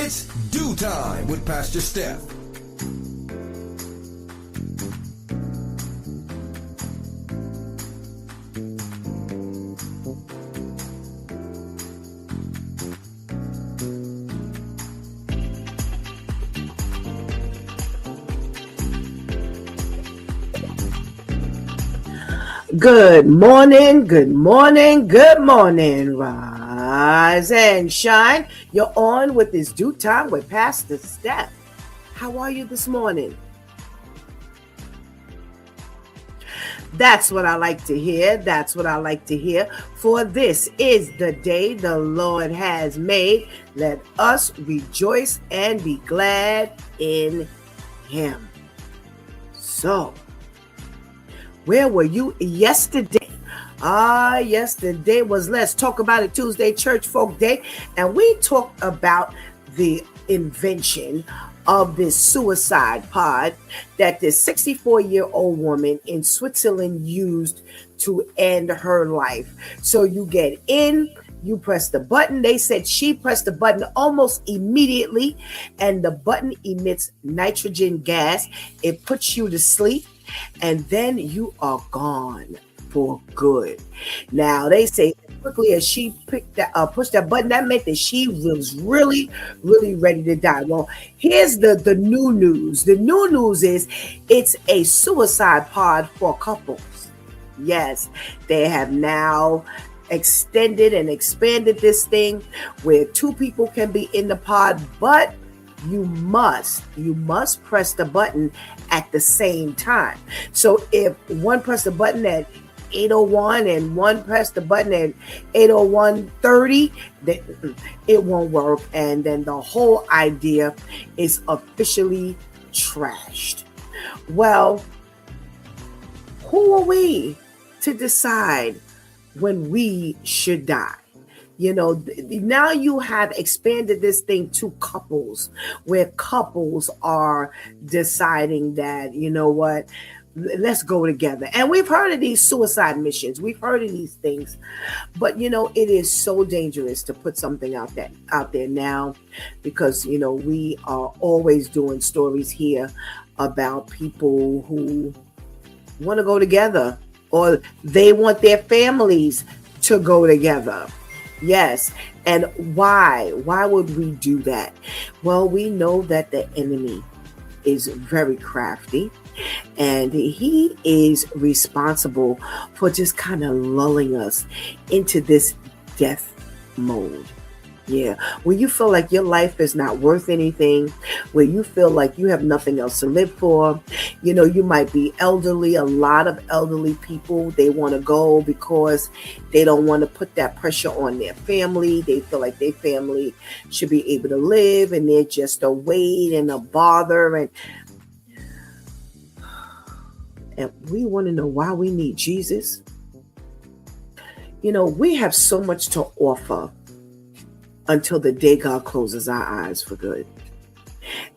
It's Do Time with Pastor Steph. Good morning, good morning, good morning. Rise and shine. You're on with this Due Time with Pastor Steph. How are you this morning? That's what I like to hear. That's what I like to hear. For this is the day the Lord has made. Let us rejoice and be glad in Him. So, where were you yesterday? Yesterday was Let's Talk About It Tuesday, Church Folk Day, and we talked about the invention of this suicide pod that this 64-year-old woman in Switzerland used to end her life. So you get in, you press the button. They said she pressed the button almost immediately, and the button emits nitrogen gas. It puts you to sleep, and then you are gone for good. Now, they say quickly as she pushed that button, that meant that she was really, really ready to die. Well, here's the new news. The new news is it's a suicide pod for couples. Yes, they have now extended and expanded this thing where two people can be in the pod, but you must press the button at the same time. So if one pressed the button at 8:01 and one pressed the button at 8:01:30, it won't work, and then the whole idea is officially trashed. Well, who are we to decide when we should die? You know, now you have expanded this thing to couples, where couples are deciding that, you know what, let's go together. And we've heard of these suicide missions. We've heard of these things. But, you know, it is so dangerous to put something out there now, because, you know, we are always doing stories here about people who want to go together, or they want their families to go together. Yes. And why? Why would we do that? Well, we know that the enemy is very crafty, and he is responsible for just kind of lulling us into this death mode. Yeah, where you feel like your life is not worth anything, where you feel like you have nothing else to live for. You know, you might be elderly. A lot of elderly people, they want to go because they don't want to put that pressure on their family. They feel like their family should be able to live, and they're just a weight and a bother. And we want to know why we need Jesus. You know, we have so much to offer until the day God closes our eyes for good.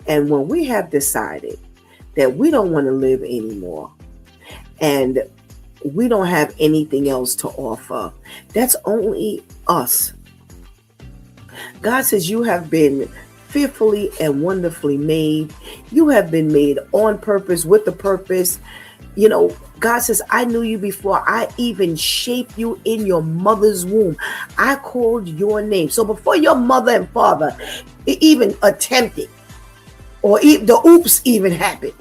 And when we have decided that we don't want to live anymore, and we don't have anything else to offer, that's only us. God says you have been fearfully and wonderfully made. You have been made on purpose, with a purpose. You know, God says, I knew you before I even shaped you in your mother's womb. I called your name. So before your mother and father even attempted, or the oops even happened,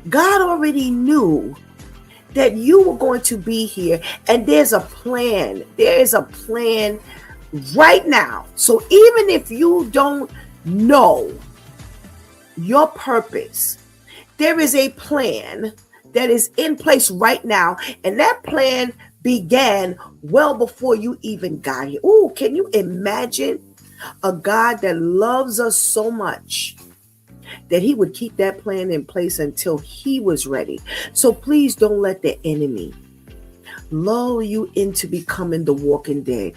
God already knew that you were going to be here. And there's a plan. There is a plan right now. So even if you don't know your purpose, there is a plan that is in place right now. And that plan began well before you even got here. Oh, can you imagine a God that loves us so much that he would keep that plan in place until he was ready? So please don't let the enemy lull you into becoming the walking dead,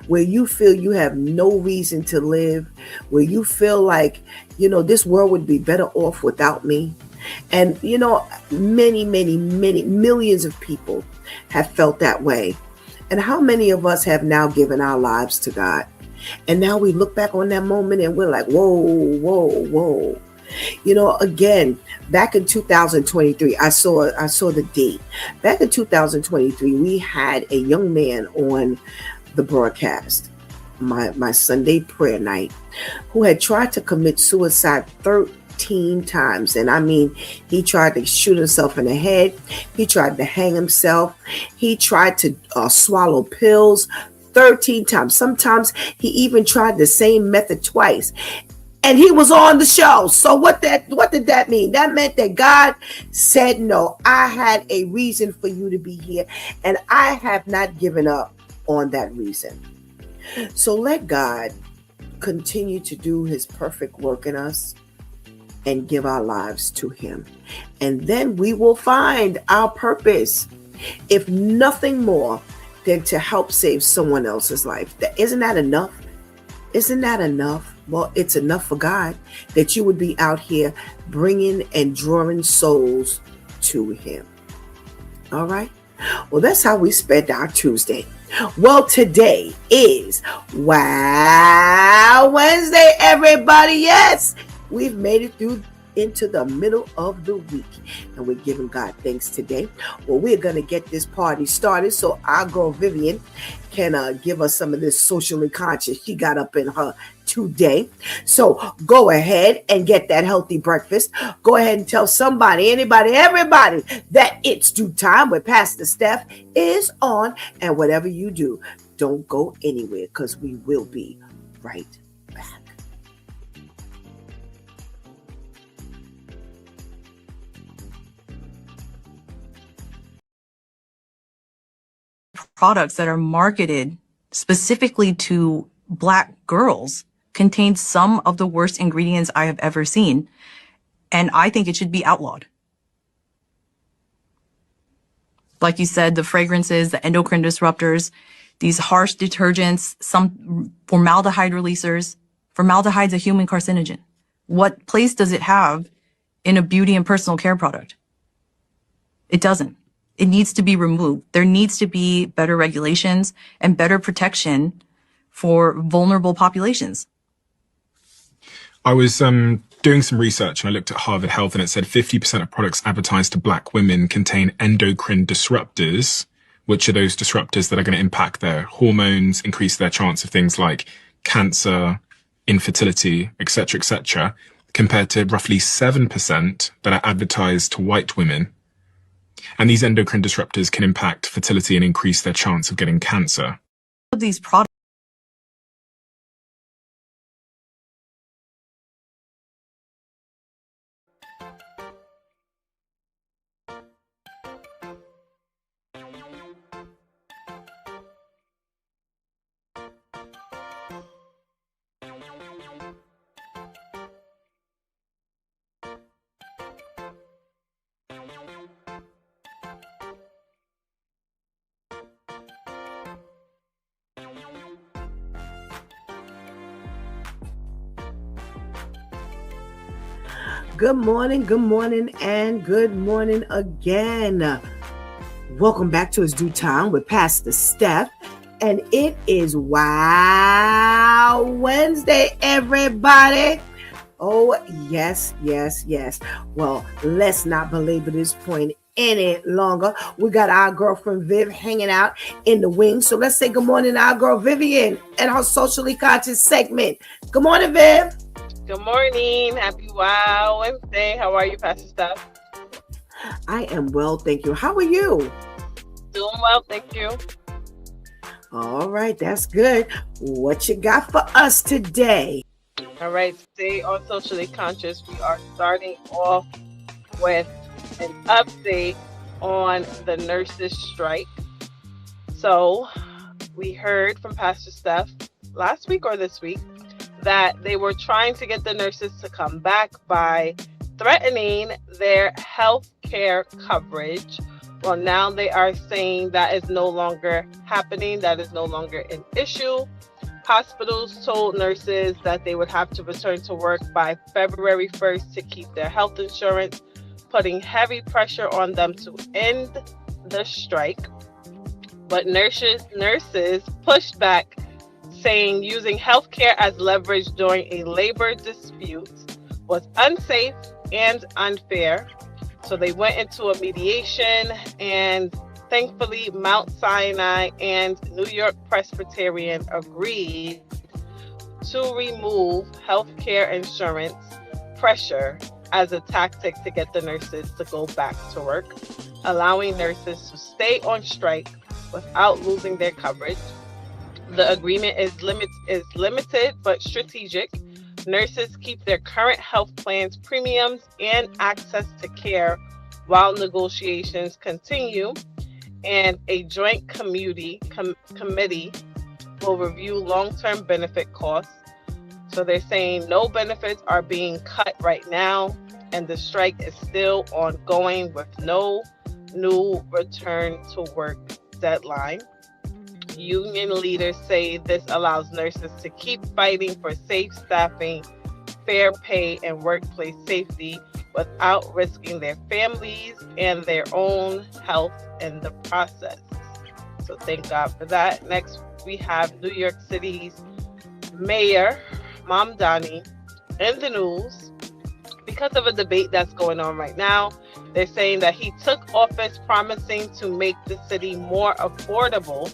where you feel you have no reason to live, where you feel like, you know, this world would be better off without me. And, you know, many millions of people have felt that way. And how many of us have now given our lives to God? And now we look back on that moment and we're like, whoa, whoa, whoa. Again, back in 2023, I saw the date. Back in 2023, we had a young man on the broadcast, my Sunday prayer night, who had tried to commit suicide 13 times. And I mean, he tried to shoot himself in the head. He tried to hang himself. He tried to swallow pills 13 times. Sometimes he even tried the same method twice. And he was on the show. So what did that mean? That meant that God said, no, I had a reason for you to be here. And I have not given up on that reason. So let God continue to do his perfect work in us and give our lives to him. And then we will find our purpose, if nothing more than to help save someone else's life. Isn't that enough? Isn't that enough? Well, it's enough for God that you would be out here bringing and drawing souls to him. All right. Well, that's how we spent our Tuesday. Well, today is Wow Wednesday, everybody. Yes, we've made it through into the middle of the week, and we're giving God thanks today. Well, we're going to get this party started so our girl Vivian can give us some of this socially conscious she got up in her today. So go ahead and get that healthy breakfast. Go ahead and tell somebody, anybody, everybody that it's due time with Pastor Steph is on. And whatever you do, don't go anywhere, because we will be right back. Products that are marketed specifically to Black girls contain some of the worst ingredients I have ever seen, and I think it should be outlawed. Like you said, the fragrances, the endocrine disruptors, these harsh detergents, some formaldehyde releasers. Formaldehyde's a human carcinogen. What place does it have in a beauty and personal care product? It doesn't. It needs to be removed. There needs to be better regulations and better protection for vulnerable populations. I was doing some research and I looked at Harvard Health, and it said 50% of products advertised to Black women contain endocrine disruptors, which are those disruptors that are going to impact their hormones, increase their chance of things like cancer, infertility, etc., compared to roughly 7% that are advertised to white women. And these endocrine disruptors can impact fertility and increase their chance of getting cancer. These products Good morning, and good morning again. Welcome back to It's Due Time with Pastor Steph, and it is Wow Wednesday, everybody. Oh, yes. Well, let's not belabor this point any longer. We got our girlfriend Viv hanging out in the wings, so let's say good morning to our girl Vivian and her socially conscious segment. Good morning, Viv. Good morning. Happy Wow Wednesday. How are you, Pastor Steph? I am well, thank you. How are you? Doing well, thank you. All right, that's good. What you got for us today? All right, today on Socially Conscious, we are starting off with an update on the nurses' strike. So we heard from Pastor Steph last week or this week that they were trying to get the nurses to come back by threatening their health care coverage. Well, now they are saying that is no longer happening. That is no longer an issue. Hospitals told nurses that they would have to return to work by February 1st to keep their health insurance, putting heavy pressure on them to end the strike. But nurses pushed back, saying using healthcare as leverage during a labor dispute was unsafe and unfair. So they went into a mediation, and thankfully Mount Sinai and New York Presbyterian agreed to remove healthcare insurance pressure as a tactic to get the nurses to go back to work, allowing nurses to stay on strike without losing their coverage. The agreement is limited but strategic. Nurses keep their current health plans, premiums, and access to care while negotiations continue, and a joint committee will review long-term benefit costs. So they're saying no benefits are being cut right now, and the strike is still ongoing with no new return to work deadline. Union leaders say this allows nurses to keep fighting for safe staffing, fair pay, and workplace safety without risking their families and their own health in the process. So thank God for that. Next, we have New York City's Mayor Mamdani in the news because of a debate that's going on right now. They're saying that he took office promising to make the city more affordable.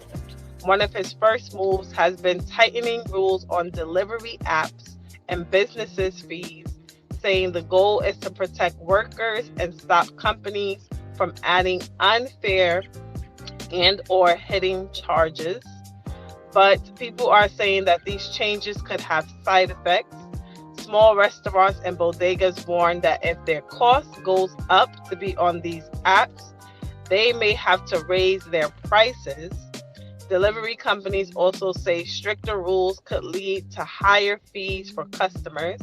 One of his first moves has been tightening rules on delivery apps and businesses' fees, saying the goal is to protect workers and stop companies from adding unfair and or hidden charges. But people are saying that these changes could have side effects. Small restaurants and bodegas warn that if their cost goes up to be on these apps, they may have to raise their prices. Delivery companies also say stricter rules could lead to higher fees for customers.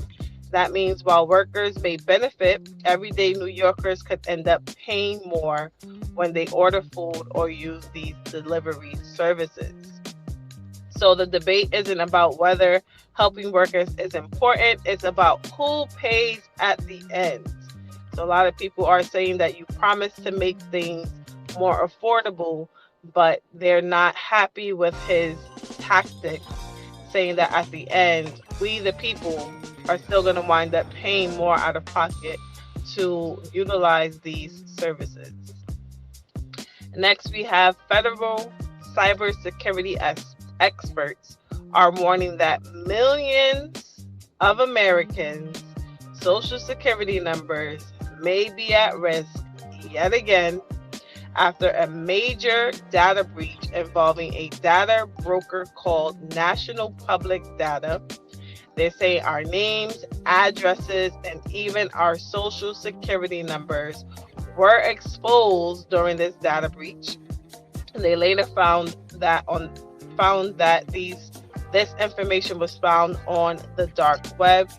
That means while workers may benefit, everyday New Yorkers could end up paying more when they order food or use these delivery services. So the debate isn't about whether helping workers is important, it's about who pays at the end. So a lot of people are saying that you promise to make things more affordable, but they're not happy with his tactics, saying that at the end, we the people are still going to wind up paying more out of pocket to utilize these services. Next, we have federal cybersecurity experts are warning that millions of Americans' social security numbers may be at risk yet again after a major data breach involving a data broker called National Public Data. They say our names, addresses, and even our social security numbers were exposed during this data breach. They later found that this information was found on the dark web,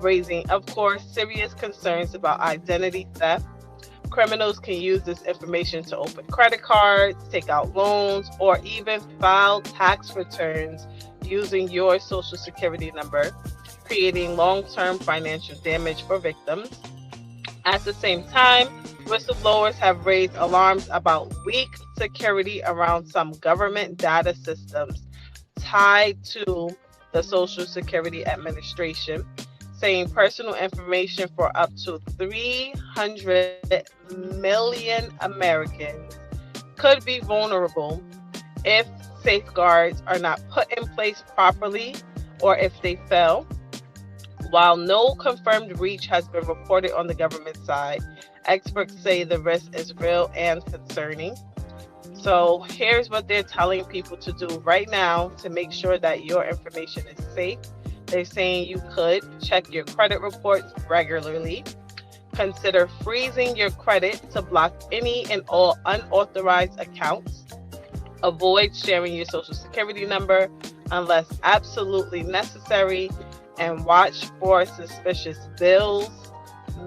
raising, of course, serious concerns about identity theft. Criminals can use this information to open credit cards, take out loans, or even file tax returns using your social security number, creating long-term financial damage for victims. At the same time, whistleblowers have raised alarms about weak security around some government data systems tied to the Social Security Administration, saying personal information for up to 300 million Americans could be vulnerable if safeguards are not put in place properly or if they fail. While no confirmed breach has been reported on the government side, experts say the risk is real and concerning. So here's what they're telling people to do right now to make sure that your information is safe. They're saying you could check your credit reports regularly. Consider freezing your credit to block any and all unauthorized accounts. Avoid sharing your social security number unless absolutely necessary, and watch for suspicious bills,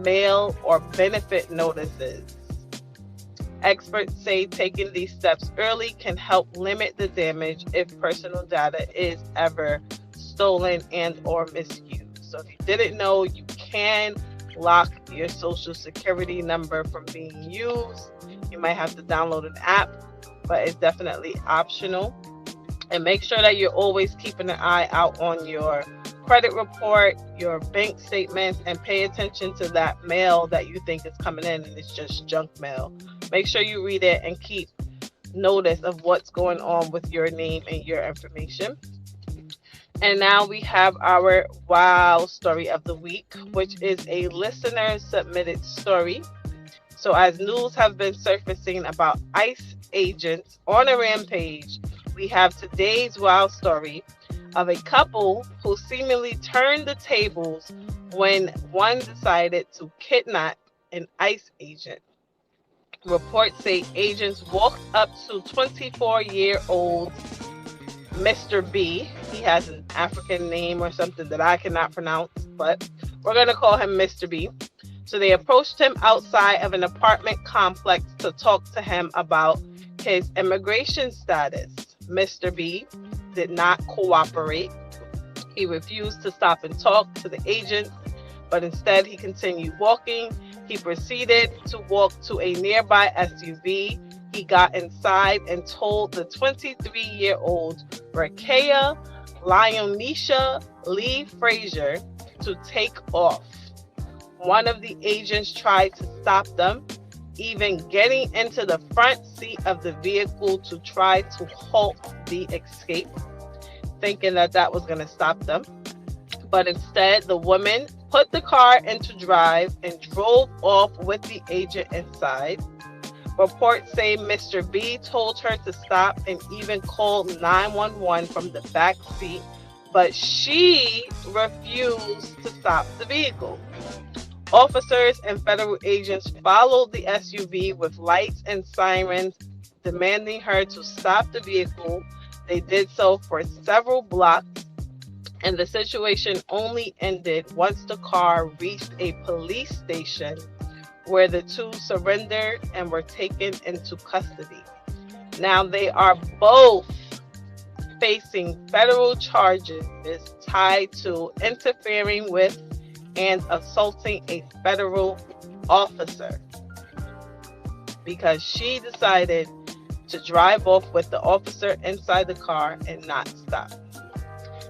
mail, or benefit notices. Experts say taking these steps early can help limit the damage if personal data is ever stolen and or misused. So if you didn't know, you can lock your social security number from being used. You might have to download an app, but it's definitely optional. And make sure that you're always keeping an eye out on your credit report, your bank statements, and pay attention to that mail that you think is coming in and it's just junk mail. Make sure you read it and keep notice of what's going on with your name and your information. And now we have our wow story of the week, which is a listener submitted story. So as news have been surfacing about ICE agents on a rampage, we have today's wow story of a couple who seemingly turned the tables when one decided to kidnap an ICE agent. Reports say agents walked up to 24-year-old Mr. B. He has an African name or something that I cannot pronounce, but we're going to call him Mr. B. So they approached him outside of an apartment complex to talk to him about his immigration status. Mr. B did not cooperate. He refused to stop and talk to the agents, but instead he continued walking. He proceeded to walk to a nearby SUV. He got inside and told the 23-year-old Rakea Lyonisha Lee Frazier to take off. One of the agents tried to stop them, even getting into the front seat of the vehicle to try to halt the escape, thinking that that was going to stop them. But instead, the woman put the car into drive and drove off with the agent inside. Reports say Mr. B told her to stop and even called 911 from the back seat, but she refused to stop the vehicle. Officers and federal agents followed the SUV with lights and sirens, demanding her to stop the vehicle. They did so for several blocks, and the situation only ended once the car reached a police station where the two surrendered and were taken into custody. Now they are both facing federal charges tied to interfering with and assaulting a federal officer because she decided to drive off with the officer inside the car and not stop.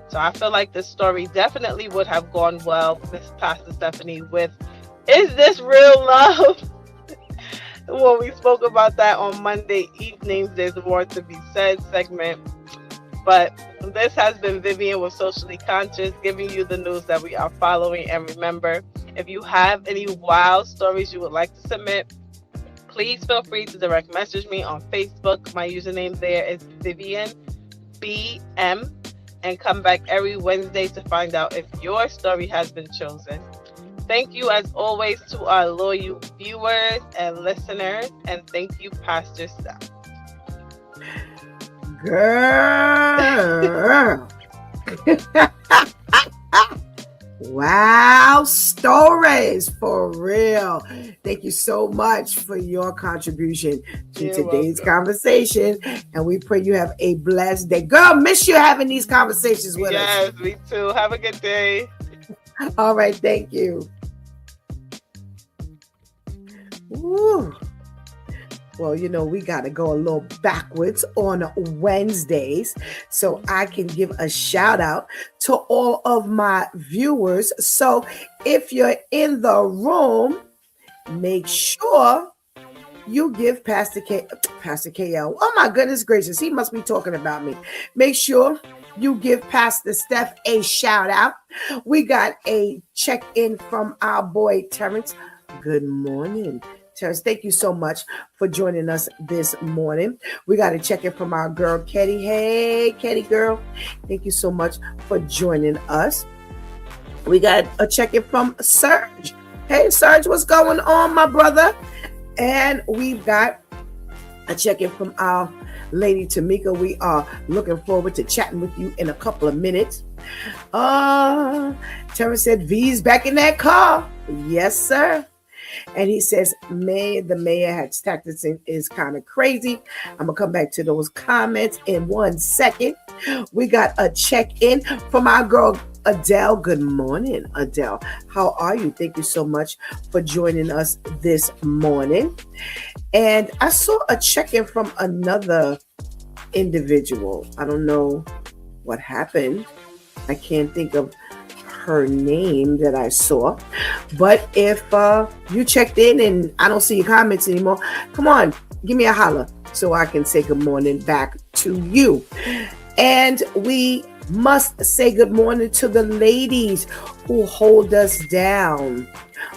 So I feel like this story definitely would have gone well, Miss Pastor Stephanie, with "Is this real love?" When we spoke about that on Monday evenings, There's More to Be Said segment. But this has been Vivian with Socially Conscious, giving you the news that we are following. And remember, if you have any wild stories you would like to submit, please feel free to direct message me on Facebook. My username there is Vivian BM, and come back every Wednesday to find out if your story has been chosen. Thank you, as always, to our loyal viewers and listeners, and thank you, Pastor Steph. Girl. Wow, stories for real. Thank you so much for your contribution to today's conversation. And we pray you have a blessed day. Girl, miss you having these conversations with us. Yes, me too. Have a good day. All right, thank you. Ooh. Well, we got to go a little backwards on Wednesdays so I can give a shout out to all of my viewers. So if you're in the room, make sure you give Pastor KL. Oh my goodness gracious, he must be talking about me. Make sure you give Pastor Steph a shout out. We got a check-in from our boy Terrence. Good morning, Terrence. Thank you so much for joining us this morning. We got to check in from our girl, Ketty. Hey, Ketty girl. Thank you so much for joining us. We got a check-in from Serge. Hey, Serge, what's going on, my brother? And we've got a check-in from our lady, Tamika. We are looking forward to chatting with you in a couple of minutes. Terrence said, V's back in that car. Yes, sir. And he says, the mayor had tactics is kind of crazy. I'm going to come back to those comments in 1 second. We got a check-in from our girl, Adele. Good morning, Adele. How are you? Thank you so much for joining us this morning. And I saw a check-in from another individual. I don't know what happened. I can't think of her name that I saw. But if you checked in and I don't see your comments anymore, come on, give me a holler so I can say good morning back to you. And we must say good morning to the ladies who hold us down.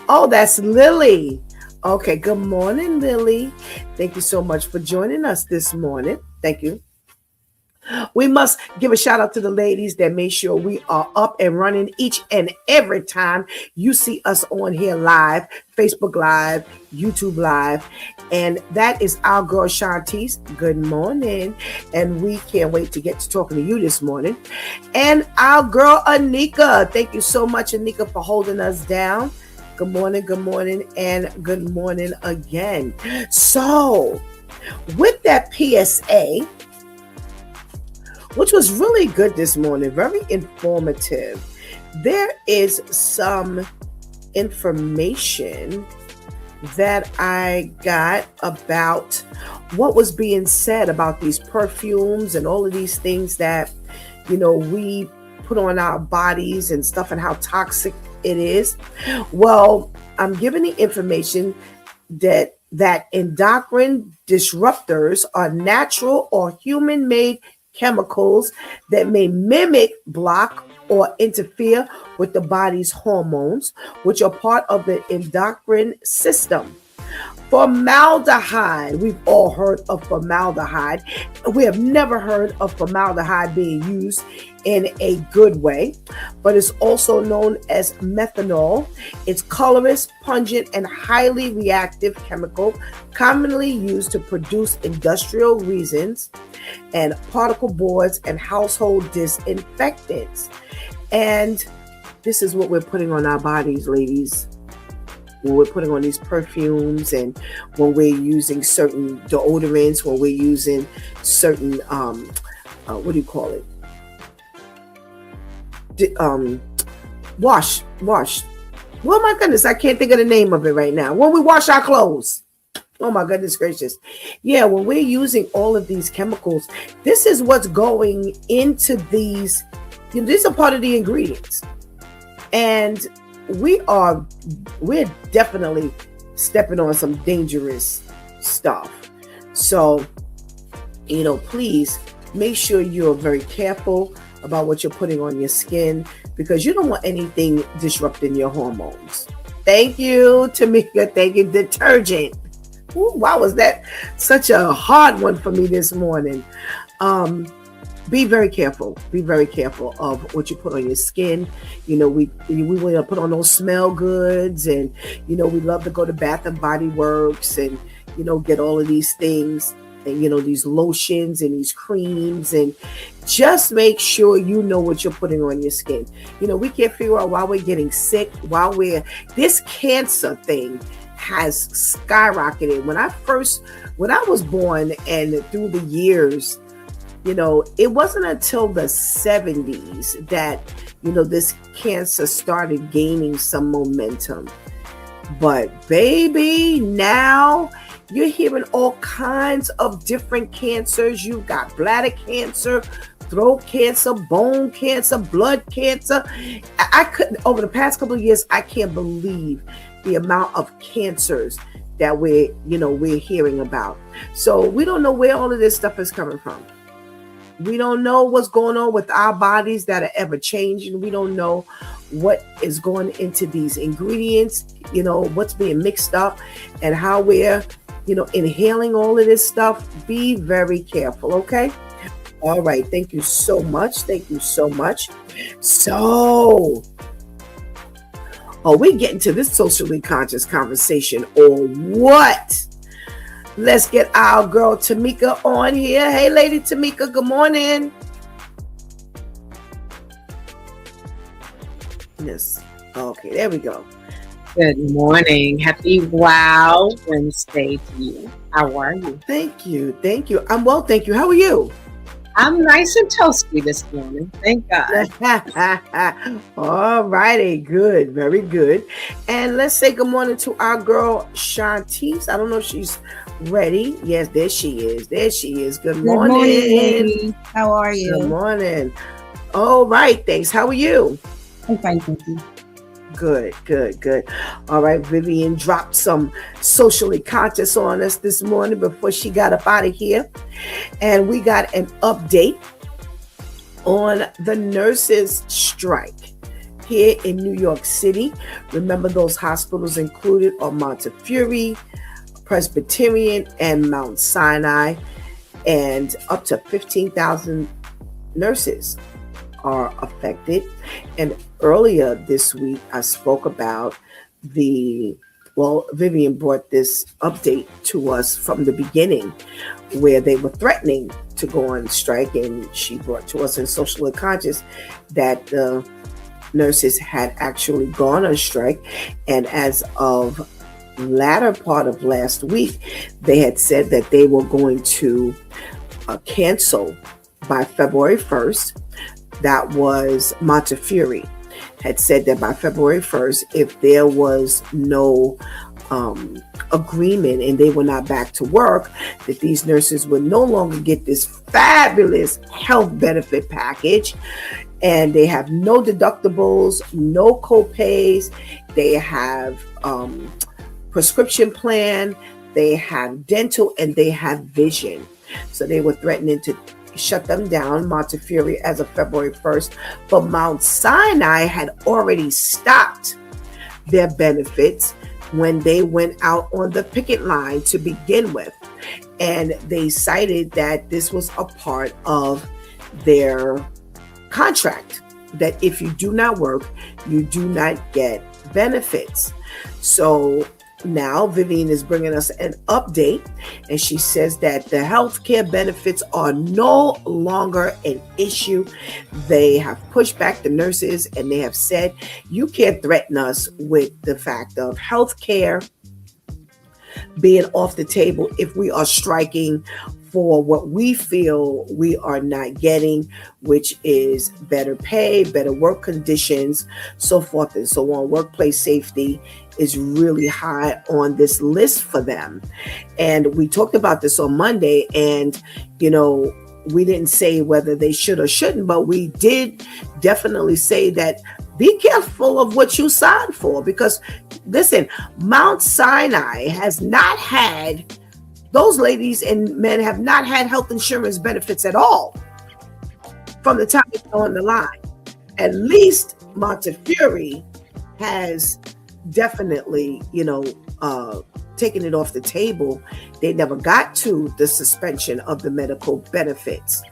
Oh, that's Lily. Okay, good morning, Lily. Thank you so much for joining us this morning. Thank you. We must give a shout out to the ladies that make sure we are up and running each and every time you see us on here live, Facebook Live, YouTube Live. And that is our girl Shantice. Good morning. And we can't wait to get to talking to you this morning. And our girl Anika. Thank you so much, Anika, for holding us down. Good morning, and good morning again. So, with that PSA, which was really good this morning, very informative, there is some information that I got about what was being said about these perfumes and all of these things that, we put on our bodies and stuff, and how toxic it is. Well, I'm giving the information that endocrine disruptors are natural or human-made chemicals that may mimic, block, or interfere with the body's hormones, which are part of the endocrine system. Formaldehyde. We've all heard of formaldehyde. We have never heard of formaldehyde being used in a good way, but it's also known as methanol. It's colorless, pungent, and highly reactive chemical commonly used to produce industrial resins and particle boards and household disinfectants. And this is what we're putting on our bodies, ladies. When we're putting on these perfumes, and when we're using certain deodorants, when we're using certain, what do you call it? Wash. Well, my goodness, I can't think of the name of it right now. When we wash our clothes. Oh my goodness gracious. Yeah, when we're using all of these chemicals, this is what's going into these. These are part of the ingredients. And we're definitely stepping on some dangerous stuff. So, please make sure you're very careful about what you're putting on your skin, because you don't want anything disrupting your hormones. Thank you, Tamika. Thank you. Detergent. Ooh, why was that such a hard one for me this morning? Be very careful. Be very careful of what you put on your skin. We want to put on those smell goods, and we love to go to Bath and Body Works and get all of these things, and these lotions and these creams, and just make sure you know what you're putting on your skin. We can't figure out why we're getting sick, this cancer thing has skyrocketed. When I was born, and through the years, it wasn't until the 70s that, this cancer started gaining some momentum. But baby, now you're hearing all kinds of different cancers. You've got bladder cancer, throat cancer, bone cancer, blood cancer. I couldn't, over the past couple of years, I can't believe the amount of cancers that we're hearing about. So we don't know where all of this stuff is coming from. We don't know what's going on with our bodies that are ever changing. We don't know what is going into these ingredients, what's being mixed up, and how we're, inhaling all of this stuff. Be very careful, okay? All right. Thank you so much. So, are we getting to this socially conscious conversation or what? Let's get our girl Tamika on here. Hey, Lady Tamika, good morning. Yes. Okay, there we go. Good morning. Happy Wow Wednesday to you. How are you? Thank you. I'm well, thank you. How are you? I'm nice and toasty this morning. Thank God. All righty, good, very good. And let's say good morning to our girl Shantice. I don't know if she's ready. Yes, there she is. There she is. Good morning. Good morning, ladies. How are you? Good morning. All right, thanks. How are you? I'm fine, thank you. Good, good, good. All right, Vivian dropped some socially conscious on us this morning before she got up out of here. And we got an update on the nurses' strike here in New York City. Remember, those hospitals included are Montefiore, Presbyterian, and Mount Sinai. And up to 15,000 nurses are affected. And earlier this week, I spoke about Vivian brought this update to us from the beginning where they were threatening to go on strike. And she brought to us in Socially Conscious that the nurses had actually gone on strike. And as of latter part of last week, they had said that they were going to cancel by February 1st. That was Montefiore had said that by February 1st, if there was no agreement and they were not back to work, that these nurses would no longer get this fabulous health benefit package. And they have no deductibles, no co-pays. They have prescription plan, they have dental, and they have vision. So they were threatening to shut them down, Montefiore, as of February 1st. But Mount Sinai had already stopped their benefits when they went out on the picket line to begin with. And they cited that this was a part of their contract, that if you do not work, you do not get benefits. So now Vivian is bringing us an update, and she says that the healthcare benefits are no longer an issue. They have pushed back the nurses, and they have said, you can't threaten us with the fact of healthcare being off the table if we are striking for what we feel we are not getting, which is better pay, better work conditions, so forth and so on. Workplace safety is really high on this list for them. And we talked about this on Monday, and, we didn't say whether they should or shouldn't, but we did definitely say that be careful of what you sign for, because listen, Mount Sinai has not had, those ladies and men have not had health insurance benefits at all from the time it's on the line. At least Montefiore has definitely, taken it off the table. They never got to the suspension of the medical benefits.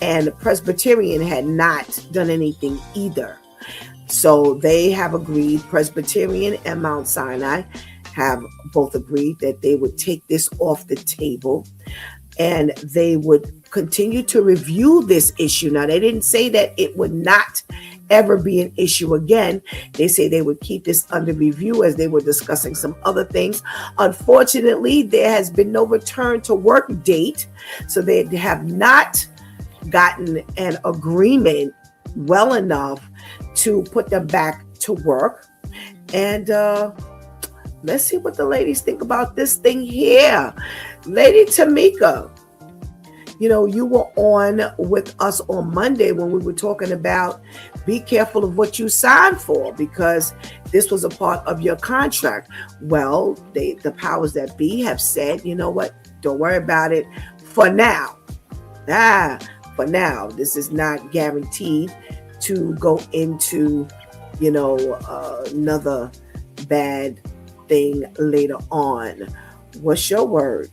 And Presbyterian had not done anything either. So they have agreed, Presbyterian and Mount Sinai have both agreed that they would take this off the table, and they would continue to review this issue. Now, they didn't say that it would not ever be an issue again. They say they would keep this under review as they were discussing some other things. Unfortunately, there has been no return to work date, so they have not gotten an agreement well enough to put them back to work. And let's see what the ladies think about this thing here. Lady Tamika, you were on with us on Monday when we were talking about be careful of what you signed for, because this was a part of your contract. Well, the powers that be have said, you know what, don't worry about it for now. For now, this is not guaranteed to go into, another bad thing later on. What's your word?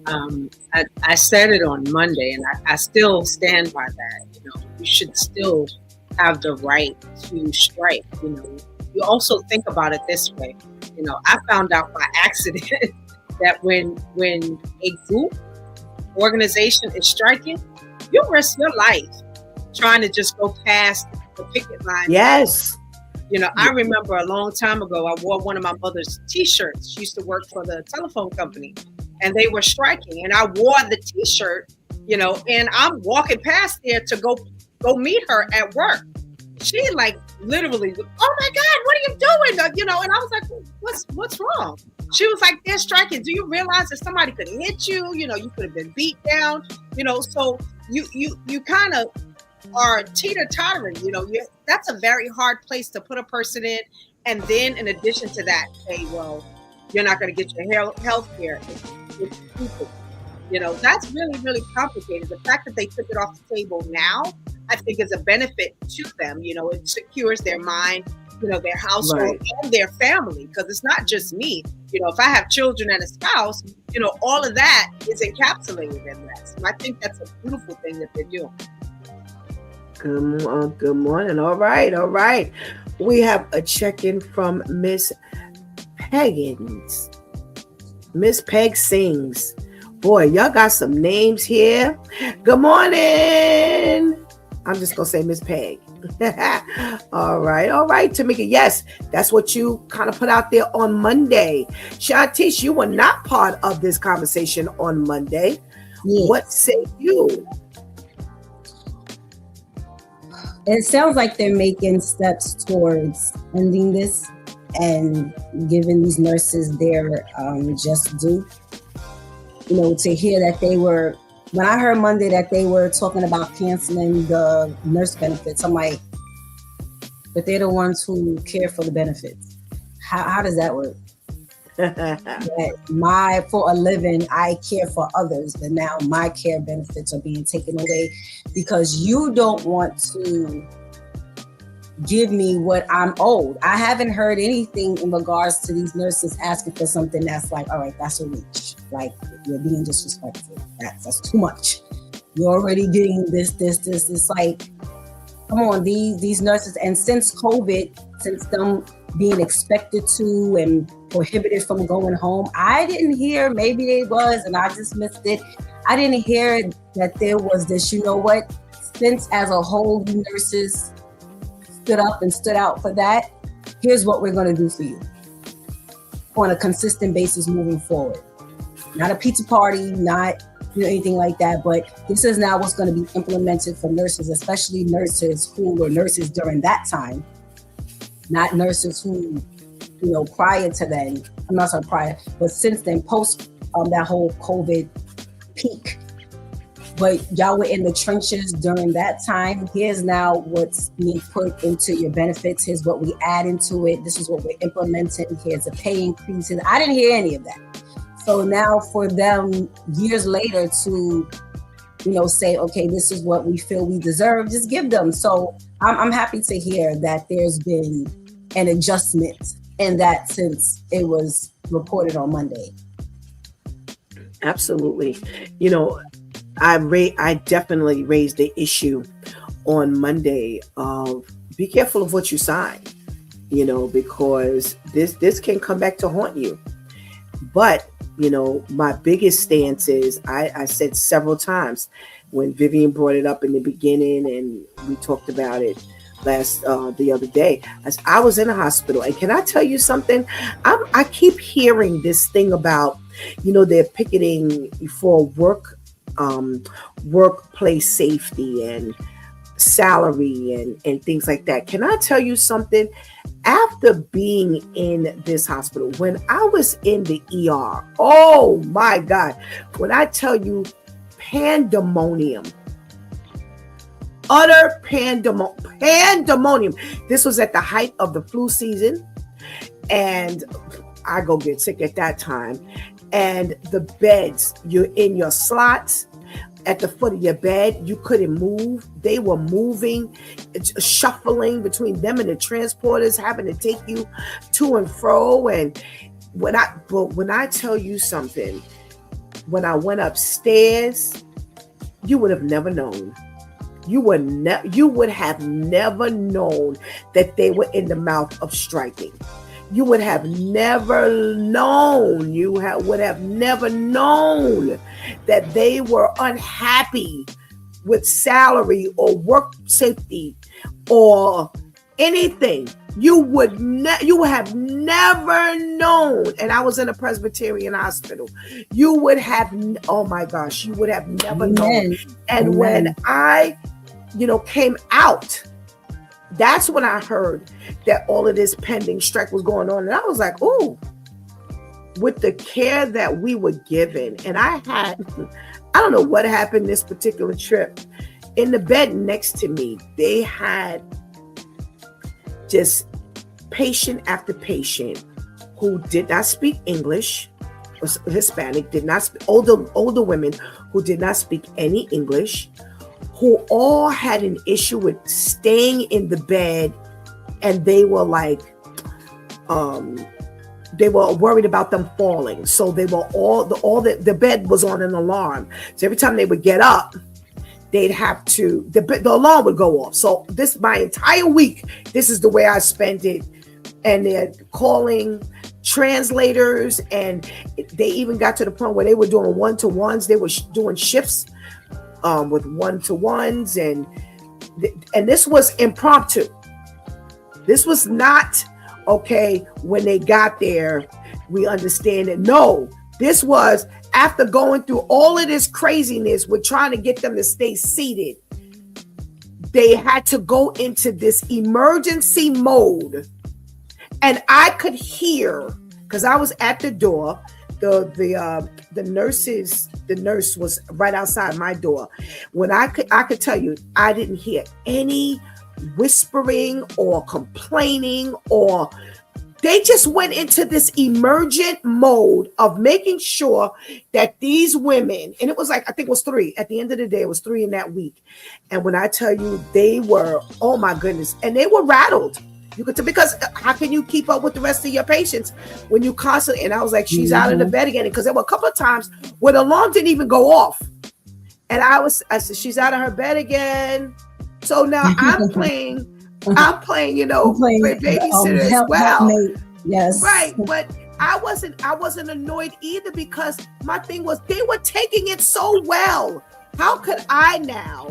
I said it on Monday, and I still stand by that. You should still have the right to strike. You also think about it this way. I found out by accident that when a group organization is striking, you risk your life trying to just go past the picket line. Yes. I remember a long time ago, I wore one of my mother's T-shirts. She used to work for the telephone company, and they were striking. And I wore the T-shirt and I'm walking past there to go meet her at work. She like literally, oh my God, what are you doing? And I was like, what's wrong? She was like, they're striking. Do you realize that somebody could hit you? You could have been beat down. So you kind of are teeter-tottering. That's a very hard place to put a person in. And then in addition to that, say, well, you're not going to get your health care. It's stupid. That's really, really complicated. The fact that they took it off the table now, I think is a benefit to them. It secures their mind, their household Right. and their family, because it's not just me. If I have children and a spouse, all of that is encapsulated in that. So I think that's a beautiful thing that they're doing. Good morning. All right. We have a check-in from Miss Peggins. Miss Peg sings. Boy, y'all got some names here. Good morning. I'm just going to say Miss Peg. All right, Tamika. Yes, that's what you kind of put out there on Monday. Shantish, you were not part of this conversation on Monday. Yes. What say you? It sounds like they're making steps towards ending this and giving these nurses their just due. To hear that they were, when I heard Monday that they were talking about canceling the nurse benefits, I'm like, but they're the ones who care for the benefits. How does that work? That for a living, I care for others, but now my care benefits are being taken away because you don't want to give me what I'm owed. I haven't heard anything in regards to these nurses asking for something that's like, all right, that's a reach. Like, you're being disrespectful. That's too much. You're already getting this. It's like, come on, these nurses. And since COVID, since them being expected to and prohibited from going home, I didn't hear, maybe it was, and I just missed it. I didn't hear that there was this, since as a whole, you nurses stood up and stood out for that, here's what we're going to do for you on a consistent basis moving forward. Not a pizza party, not anything like that, but this is now what's going to be implemented for nurses, especially nurses who were nurses during that time, not nurses who, prior to then, I'm not sorry, prior, but since then, post that whole COVID peak. But y'all were in the trenches during that time. Here's now what's being put into your benefits. Here's what we add into it. This is what we're implementing. Here's a pay increase. I didn't hear any of that. So now for them years later to, say, okay, this is what we feel we deserve, just give them. So I'm happy to hear that there's been an adjustment in that since it was reported on Monday. Absolutely. I definitely raised the issue on Monday of be careful of what you sign, because this can come back to haunt you. But, my biggest stance is I said several times when Vivian brought it up in the beginning and we talked about it the other day, as I was in a hospital. And can I tell you something? I keep hearing this thing about, they're picketing for workplace safety and salary and things like that. Can I tell you something? After being in this hospital, when I was in the ER, oh my God, when I tell you pandemonium, utter pandemonium. This was at the height of the flu season, and I go get sick at that time. And the beds, you're in your slots at the foot of your bed. You couldn't move. They were moving, shuffling between them and the transporters, having to take you to and fro. And when I tell you something, when I went upstairs, you would have never known. You would have never known that they were in the mouth of striking. You would have never known. Would have never known that they were unhappy with salary or work safety or anything. You would have never known. And I was in a Presbyterian hospital. You would have, oh my gosh, you would have never known. And when I, came out, that's when I heard that all of this pending strike was going on. And I was like, ooh, with the care that we were given. And I don't know what happened this particular trip. In the bed next to me, they had just patient after patient who did not speak English, was Hispanic, did not speak, older women who did not speak any English, who all had an issue with staying in the bed, and they were like, they were worried about them falling. So they were the bed was on an alarm. So every time they would get up, they'd have to, the alarm would go off. So my entire week, this is the way I spent it. And they're calling translators, and they even got to the point where they were doing one-to-ones. They were doing shifts with one-to-ones, and this was impromptu. This was not, okay, when they got there, we understand it. No, this was after going through all of this craziness with trying to get them to stay seated. They had to go into this emergency mode. And I could hear, because I was at the door, the nurse was right outside my door. When I could tell you, I didn't hear any whispering or complaining, or they just went into this emergent mode of making sure that these women, and it was like, I think it was 3 at the end of the day, it was 3 in that week. And when I tell you, they were, oh my goodness, and they were rattled. You could tell, because how can you keep up with the rest of your patients when you constantly, and I was like, she's out of the bed again. Because there were a couple of times where the alarm didn't even go off. And I said, she's out of her bed again. So now I'm playing, babysitter as well. Yes. Right. But I wasn't annoyed either, because my thing was they were taking it so well. How could I now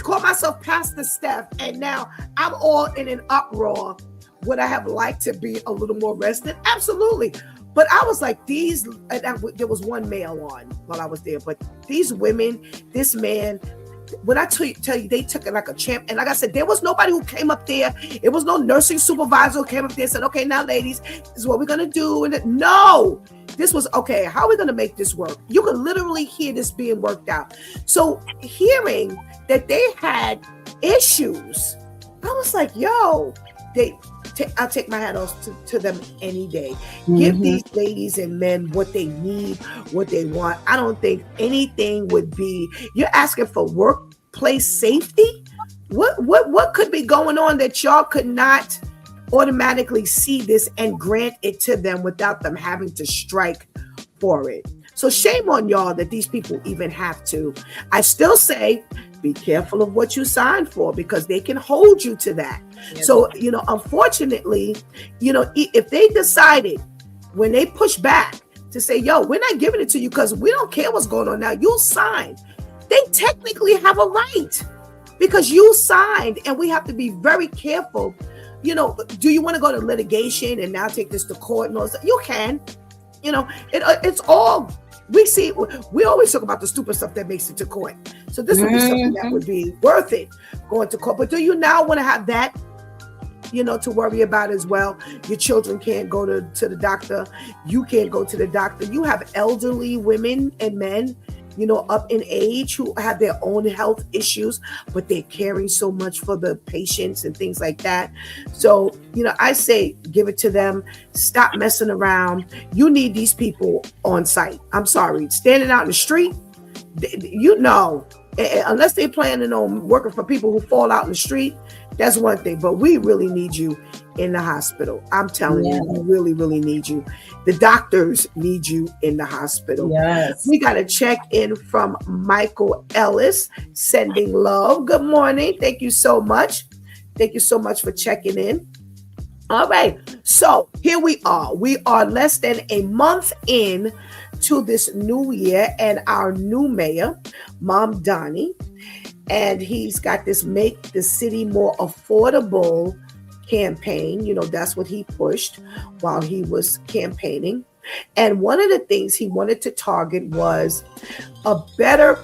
call myself Pastor Steph, and now I'm all in an uproar? Would I have liked to be a little more rested? Absolutely. But I was like, there was one male on while I was there, but these women, this man, when I tell you, they took it like a champ. And like I said, there was nobody who came up there. It was no nursing supervisor who came up there and said, okay, now ladies, this is what we're going to do. And no, this was, okay, how are we going to make this work? You could literally hear this being worked out. So hearing that they had issues, I was like, yo, I'll take my hat off to them any day. Mm-hmm. Give these ladies and men what they need, what they want. I don't think anything would be, you're asking for workplace safety? What could be going on that y'all could not automatically see this and grant it to them without them having to strike for it? So shame on y'all that these people even have to. I still say, be careful of what you signed for, because they can hold you to that. Yes. So, unfortunately, if they decided when they push back to say, yo, we're not giving it to you because we don't care what's going on now, you'll sign. They technically have a right because you signed, and we have to be very careful. Do you want to go to litigation and now take this to court and all that? You can. It's all. We always talk about the stupid stuff that makes it to court. So this would be something that would be worth it, going to court. But do you now want to have that, to worry about as well? Your children can't go to the doctor. You can't go to the doctor. You have elderly women and men, up in age, who have their own health issues, but they're caring so much for the patients and things like that. So, I say, give it to them. Stop messing around. You need these people on site. I'm sorry. Standing out in the street, unless they're planning on working for people who fall out in the street, that's one thing. But we really need you in the hospital. I'm telling you, we really, really need you. The doctors need you in the hospital. Yes. We got a check in from Michael Ellis, sending love. Good morning. Thank you so much. Thank you so much for checking in. All right. So here we are. We are less than a month in to this new year, and our new mayor, Mom Donnie, and he's got this Make the City More Affordable campaign. That's what he pushed while he was campaigning. And one of the things he wanted to target was a better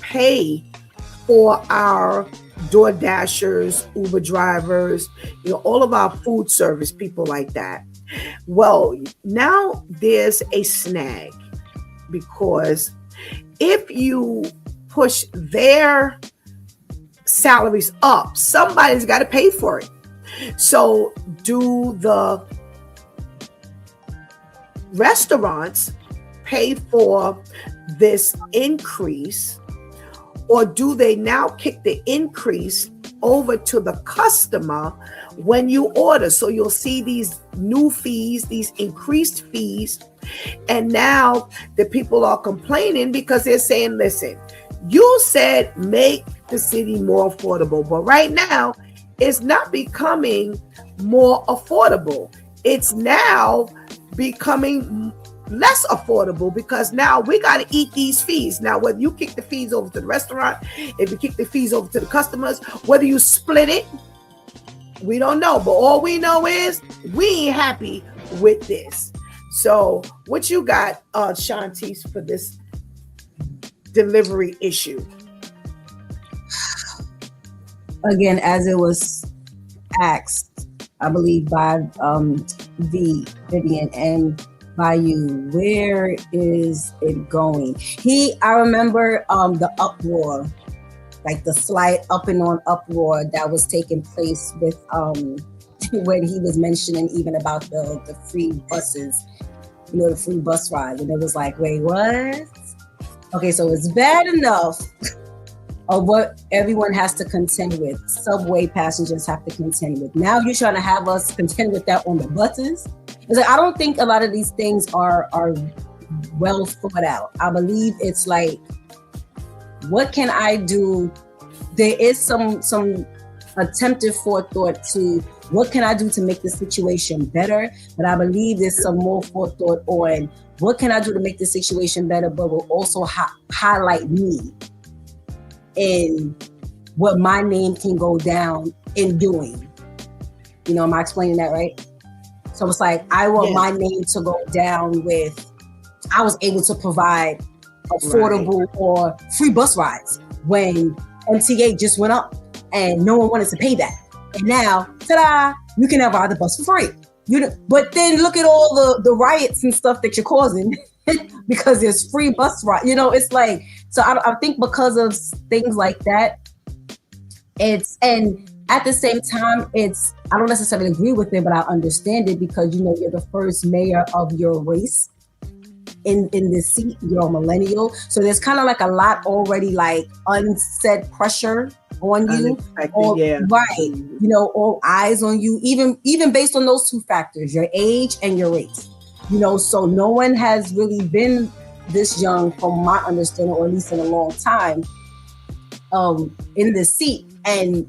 pay for our door dashers, Uber drivers, all of our food service people like that. Well, now there's a snag, because if you push their salaries up, somebody's got to pay for it. So do the restaurants pay for this increase, or do they now kick the increase over to the customer when you order? So you'll see these new fees, these increased fees, and now the people are complaining because they're saying, listen, you said make the city more affordable, but right now it's not becoming more affordable. It's now becoming less affordable, because now we got to eat these fees. Now, whether you kick the fees over to the restaurant, if you kick the fees over to the customers, whether you split it, we don't know. But all we know is we ain't happy with this. So what you got, Shantice, for this delivery issue? Again, as it was asked, I believe by Vivian and by you, where is it going? I remember the uproar, like the slight up and on uproar that was taking place with when he was mentioning even about the free buses, the free bus rides, and it was like, wait, what? Okay, so it's bad enough of what everyone has to contend with. Subway passengers have to contend with. Now you're trying to have us contend with that on the buses? It's like, I don't think a lot of these things are well thought out. I believe it's like, what can I do? There is some attempted forethought to what can I do to make the situation better, but I believe there's some more forethought on what can I do to make the situation better, but will also highlight me and what my name can go down in doing. Am I explaining that right? So it's like, I want my name to go down with, I was able to provide affordable or free bus rides when MTA just went up and no one wanted to pay that. And now, ta-da, you can have the bus for free. But then look at all the riots and stuff that you're causing because there's free bus ride. It's like, so I think because of things like that, and at the same time, I don't necessarily agree with it, but I understand it because, you're the first mayor of your race in this seat. You're a millennial. So there's kind of like a lot already like unsaid pressure on you. Right. All eyes on you, even based on those two factors, your age and your race. So no one has really been this young from my understanding, or at least in a long time, in this seat. And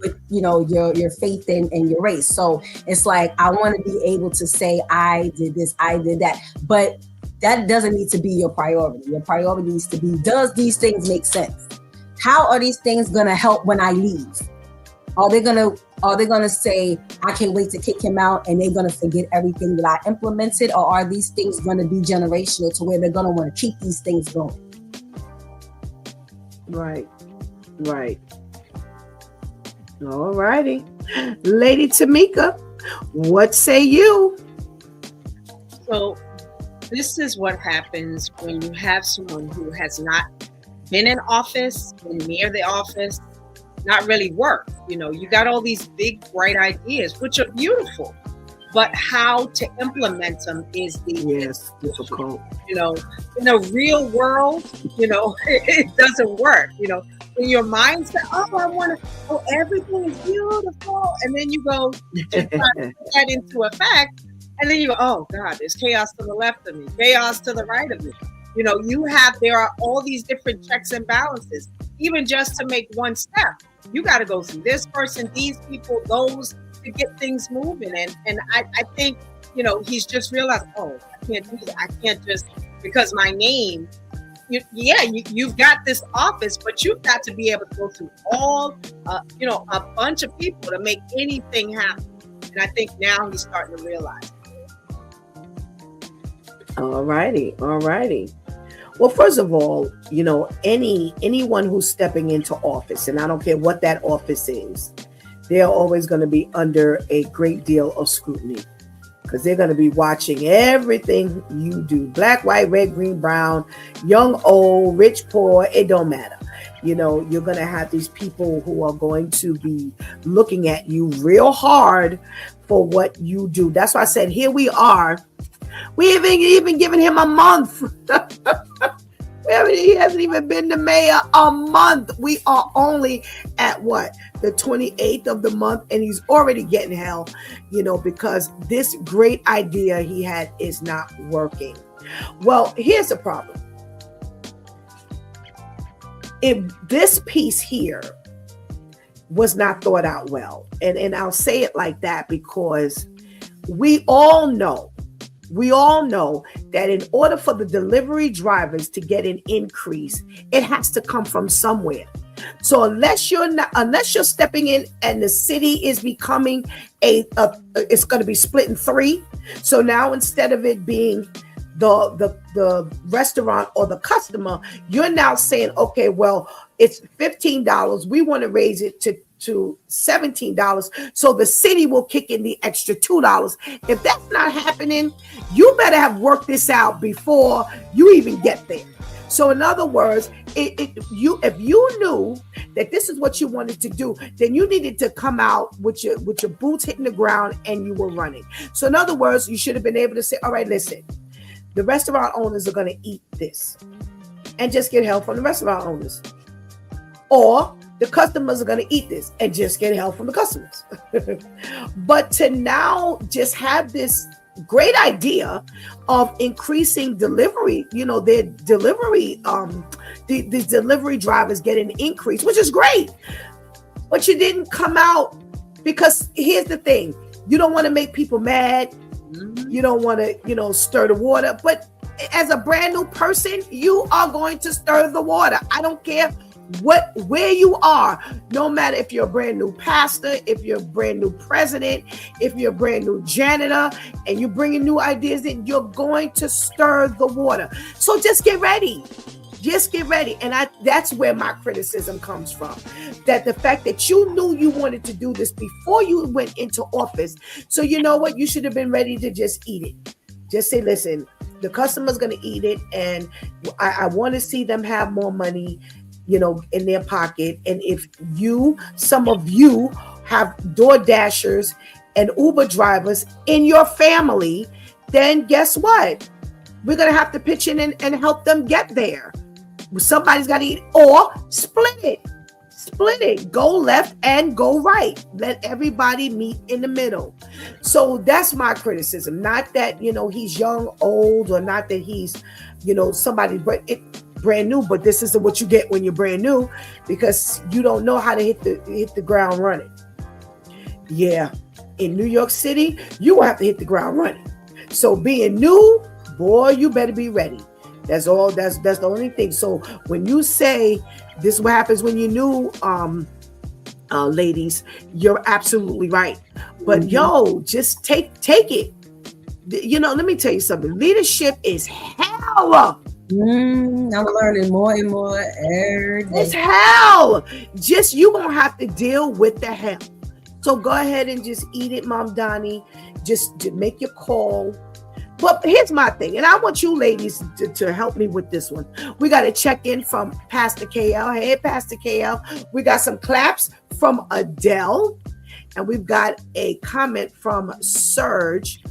with your faith in your race. So it's like, I want to be able to say I did this, I did that, but that doesn't need to be your priority. Your priority needs to be, does these things make sense? How are these things gonna help when I leave? Are they gonna say I can't wait to kick him out and they're gonna forget everything that I implemented, or are these things gonna be generational to where they're gonna want to keep these things going? Right. All righty. Lady Tamika, what say you? So this is what happens when you have someone who has not been in office, been near the office, not really worked. You got all these big, bright ideas, which are beautiful, but how to implement them is difficult. In a real world, it doesn't work. In your mindset, everything is beautiful, and then you go to try to put that into effect, and then you go, oh God, there's chaos to the left of me, chaos to the right of me. There are all these different checks and balances. Even just to make one step, you got to go through this person, these people, those, to get things moving. And I think, he's just realized, I can't do that. I can't just, because my name, you've got this office, but you've got to be able to go through all, a bunch of people to make anything happen. And I think now he's starting to realize. All righty. Well, first of all, anyone who's stepping into office, and I don't care what that office is, they're always going to be under a great deal of scrutiny, because they're going to be watching everything you do. Black, white, red, green, brown, young, old, rich, poor, it don't matter. You're going to have these people who are going to be looking at you real hard for what you do. That's why I said, here we are. We haven't even given him a month. He hasn't even been the mayor a month. We are only at the 28th of the month, and he's already getting hell, because this great idea he had is not working. Well, here's the problem. If this piece here was not thought out well, and I'll say it like that because we all know that in order for the delivery drivers to get an increase, it has to come from somewhere. So unless you're stepping in and the city is becoming it's going to be split in three. So now instead of it being the restaurant or the customer, you're now saying, okay, well, it's $15. We want to raise it to $17, so the city will kick in the extra $2. If that's not happening, you better have worked this out before you even get there. So in other words, if you knew that this is what you wanted to do, then you needed to come out with your boots hitting the ground and you were running. So in other words, you should have been able to say, all right, listen, the restaurant owners are going to eat this, and just get help from the restaurant owners. Or the customers are going to eat this and just get help from the customers. But to now just have this great idea of increasing delivery, their delivery, the delivery drivers get an increase, which is great. But you didn't come out, because here's the thing. You don't want to make people mad. You don't want to, stir the water. But as a brand new person, you are going to stir the water. I don't care where you are, no matter if you're a brand new pastor, if you're a brand new president, if you're a brand new janitor, and you're bringing new ideas in, you're going to stir the water. So just get ready. And that's where my criticism comes from. That the fact that you knew you wanted to do this before you went into office. So you know what? You should have been ready to just eat it. Just say, listen, the customer's going to eat it, and I want to see them have more money, in their pocket. And if some of you have Door Dashers and Uber drivers in your family, then guess what? We're going to have to pitch in and help them get there. Somebody's got to eat, or split it. Go left and go right. Let everybody meet in the middle. So that's my criticism. Not that, he's young, old, or not that he's, somebody brand new, but this isn't what you get when you're brand new, because you don't know how to hit the ground running. Yeah, in New York City, you will have to hit the ground running. So being new, boy, you better be ready. That's all. That's the only thing. So when you say this is what happens when you're new, ladies, you're absolutely right. But just take it. Let me tell you something. Leadership is hell. I'm learning more and more every day. It's hell. Just you gonna have to deal with the hell. So go ahead and just eat it, Mom Donnie. Just make your call. But here's my thing, and I want you ladies to help me with this one. We got a check-in from Pastor KL. Hey, Pastor KL. We got some claps from Adele, and we've got a comment from Serge.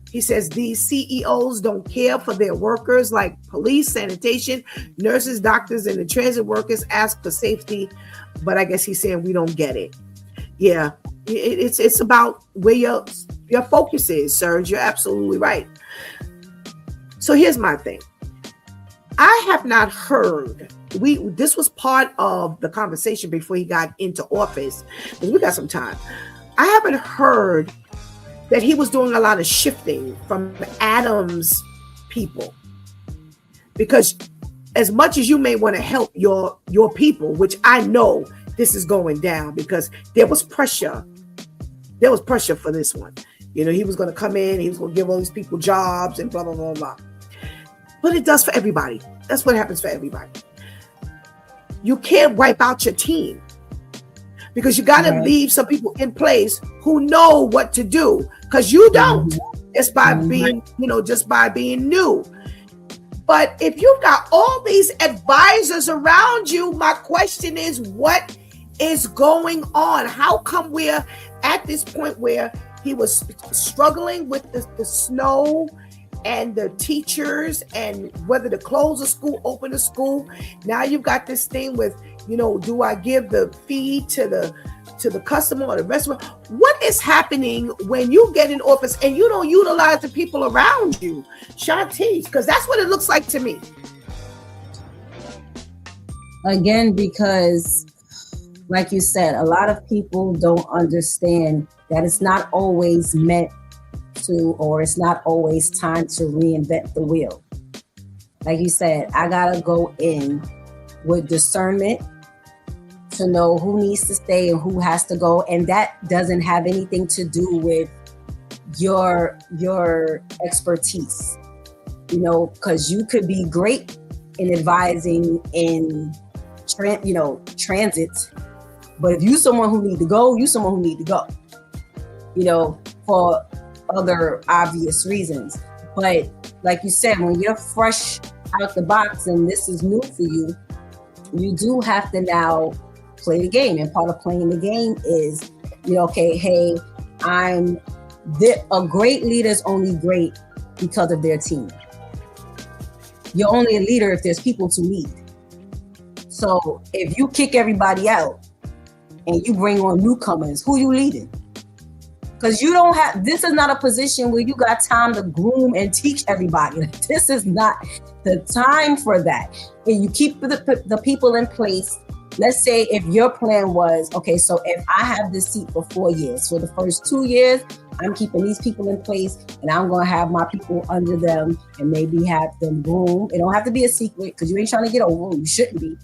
He says, these CEOs don't care for their workers, like police, sanitation, nurses, doctors, and the transit workers ask for safety. But I guess he's saying we don't get it. Yeah, it's about where your focus is, Serge. You're absolutely right. So here's my thing. I have not heard, this was part of the conversation before he got into office, because we got some time. I haven't heard that he was doing a lot of shifting from Adams people. Because as much as you may want to help your people, which I know this is going down because there was pressure there was pressure for this one. He was going to come in, he was going to give all these people jobs and blah, blah, blah, blah. But it does for everybody. That's what happens for everybody. You can't wipe out your team because you got to leave some people in place who know what to do, because you don't, just by being, just by being new. But if you've got all these advisors around you, my question is, what is going on? How come we're at this point where he was struggling with the snow and the teachers and whether to close a school, open a school? Now you've got this thing with, do I give the fee to the customer or the restaurant? What is happening when you get in office and you don't utilize the people around you, Shantice? Because that's what it looks like to me. Again, because like you said, a lot of people don't understand that it's not always meant to, or it's not always time to reinvent the wheel. Like you said, I gotta go in with discernment to know who needs to stay and who has to go. And that doesn't have anything to do with your expertise, because you could be great in advising in transit, but if you someone who need to go, you someone who need to go, for other obvious reasons. But like you said, when you're fresh out the box and this is new for you, you do have to now play the game. And part of playing the game is, okay, hey, a great leader is only great because of their team. You're only a leader if there's people to lead. So if you kick everybody out and you bring on newcomers, who you leading? Because this is not a position where you got time to groom and teach everybody. This is not the time for that. And you keep the people in place. Let's say if your plan was, okay, so if I have this seat for 4 years, for the first 2 years, I'm keeping these people in place and I'm going to have my people under them and maybe have them groom. It don't have to be a secret because you ain't trying to get over them. You shouldn't be.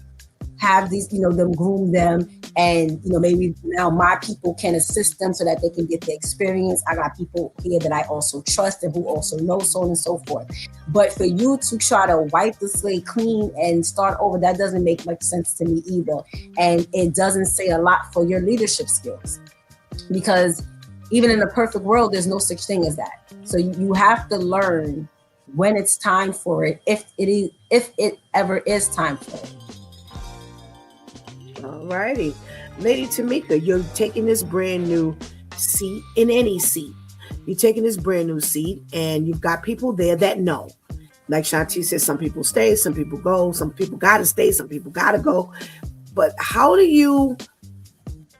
Have these, them groom them, and maybe now my people can assist them so that they can get the experience. I got people here that I also trust and who also know, so on and so forth. But for you to try to wipe the slate clean and start over, that doesn't make much sense to me either. And it doesn't say a lot for your leadership skills, because even in a perfect world, there's no such thing as that. So you have to learn when it's time for it, if it ever is time for it. All righty. Lady Tamika, you're taking this brand new seat in any seat. You're taking this brand new seat and you've got people there that know. Like Shanti said, some people stay, some people go, some people got to stay, some people got to go. But how do you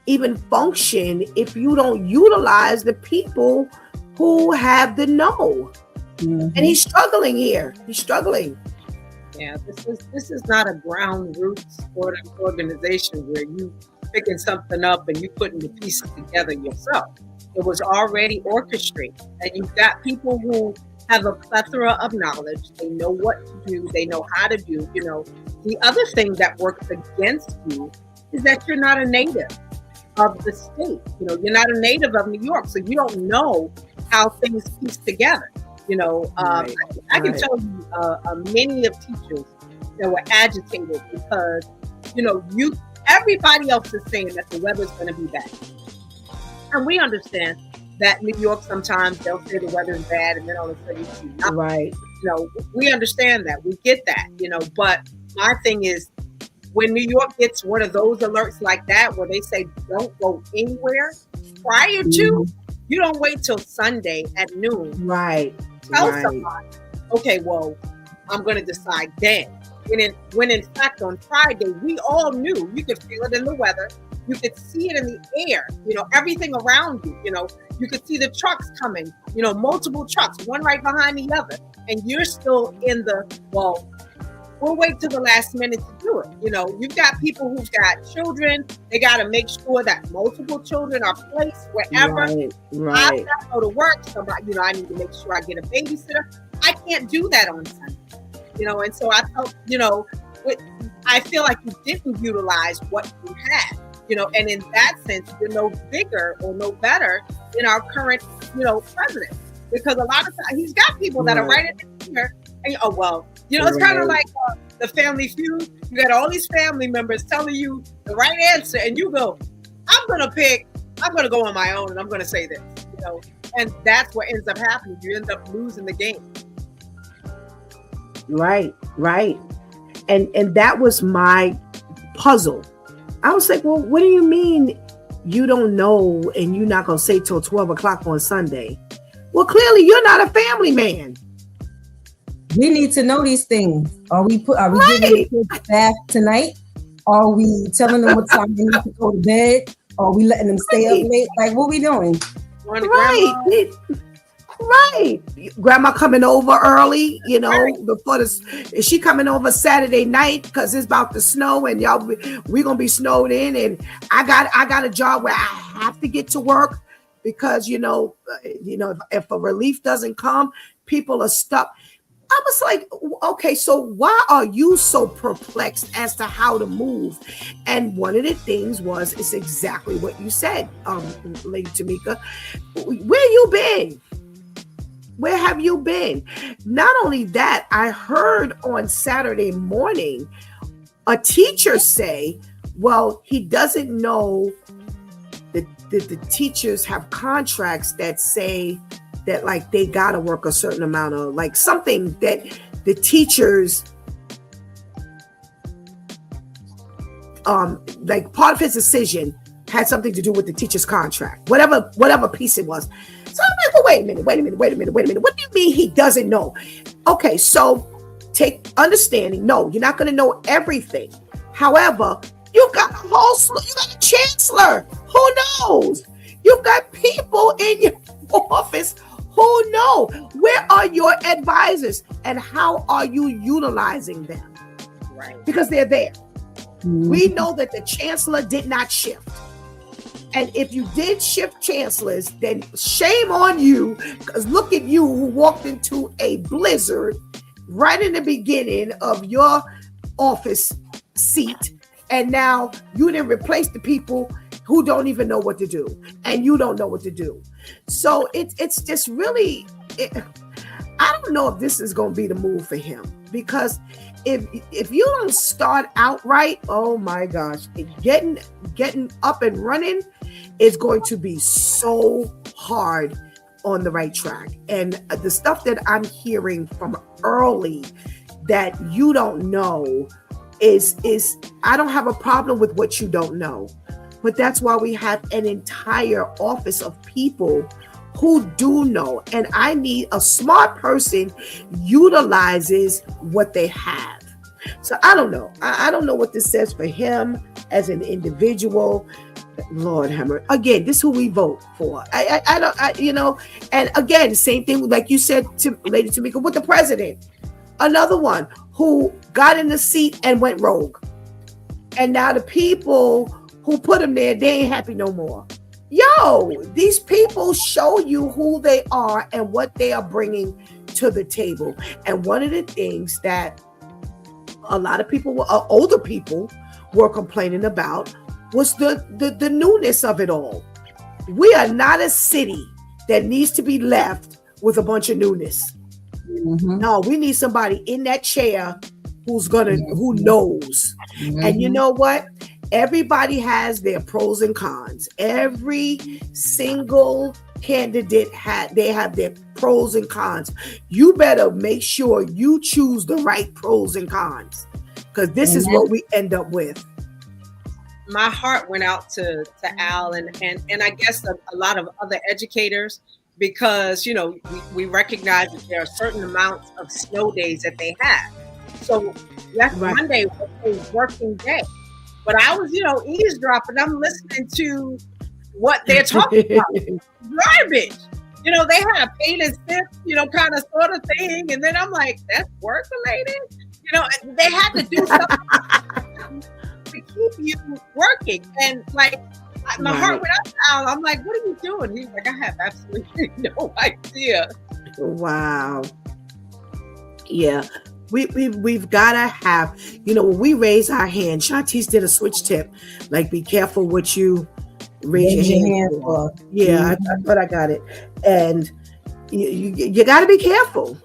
even function if you don't utilize the people who have the know? Mm-hmm. And he's struggling here. He's struggling. Yeah, this is not a ground roots organization where you picking something up and you putting the pieces together yourself. It was already orchestrated, and you've got people who have a plethora of knowledge. They know what to do. They know how to do. The other thing that works against you is that you're not a native of the state. You're not a native of New York, so you don't know how things piece together. I can tell you many of teachers that were agitated because, everybody else is saying that the weather's going to be bad. And we understand that New York, sometimes they'll say the weather's bad and then all of a sudden you see nothing. Right. We understand that. We get that, but my thing is, when New York gets one of those alerts like that, where they say don't go anywhere prior to, you don't wait till Sunday at noon. Right. Tell somebody, okay, well, I'm going to decide then. When in fact on Friday, we all knew. You could feel it in the weather. You could see it in the air, everything around you. You could see the trucks coming, multiple trucks, one right behind the other. And you're still in we'll wait till the last minute to do it. You've got people who've got children. They got to make sure that multiple children are placed wherever. Right. I got to go to work. Somebody, I need to make sure I get a babysitter. I can't do that on Sunday. And so I felt, I feel like you didn't utilize what you had, and in that sense, you're no bigger or no better in our current, president. Because a lot of times he's got people that are right in there. And, it's kind of like the Family Feud. You got all these family members telling you the right answer, and you go, I'm going to go on my own, and I'm going to say this, and that's what ends up happening. You end up losing the game. Right. And that was my puzzle. I was like, well, what do you mean you don't know and you're not going to say till 12 o'clock on Sunday? Well, clearly you're not a family man. We need to know these things. Are we giving the kids bath tonight? Are we telling them what time they need to go to bed? Are we letting them stay up late? Like, what are we doing? Right. Grandma coming over early, before is she coming over Saturday night because it's about to snow and y'all, we're going to be snowed in. And I got a job where I have to get to work because, if a relief doesn't come, people are stuck. I was like, okay, so why are you so perplexed as to how to move? And one of the things it's exactly what you said, Lady Tamika. Where you been? Where have you been? Not only that, I heard on Saturday morning a teacher say, well, he doesn't know that the teachers have contracts that say that like they gotta work a certain amount of like something that the teachers like part of his decision had something to do with the teacher's contract, whatever piece it was. So I'm like, well, wait a minute. What do you mean he doesn't know? Okay, so take understanding. No, you're not going to know everything. However, you've got you got a chancellor. Who knows? You've got people in your office who know. Where are your advisors and how are you utilizing them? Right. Because they're there. Mm-hmm. We know that the chancellor did not shift. And if you did shift chancellors, then shame on you, because look at you who walked into a blizzard right in the beginning of your office seat. And now you didn't replace the people who don't even know what to do. And you don't know what to do. So it's just really, I don't know if this is going to be the move for him. Because if you don't start out right, oh my gosh, getting up and running is going to be so hard on the right track. And the stuff that I'm hearing from early that you don't know is I don't have a problem with what you don't know, but that's why we have an entire office of people who do know. And I need a smart person utilizes what they have. So I don't know. I don't know what this says for him as an individual. Lord Hammer. Again, this is who we vote for. I don't, and again, same thing like you said to Lady Tamika with the president. Another one who got in the seat and went rogue. And now the people who put him there, they ain't happy no more. Yo, these people show you who they are and what they are bringing to the table. And one of the things that a lot of people, older people, were complaining about was the newness of it all. We are not a city that needs to be left with a bunch of newness. Mm-hmm. No, we need somebody in that chair who knows. Mm-hmm. And you know what? Everybody has their pros and cons. Every single candidate have their pros and cons. You better make sure you choose the right pros and cons, because this is what we end up with. My heart went out to Al and I guess a lot of other educators, because we recognize that there are certain amounts of snow days that they have. So that's right. Monday was a working day. But I was, eavesdropping. I'm listening to what they're talking about. Garbage. They had a pain and sip, kind of sort of thing. And then I'm like, that's work related? They had to do something to keep you working. And like, my heart went out to Al. I'm like, what are you doing? He's like, I have absolutely no idea. Wow. Yeah. We've got to have, when we raise our hand, Shantice did a switch tip, like be careful what you Raise your hand for. Yeah, I thought I got it. And you got to be careful.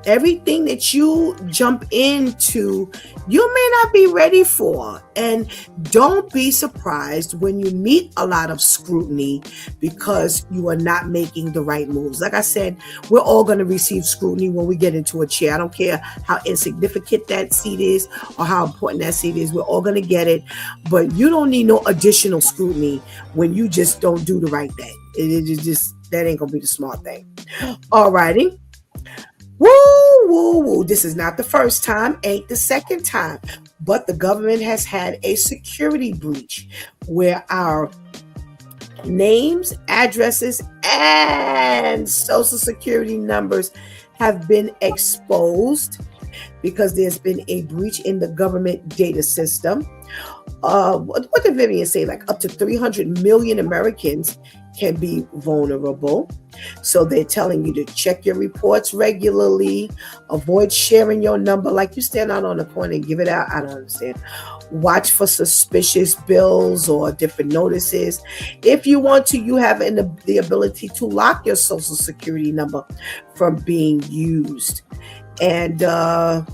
Everything that you jump into, you may not be ready for. And don't be surprised when you meet a lot of scrutiny because you are not making the right moves. Like I said, we're all going to receive scrutiny when we get into a chair. I don't care how insignificant that seat is or how important that seat is. We're all going to get it. But you don't need no additional scrutiny when you just don't do the right thing. It just, that ain't going to be the smart thing. All righty. Woo, woo, woo. This is not the first time, ain't the second time, but the government has had a security breach where our names, addresses, and social security numbers have been exposed because there's been a breach in the government data system. What did Vivian say? Like up to 300 million Americans can be vulnerable. So they're telling you to check your reports regularly, avoid sharing your number like you stand out on the corner and give it out. I don't understand. Watch for suspicious bills or different notices. If you want to, you have the ability to lock your social security number from being used. And are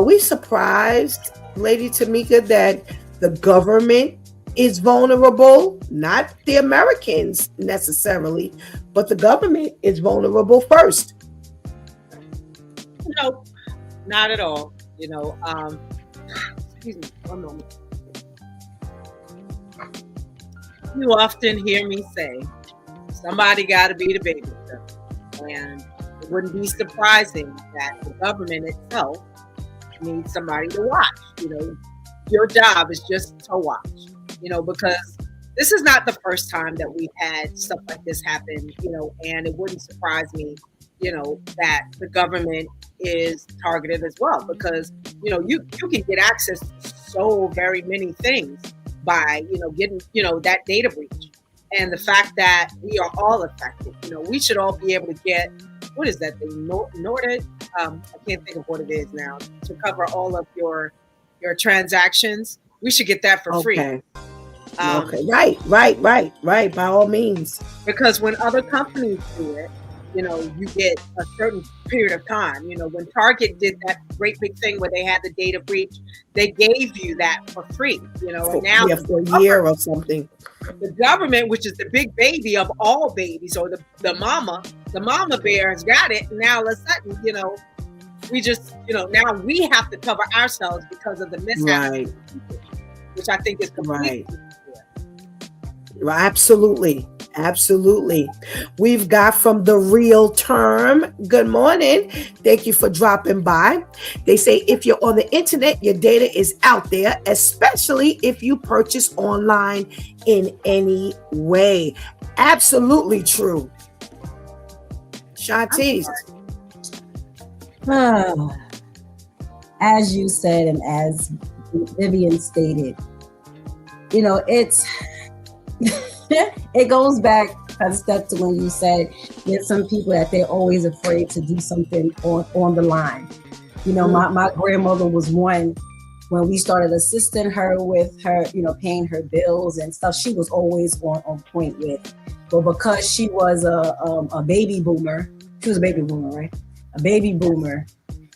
we surprised, Lady Tamika, that the government is vulnerable? Not the Americans necessarily, but the government is vulnerable first. No, not at all. Excuse me, one moment. You often hear me say, somebody got to be the babysitter. And it wouldn't be surprising that the government itself needs somebody to watch. Your job is just to watch. Because this is not the first time that we've had stuff like this happen, and it wouldn't surprise me, that the government is targeted as well, because, you can get access to so very many things by, getting, that data breach. And the fact that we are all affected, we should all be able to get, what is that thing? Nordic? I can't think of what it is now, to cover all of your transactions. We should get that for free. Okay. Right. By all means. Because when other companies do it, you get a certain period of time. When Target did that great big thing where they had the data breach, they gave you that for free. And now for a year or something. The government, which is the big baby of all babies, or the mama bear has got it. And now all of a sudden, we just, now we have to cover ourselves because of the mishap, right. Which I think is completely right. Absolutely. We've got from the Real Term. Good morning. Thank you for dropping by. They say if you're on the internet, your data is out there, especially if you purchase online in any way. Absolutely true. Shantice. As you said, and as Vivian stated, it's it goes back a step to when you said there's some people that they're always afraid to do something on the line. My grandmother was one. When we started assisting her with her, paying her bills and stuff, she was always on point with. But because she was a baby boomer, she was a baby boomer, right? A baby boomer.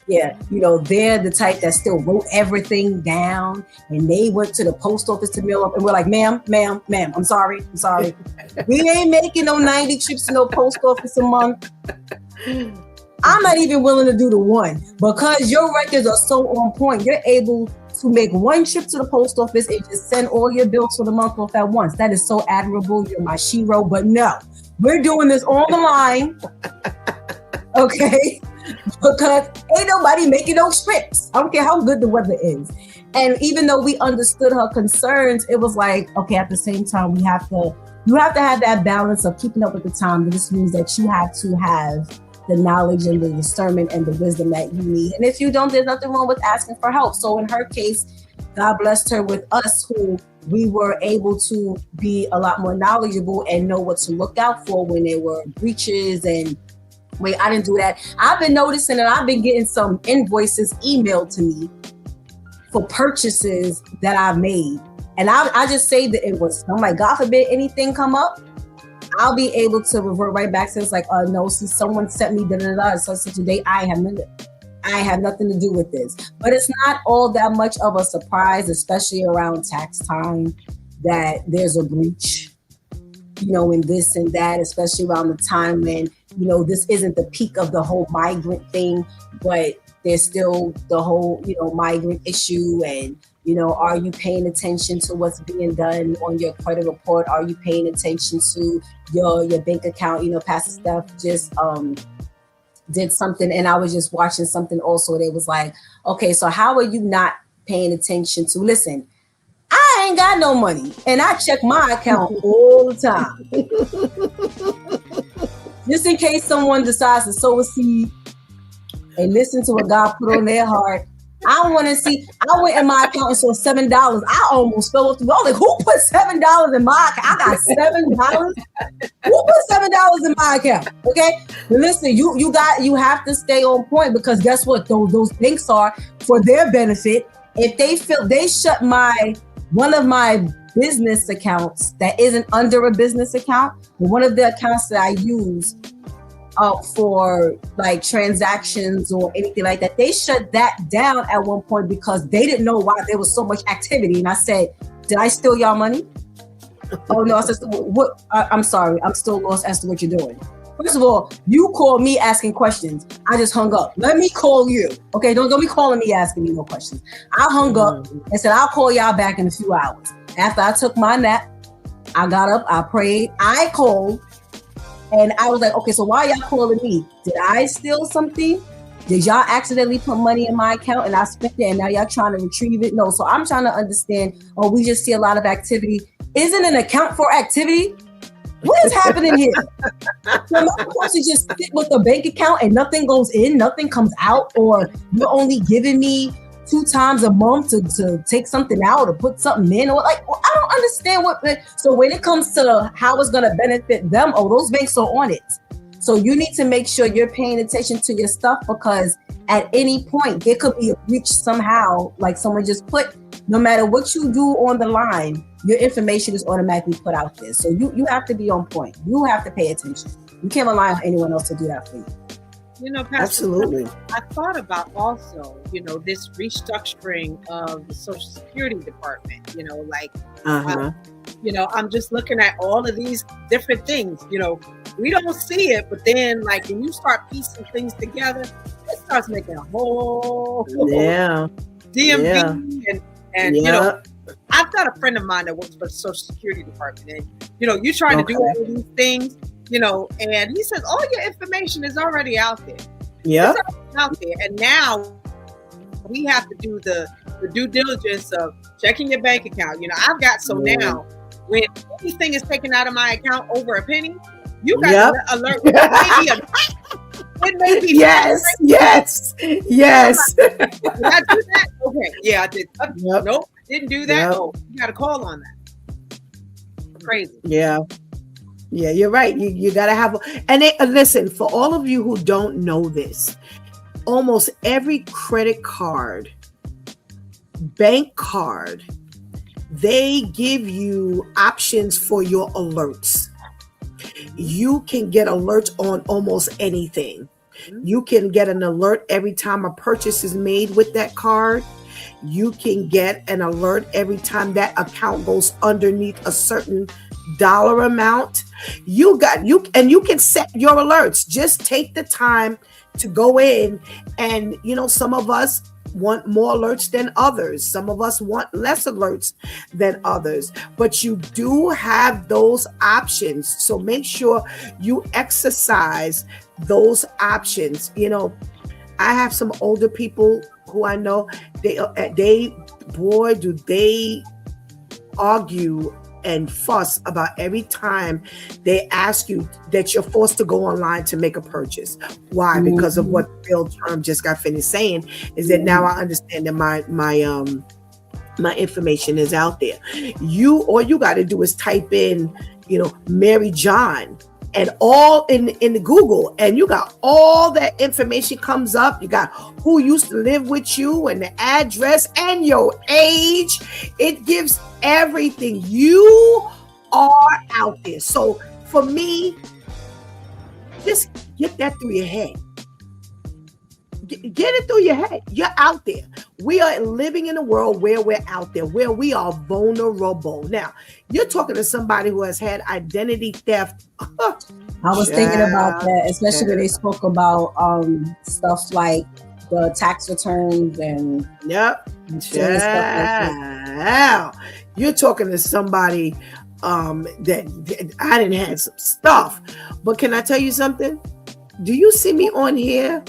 Yeah, they're the type that still wrote everything down, and they went to the post office to mail up, and we're like, ma'am, I'm sorry. We ain't making no 90 trips to no post office a month. I'm not even willing to do the one, because your records are so on point. You're able to make one trip to the post office and just send all your bills for the month off at once. That is so admirable. You're my shero, but no, we're doing this on the line. Okay. Because ain't nobody making no trips. I don't care how good the weather is. And even though we understood her concerns, it was like, okay, at the same time, you have to have that balance of keeping up with the time. This means that you have to have the knowledge and the discernment and the wisdom that you need. And if you don't, there's nothing wrong with asking for help. So in her case, God blessed her with us, who we were able to be a lot more knowledgeable and know what to look out for when there were breaches and wait, I didn't do that. I've been noticing that I've been getting some invoices emailed to me for purchases that I've made. And I just say that it was, oh my God forbid anything come up, I'll be able to revert right back to it's like, no, see, someone sent me da-da-da, such a date. I have nothing to do with this. But it's not all that much of a surprise, especially around tax time, that there's a breach, in this and that, especially around the time when, this isn't the peak of the whole migrant thing, but there's still the whole, migrant issue. And, are you paying attention to what's being done on your credit report? Are you paying attention to your bank account? Pastor Steph just did something, and I was just watching something also. They was like, okay, so how are you not paying attention to, listen, I ain't got no money, and I check my account all the time. Just in case someone decides to sow a seed and listen to what God put on their heart. I want to see. I went in my account and saw $7. I almost fell through. I was like, who put $7 in my account? I got $7. Who put $7 in my account? Okay, but listen, you have to stay on point, because guess what? Those banks are for their benefit. If they feel they shut one of my business accounts that isn't under a business account, but one of the accounts that I use for like transactions or anything like that, they shut that down at one point because they didn't know why there was so much activity. And I said, did I steal y'all money? Oh no, I said, what? I'm sorry, I'm still lost as to what you're doing. First of all, you called me asking questions. I just hung up. Let me call you. Okay, don't be calling me asking me no questions. I hung up and said, I'll call y'all back in a few hours. After I took my nap, I got up, I prayed, I called, and I was like, okay, so why y'all calling me? Did I steal something? Did y'all accidentally put money in my account and I spent it and now y'all trying to retrieve it? No, so I'm trying to understand, we just see a lot of activity. Isn't an account for activity? What is happening here? So am I supposed to just sit with a bank account and nothing goes in, nothing comes out, or you're only giving me 2 times a month to take something out or put something in? Or I don't understand so when it comes to how it's going to benefit them, those banks are on it. So you need to make sure you're paying attention to your stuff, because at any point there could be a breach somehow, like someone just put, no matter what you do on the line, your information is automatically put out there. So you have to be on point. You have to pay attention. You can't rely on anyone else to do that for you. Pastor, Absolutely. I thought about also, this restructuring of the Social Security Department, I'm just looking at all of these different things, we don't see it, but then when you start piecing things together, it starts making a whole DMV and I've got a friend of mine that works for the Social Security Department, and you're trying to do all of these things, and he says all your information is already out there. Yeah, out there, and now we have to do the due diligence of checking your bank account. I've got now when anything is taken out of my account over a penny, you got an alert. It may be yes. Did I do that? Okay, yeah, I did. Nope, didn't do that. Oh, you got a call on that. Crazy. Yeah, you're right. You got to have, listen, for all of you who don't know this, almost every credit card, bank card, they give you options for your alerts. You can get alerts on almost anything. You can get an alert every time a purchase is made with that card. You can get an alert every time that account goes underneath a certain dollar amount. You can set your alerts. Just take the time to go in, and some of us want more alerts than others. Some of us want less alerts than others, but you do have those options. So make sure you exercise those options. I have some older people who I know, they argue and fuss about every time they ask you that you're forced to go online to make a purchase. Why? Because of what Bill Term just got finished saying, is that now I understand that my information is out there. All you got to do is type in, Mary John, and all in the Google, and you got all that information comes up. You got who used to live with you and the address and your age. It gives everything. You are out there. So for me, just get that through your head. Get it through your head. You're out there. We are living in a world where we're out there, where we are vulnerable. Now, you're talking to somebody who has had identity theft. I was thinking about that, especially when they spoke about stuff like the tax returns and stuff like that. You're talking to somebody that I didn't have some stuff. But can I tell you something? Do you see me on here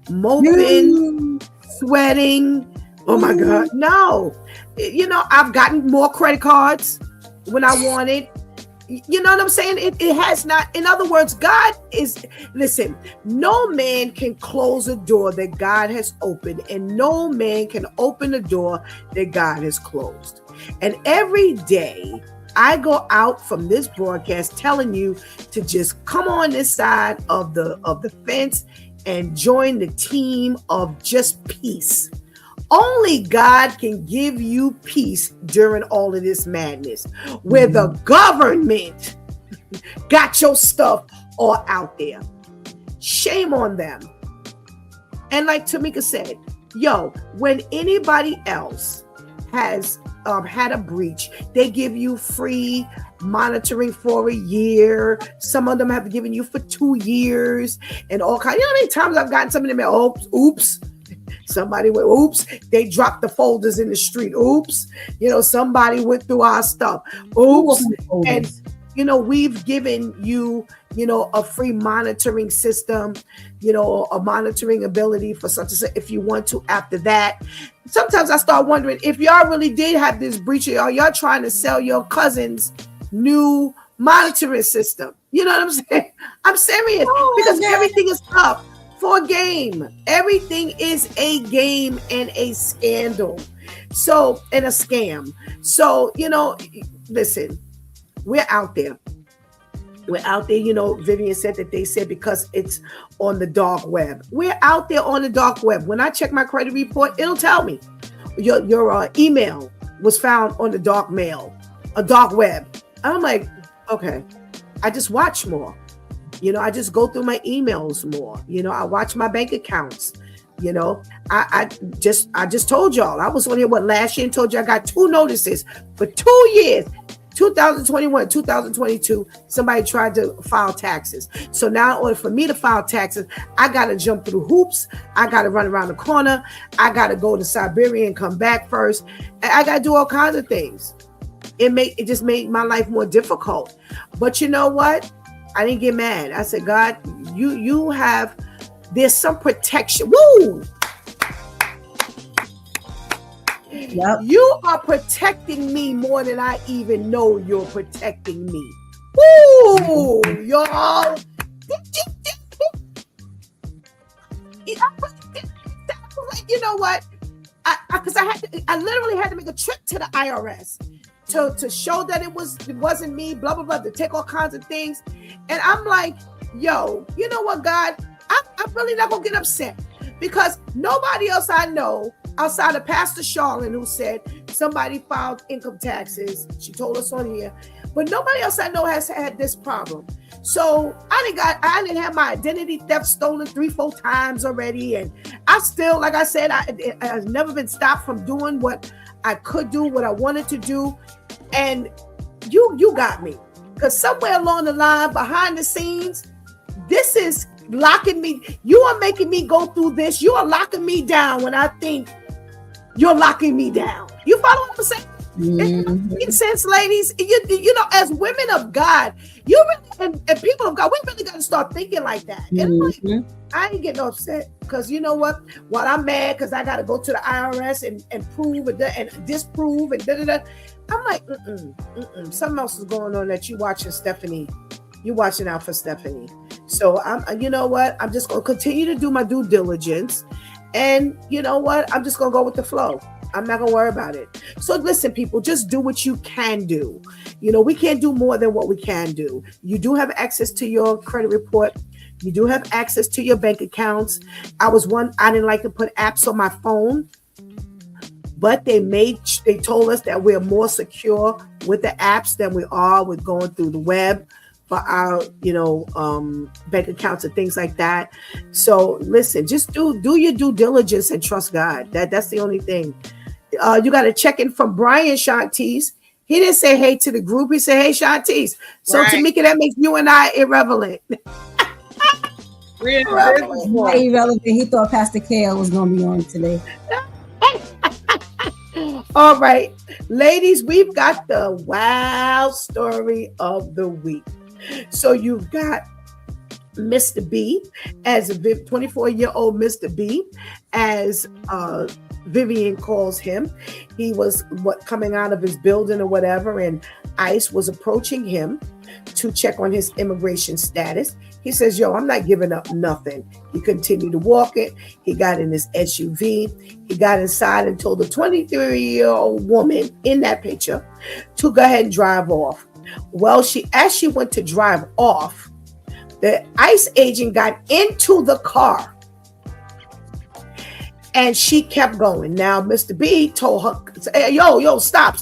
moping, sweating? Oh my God, no. You know, I've gotten more credit cards when I wanted. You know what I'm saying? It has not. In other words, God is, listen, no man can close a door that God has opened, and no man can open a door that God has closed. And every day I go out from this broadcast telling you to just come on this side of the fence and join the team of just peace. Only God can give you peace during all of this madness, where the government got your stuff all out there. Shame on them. And like Tamika said, when anybody else has had a breach, they give you free monitoring for a year. Some of them have given you for 2 years and all kinds. You know how many times I've gotten some of them? Oops. Somebody went, oops, they dropped the folders in the street. Oops, somebody went through our stuff. Oops. And, we've given you, a free monitoring system, a monitoring ability for such as if you want to after that. Sometimes I start wondering if y'all really did have this breach, or y'all trying to sell your cousin's new monitoring system. You know what I'm saying? I'm serious because everything is up for a game. Everything is a game and a scandal. So, and a scam. So, listen, we're out there. We're out there. Vivian said that they said because it's on the dark web. We're out there on the dark web. When I check my credit report, it'll tell me your email was found on the dark web. I'm like, okay, I just watch more. I just go through my emails more. I watch my bank accounts. I just told y'all, I was on here last year and told you I got 2 notices for 2 years. 2021, 2022, somebody tried to file taxes. So now in order for me to file taxes, I got to jump through hoops. I got to run around the corner. I got to go to Siberia and come back first. I got to do all kinds of things. It just made my life more difficult. But you know what? I didn't get mad. I said, God, there's some protection. Woo! Yep. You are protecting me more than I even know you're protecting me. Woo! Y'all. You know what? Because I literally had to make a trip to the IRS to show that it wasn't me, blah, blah, blah, to take all kinds of things. And I'm like, yo, you know what, God? I'm really not going to get upset because nobody else I know outside of Pastor Charlene, who said somebody filed income taxes. She told us on here, but nobody else I know has had this problem. So I didn't have my identity theft stolen 3-4 times already. And I still, like I said, I've never been stopped from doing what I could do, what I wanted to do. And you got me. Because somewhere along the line, behind the scenes, this is locking me. You are making me go through this. You are locking me down when I think you're locking me down. You follow what I'm saying? Mm-hmm. It makes sense, ladies. You know, as women of God, you really, and people of God, we really got to start thinking like that. Mm-hmm. And I ain't getting upset because you know what? While I'm mad because I got to go to the IRS and prove and disprove and da-da-da, I'm like, something else is going on that you watching, Stephanie. You watching out for Stephanie. So you know what? I'm just going to continue to do my due diligence. And you know what? I'm just going to go with the flow. I'm not going to worry about it. So listen, people, just do what you can do. You know, we can't do more than what we can do. You do have access to your credit report. You do have access to your bank accounts. I didn't like to put apps on my phone, but they told us that we're more secure with the apps than we are with going through the web for our, bank accounts and things like that. So listen, just do your due diligence and trust God. That's the only thing. You got to check in from Brian Shantiz. He didn't say hey to the group. He said, hey, Shantiz. So Right. Tamika, that makes you and I irrelevant. Irrelevant. He thought Pastor Kale was going to be on today. All right, ladies, we've got the wow story of the week. So you've got Mr. B as a 24-year-old Mr. B, as Vivian calls him. He was coming out of his building or whatever, and ICE was approaching him to check on his immigration status. He says, yo, I'm not giving up nothing. He continued to walk it. He got in his SUV. He got inside and told the 23-year-old woman in that picture to go ahead and drive off. Well, as she went to drive off, the ICE agent got into the car and she kept going. Now, Mr. B told her, hey, yo, stop.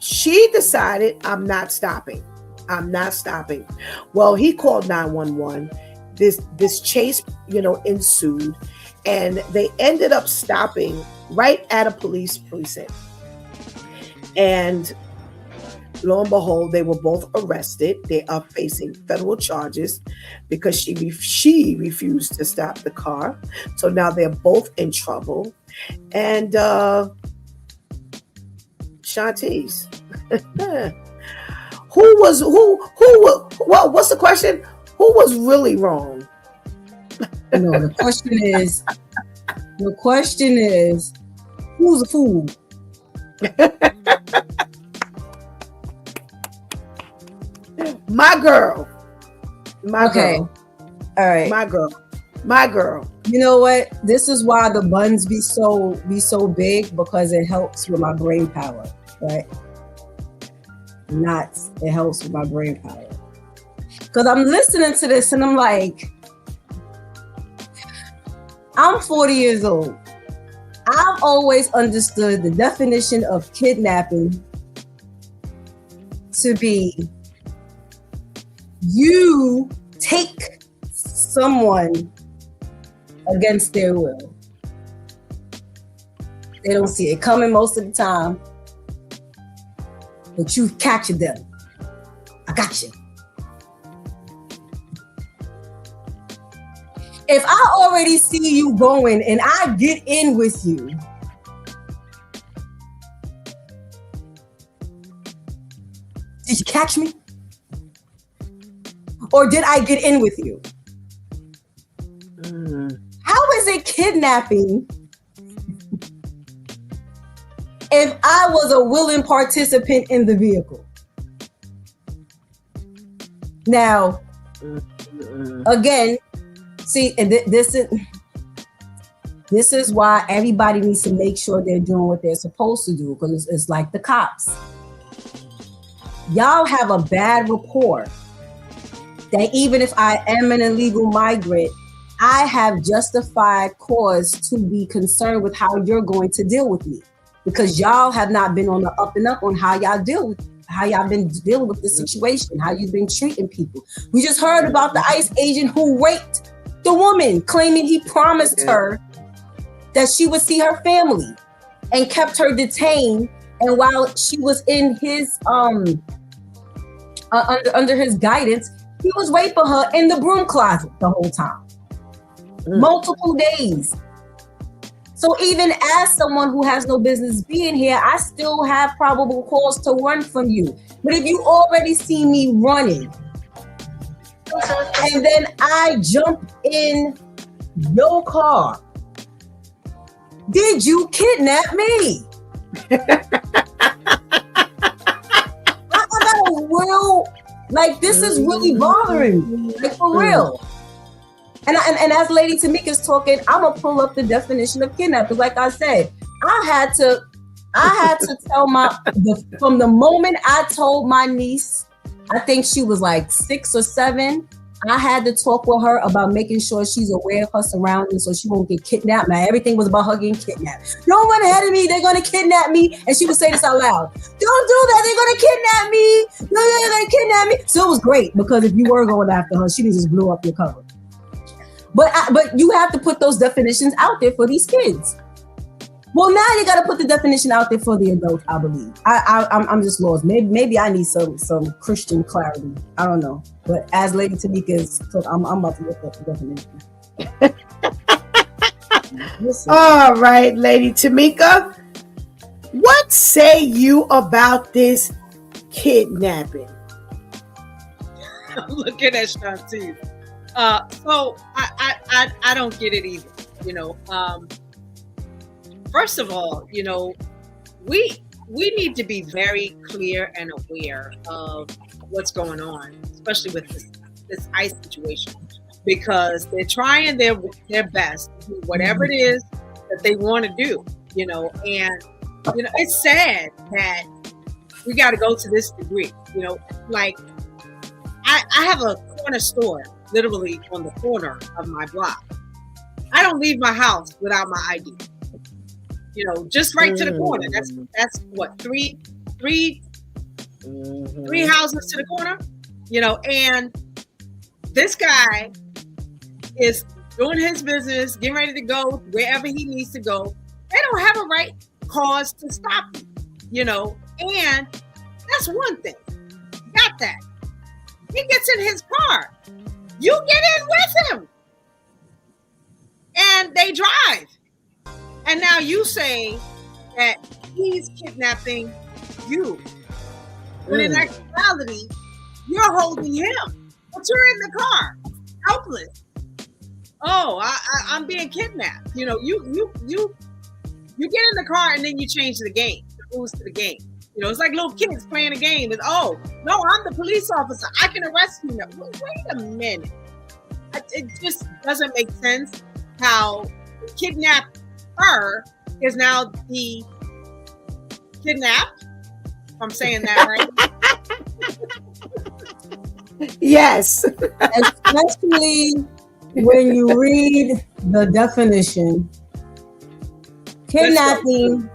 She decided, I'm not stopping. Well, he called 911. This chase, ensued, and they ended up stopping right at a police precinct. And lo and behold, they were both arrested. They are facing federal charges because she refused to stop the car. So now they're both in trouble. And Shantiz, what's the question? Who was really wrong? No, the question is, who's a fool? My girl. Okay. All right. My girl. You know what? This is why the buns be so big, because it helps with my brain power, right? It helps with my brain power. Because I'm listening to this and I'm like, I'm 40 years old. I've always understood the definition of kidnapping to be you take someone against their will. They don't see it coming most of the time, but you've captured them. I got you. If I already see you going and I get in with you, did you catch me? Or did I get in with you? How is it kidnapping if I was a willing participant in the vehicle? Now, again, see, and this is why everybody needs to make sure they're doing what they're supposed to do, because it's like the cops. Y'all have a bad rapport that even if I am an illegal migrant, I have justified cause to be concerned with how you're going to deal with me, because y'all have not been on the up and up on how y'all been dealing with the situation, how you've been treating people. We just heard about the ICE agent who raped the woman, claiming he promised her that she would see her family and kept her detained. And while she was in his under his guidance, he was raping her in the broom closet the whole time, multiple days. So even as someone who has no business being here, I still have probable cause to run from you. But if you already see me running, and then I jump in your car, did you kidnap me? I got a real, this is really bothering me, for real. And as Lady Tamika's talking, I'm gonna pull up the definition of kidnapping. Like I said, I had to tell from the moment I told my niece, I think she was like 6 or 7, I had to talk with her about making sure she's aware of her surroundings so she won't get kidnapped. Now, everything was about her getting kidnapped. Don't run ahead of me. They're going to kidnap me. And she would say this out loud. Don't do that. They're going to kidnap me. No, they're going to kidnap me. So it was great because if you were going after her, she just blew up your cover. But you have to put those definitions out there for these kids. Well, now you got to put the definition out there for the adults, I believe. I'm just lost. Maybe I need some Christian clarity. I don't know. But as Lady Tamika is, I'm about to look up the definition. All right, Lady Tamika. What say you about this kidnapping? I'm looking at Shanti. So I don't get it either. You know, first of all, you know, we need to be very clear and aware of what's going on, especially with this ICE situation, because they're trying their best to do whatever it is that they want to do, you know, and you know, it's sad that we got to go to this degree, you know, like I have a corner store literally on the corner of my block. I don't leave my house without my ID. You know, just right to the corner. That's what, three houses to the corner. You know, and this guy is doing his business, getting ready to go wherever he needs to go. They don't have a right cause to stop you. You know, and that's one thing. Got that? He gets in his car. You get in with him, and they drive. And now you say that he's kidnapping you. When in actuality, you're holding him. But you're in the car, helpless. Oh, I'm being kidnapped. You know, you get in the car and then you change the game, the rules to the game. You know, it's like little kids playing a game. It's, oh, no, I'm the police officer. I can arrest you now. Wait a minute. It just doesn't make sense how kidnapped her is now the kidnapped. If I'm saying that right. Yes. Especially when you read the definition. Kidnapping,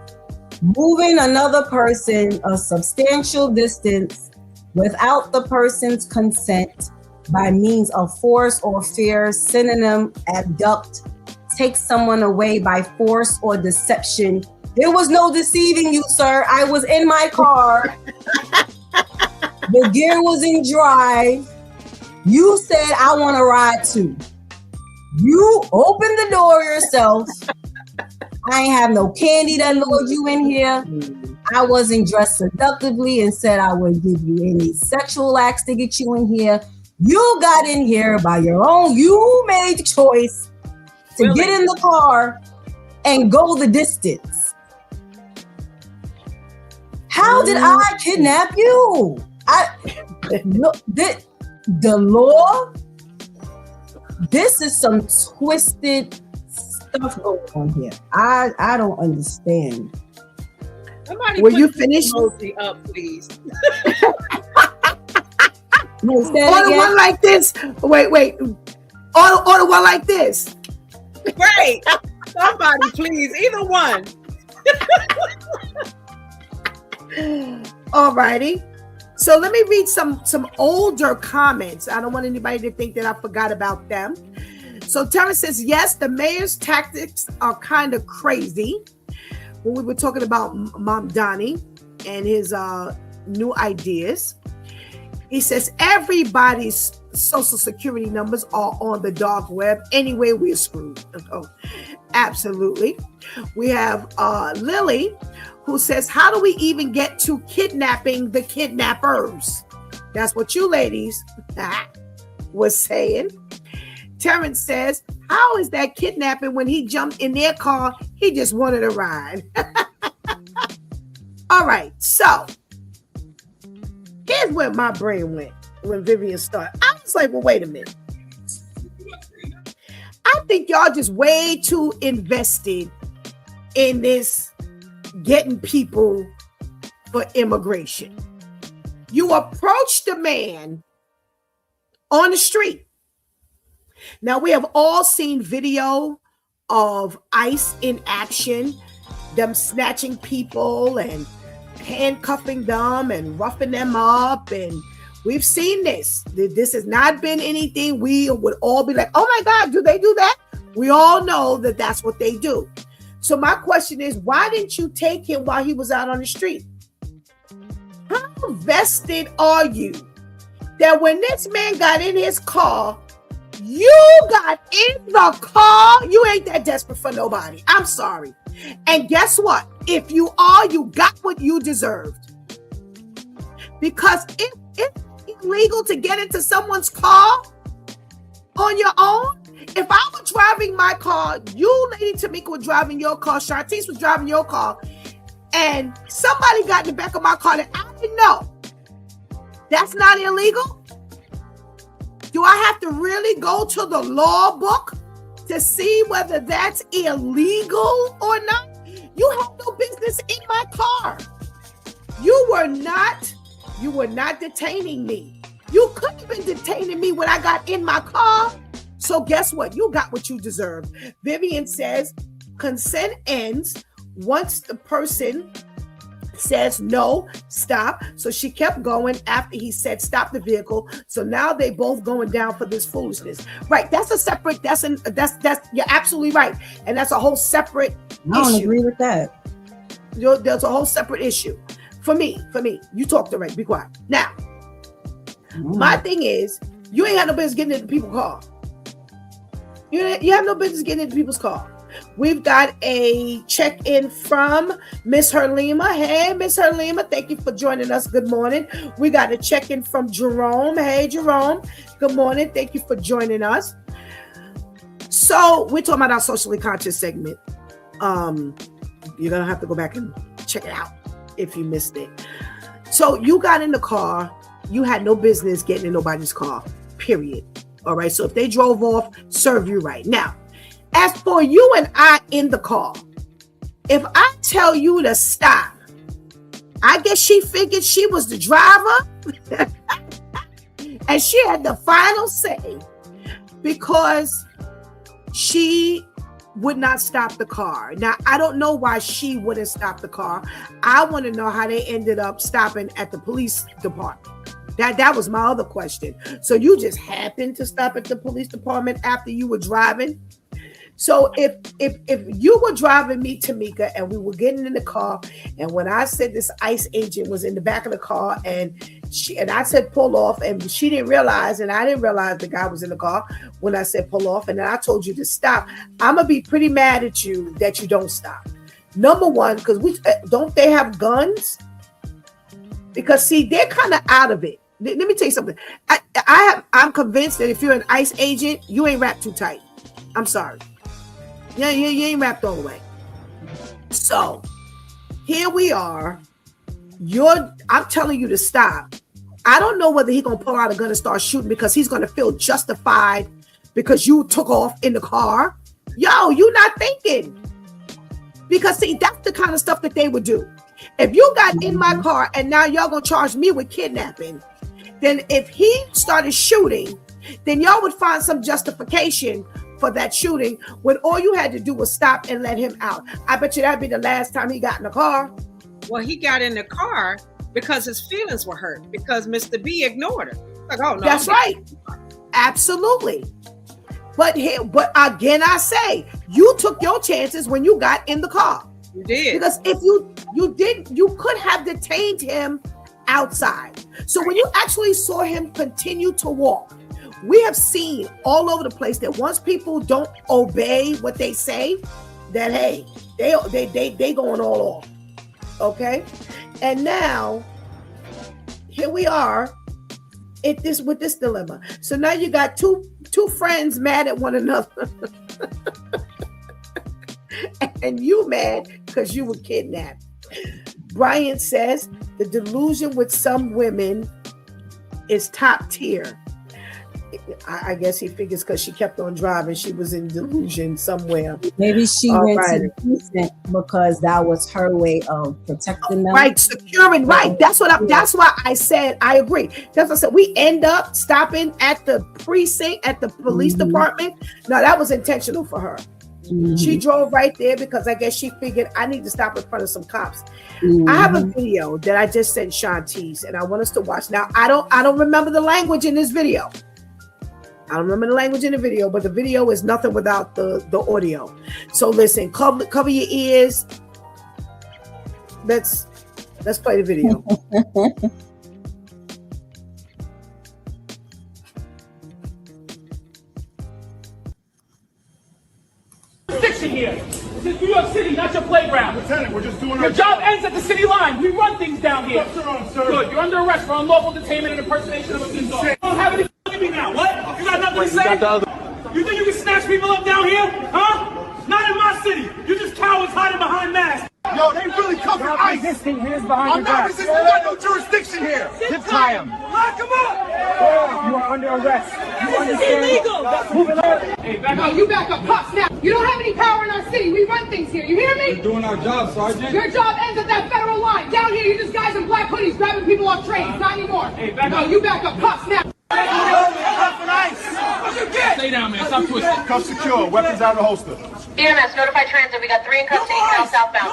moving another person a substantial distance without the person's consent by means of force or fear. Synonym, abduct, take someone away by force or deception. There was no deceiving you, sir. I was in my car. The gear was in drive. You said, I want to ride too. You opened the door yourself. I ain't have no candy that lured you in here. I wasn't dressed seductively and said I would give you any sexual acts to get you in here. You got in here by your own. You made the choice to get in the car and go the distance. How did I kidnap you? The law. This is some twisted stuff going on here. I don't understand. Somebody Will you finish? Up, please. Order one like this. Wait. Order one like this. Right. Somebody, please. Either one. All righty. So let me read some older comments. I don't want anybody to think that I forgot about them. So Terrence says, yes, the mayor's tactics are kind of crazy. When we were talking about Mom Donnie and his new ideas, he says everybody's social security numbers are on the dark web. Anyway, we're screwed. Oh, absolutely. We have Lily, who says, how do we even get to kidnapping the kidnappers? That's what you ladies was saying. Terrence says, how is that kidnapping when he jumped in their car? He just wanted a ride. All right, so here's where my brain went when Vivian started. I was like, well, wait a minute. I think y'all just way too invested in this getting people for immigration. You approach the man on the street Now, we have all seen video of ICE in action, them snatching people and handcuffing them and roughing them up. And we've seen this. This has not been anything we would all be like, oh my God, do they do that? We all know that that's what they do. So my question is, why didn't you take him while he was out on the street? How vested are you that when this man got in his car, you got in the car? You ain't that desperate for nobody. I'm sorry. And guess what? If you are, you got what you deserved. Because if it's illegal to get into someone's car on your own, if I were driving my car, you, Lady Tamika, were driving your car, Shartice was driving your car, and somebody got in the back of my car that I didn't know, that's not illegal? Do I have to really go to the law book to see whether that's illegal or not? You have no business in my car. You were not detaining me. You couldn't have been detaining me when I got in my car. So guess what? You got what you deserve. Vivian says consent ends once the person says no, stop. So she kept going after he said stop the vehicle. So now they both going down for this foolishness. Right. That's a separate, that's you're absolutely right. And that's a whole separate issue. I don't agree with that. There's a whole separate issue. For me, you talk to Ray, be quiet. Now, my thing is, you ain't got no business getting into people's car. You have no business getting into people's car. We've got a check-in from Miss Herlima. Hey, Miss Herlima, thank you for joining us. Good morning. We got a check-in from Jerome. Hey, Jerome. Good morning. Thank you for joining us. So we're talking about our socially conscious segment. You're going to have to go back and check it out if you missed it. So you got in the car. You had no business getting in nobody's car, period. All right. So if they drove off, serve you right. Now, as for you and I in the car, if I tell you to stop, I guess she figured she was the driver and she had the final say because she would not stop the car. Now, I don't know why she wouldn't stop the car. I want to know how they ended up stopping at the police department. That was my other question. So you just happened to stop at the police department after you were driving? So if you were driving me, Tamika, and we were getting in the car, and when I said this ICE agent was in the back of the car, and I said pull off, and she didn't realize, and I didn't realize the guy was in the car when I said pull off, and then I told you to stop, I'm gonna be pretty mad at you that you don't stop. Number one, because don't they have guns? Because see, they're kind of out of it. Let me tell you something. I'm convinced that if you're an ICE agent, you ain't wrapped too tight. I'm sorry. Yeah, you ain't wrapped all the way. So here we are. I'm telling you to stop. I don't know whether he's gonna pull out a gun and start shooting because he's gonna feel justified because you took off in the car. Yo, you not thinking. Because see, that's the kind of stuff that they would do. If you got in my car and now y'all gonna charge me with kidnapping, then if he started shooting, then y'all would find some justification for that shooting when all you had to do was stop and let him out. I bet you that'd be the last time he got in the car. Well, he got in the car because his feelings were hurt because Mr. B ignored him. Like, oh no, that's right. Absolutely. But again, I say you took your chances when you got in the car. You did. Because if you didn't, you could have detained him outside. So when you actually saw him continue to walk, we have seen all over the place that once people don't obey what they say, that hey, they going all off. Okay, and now here we are with this dilemma. So now you got two friends mad at one another, and you mad because you were kidnapped. Brian says the delusion with some women is top tier. I guess he figures because she kept on driving, she was in delusion somewhere. Maybe she All went right. to the precinct because that was her way of protecting them. Right, securing. Right, that's why I said I agree. That's what I said. We end up stopping at the precinct at the police department. No, that was intentional for her. She drove right there because I guess she figured I need to stop in front of some cops. I have a video that I just sent Shantice, and I want us to watch. Now, I don't remember the language in this video. I don't remember the language in the video, but the video is nothing without the audio. So listen, cover your ears. Let's play the video. Here. This is New York City, not your playground. Lieutenant, we're just doing Your job ends at the city line. We run things down here. Sir. Good. You're under arrest for unlawful detainment and impersonation of a police officer. You don't have any to me now. What? You got nothing to say? You think you can snatch people up down here? Huh? Not in my city. You're just cowards hiding behind masks. Yo, they really covered ice. Resisting. Here's behind I'm not resisting. We got no jurisdiction here. Zip tie him. Lock him up. You are under arrest. You understand? Illegal. Hey, back No, up. you back up. Cops, now. You don't have any power in our city. We run things here. You hear me? We're doing our job, Sergeant. Your job ends at that federal line. Down here, you just guys in black hoodies grabbing people off trains. Not anymore. Hey, back no, up. you back up. Cops, now. Stay down, man. Stop twisting. Cuffs secure. Weapons out of the holster. EMS, notify transit. We got 3 in cuffs, 8 southbound.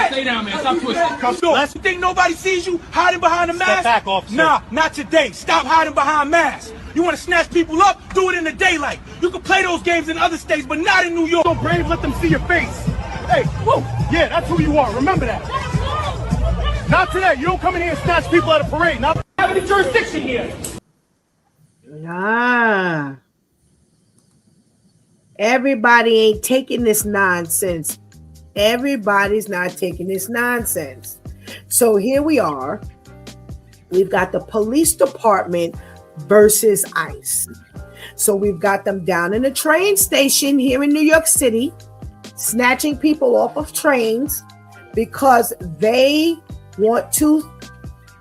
Stay down, man. Stop twisting. Cuffs Last you think nobody sees you hiding behind a mask? back, officer. Nah, not today. Stop hiding behind masks. You want to snatch people up? Do it in the daylight. You can play those games in other states, but not in New York. So brave, let them see your face. Hey, whoa. Yeah, that's who you are. Remember that. Not today. You don't come in here and snatch people at a parade. Not Have any jurisdiction here. Nah. Everybody ain't taking this nonsense. Everybody's not taking this nonsense. So here we are. We've got the police department versus ICE. So we've got them down in the train station here in New York City, snatching people off of trains because they want to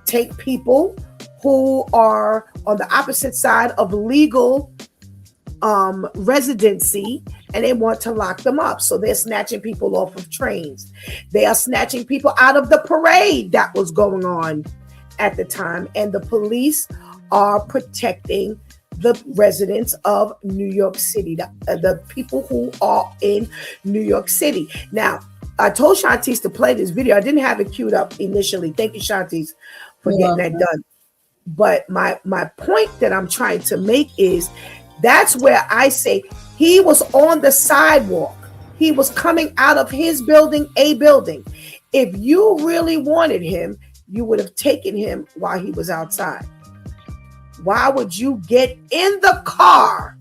take people who are on the opposite side of legal residency, and they want to lock them up. So they're snatching people off of trains. They are snatching people out of the parade that was going on at the time, and the police are protecting the residents of New York City, the people who are in New York City. Now, I told Shantice to play this video. I didn't have it queued up initially. Thank you, Shantice, for getting that done. But my point that I'm trying to make is that's where I say he was on the sidewalk. He was coming out of his building, a building. If you really wanted him, you would have taken him while he was outside. Why would you get in the car?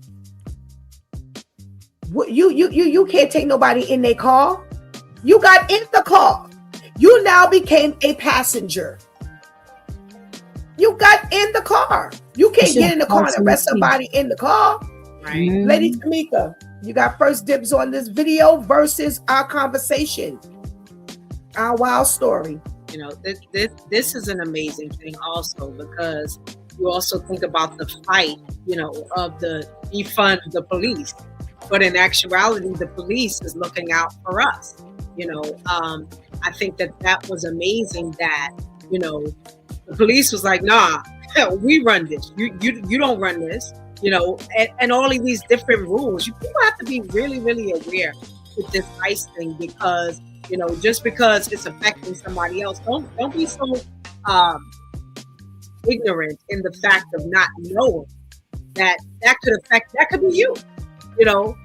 You can't take nobody in their car. You got in the car. You now became a passenger. You got in the car. You can't get in the car and arrest somebody in the car. Right. Lady Tamika, you got first dibs on this video versus our conversation, our wild story. You know, this is an amazing thing also, because you also think about the fight, you know, of the defund the police. But in actuality, the police is looking out for us. You know, I think that was amazing that, you know, the police was like, nah, we run this. You don't run this, you know, and all of these different rules. People have to be really, really aware with this ICE thing, because, you know, just because it's affecting somebody else, don't be so ignorant in the fact of not knowing that could be you. You know,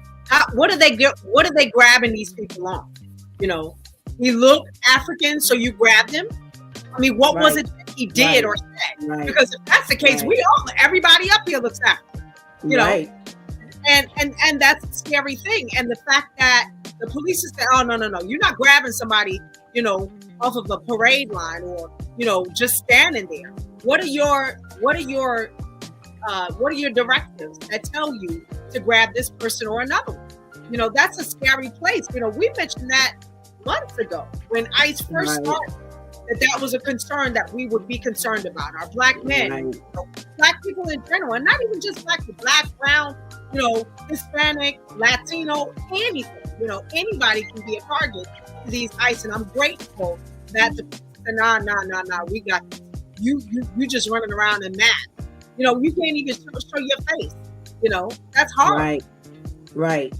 what are they grabbing these people on? You know, he looked African, so you grabbed him. I mean, what was it that he did or said? Right. Because if that's the case, everybody up here looks African. You know, and that's a scary thing. And the fact that the police is saying, "Oh no, you're not grabbing somebody, you know, off of a parade line, or, you know, just standing there." What are your directives that tell you to grab this person or another one? You know, that's a scary place. You know, we mentioned that months ago when ICE first started. that was a concern that we would be concerned about. Our black men, Right. you know, black people in general, and not even just black, brown, you know, Hispanic, Latino, anything. You know, anybody can be a target to these ICE, and I'm grateful that the nah, we got this. You just running around in mask. You know, you can't even show your face. You know, that's hard. Right.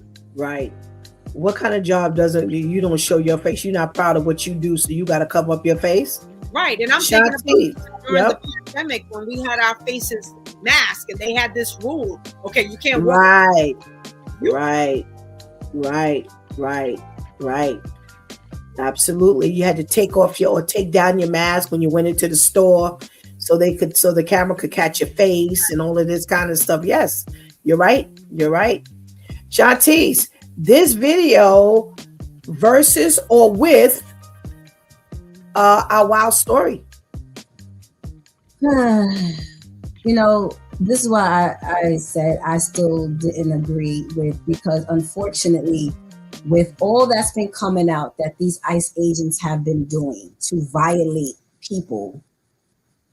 What kind of job doesn't you don't show your face? You're not proud of what you do, so you got to cover up your face. Right, and I'm thinking about during the pandemic when we had our faces masked, and they had this rule. Okay, you can't walk. Right. Absolutely. You had to take down your mask when you went into the store so the camera could catch your face and all of this kind of stuff. Yes, you're right. Shantice, this video versus or with our wild story. You know, this is why I said I still didn't agree with, because unfortunately, with all that's been coming out that these ICE agents have been doing to violate people,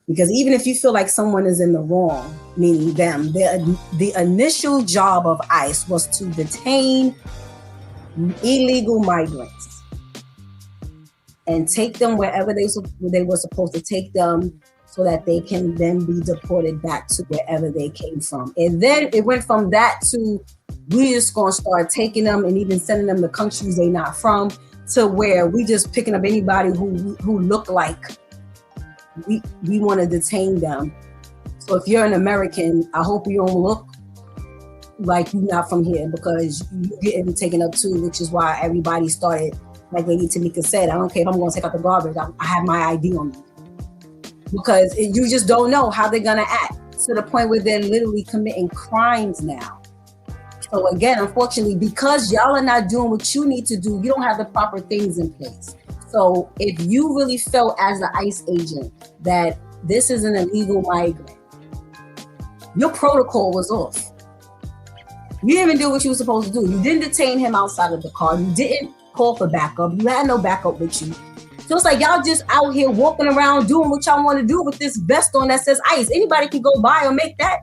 because even if you feel like someone is in the wrong, meaning them, the initial job of ICE was to detain illegal migrants and take them wherever they were supposed to take them, so that they can then be deported back to wherever they came from. And then it went from that to, we just gonna start taking them and even sending them to countries they not from, to where we just picking up anybody who look like we want to detain them. So if you're an American, I hope you don't look like you're not from here, because you're getting taken up too, which is why everybody started, like Lady Tamika said, I don't care if I'm gonna take out the garbage, I have my ID on me. Because you just don't know how they're gonna act, to the point where they're literally committing crimes now. So again, unfortunately, because y'all are not doing what you need to do, you don't have the proper things in place. So if you really felt as an ICE agent that this is an illegal migrant, your protocol was off. You didn't even do what you were supposed to do. You didn't detain him outside of the car. You didn't call for backup. You had no backup with you. So it's like y'all just out here walking around doing what y'all want to do with this vest on that says ICE. Anybody can go buy or make that.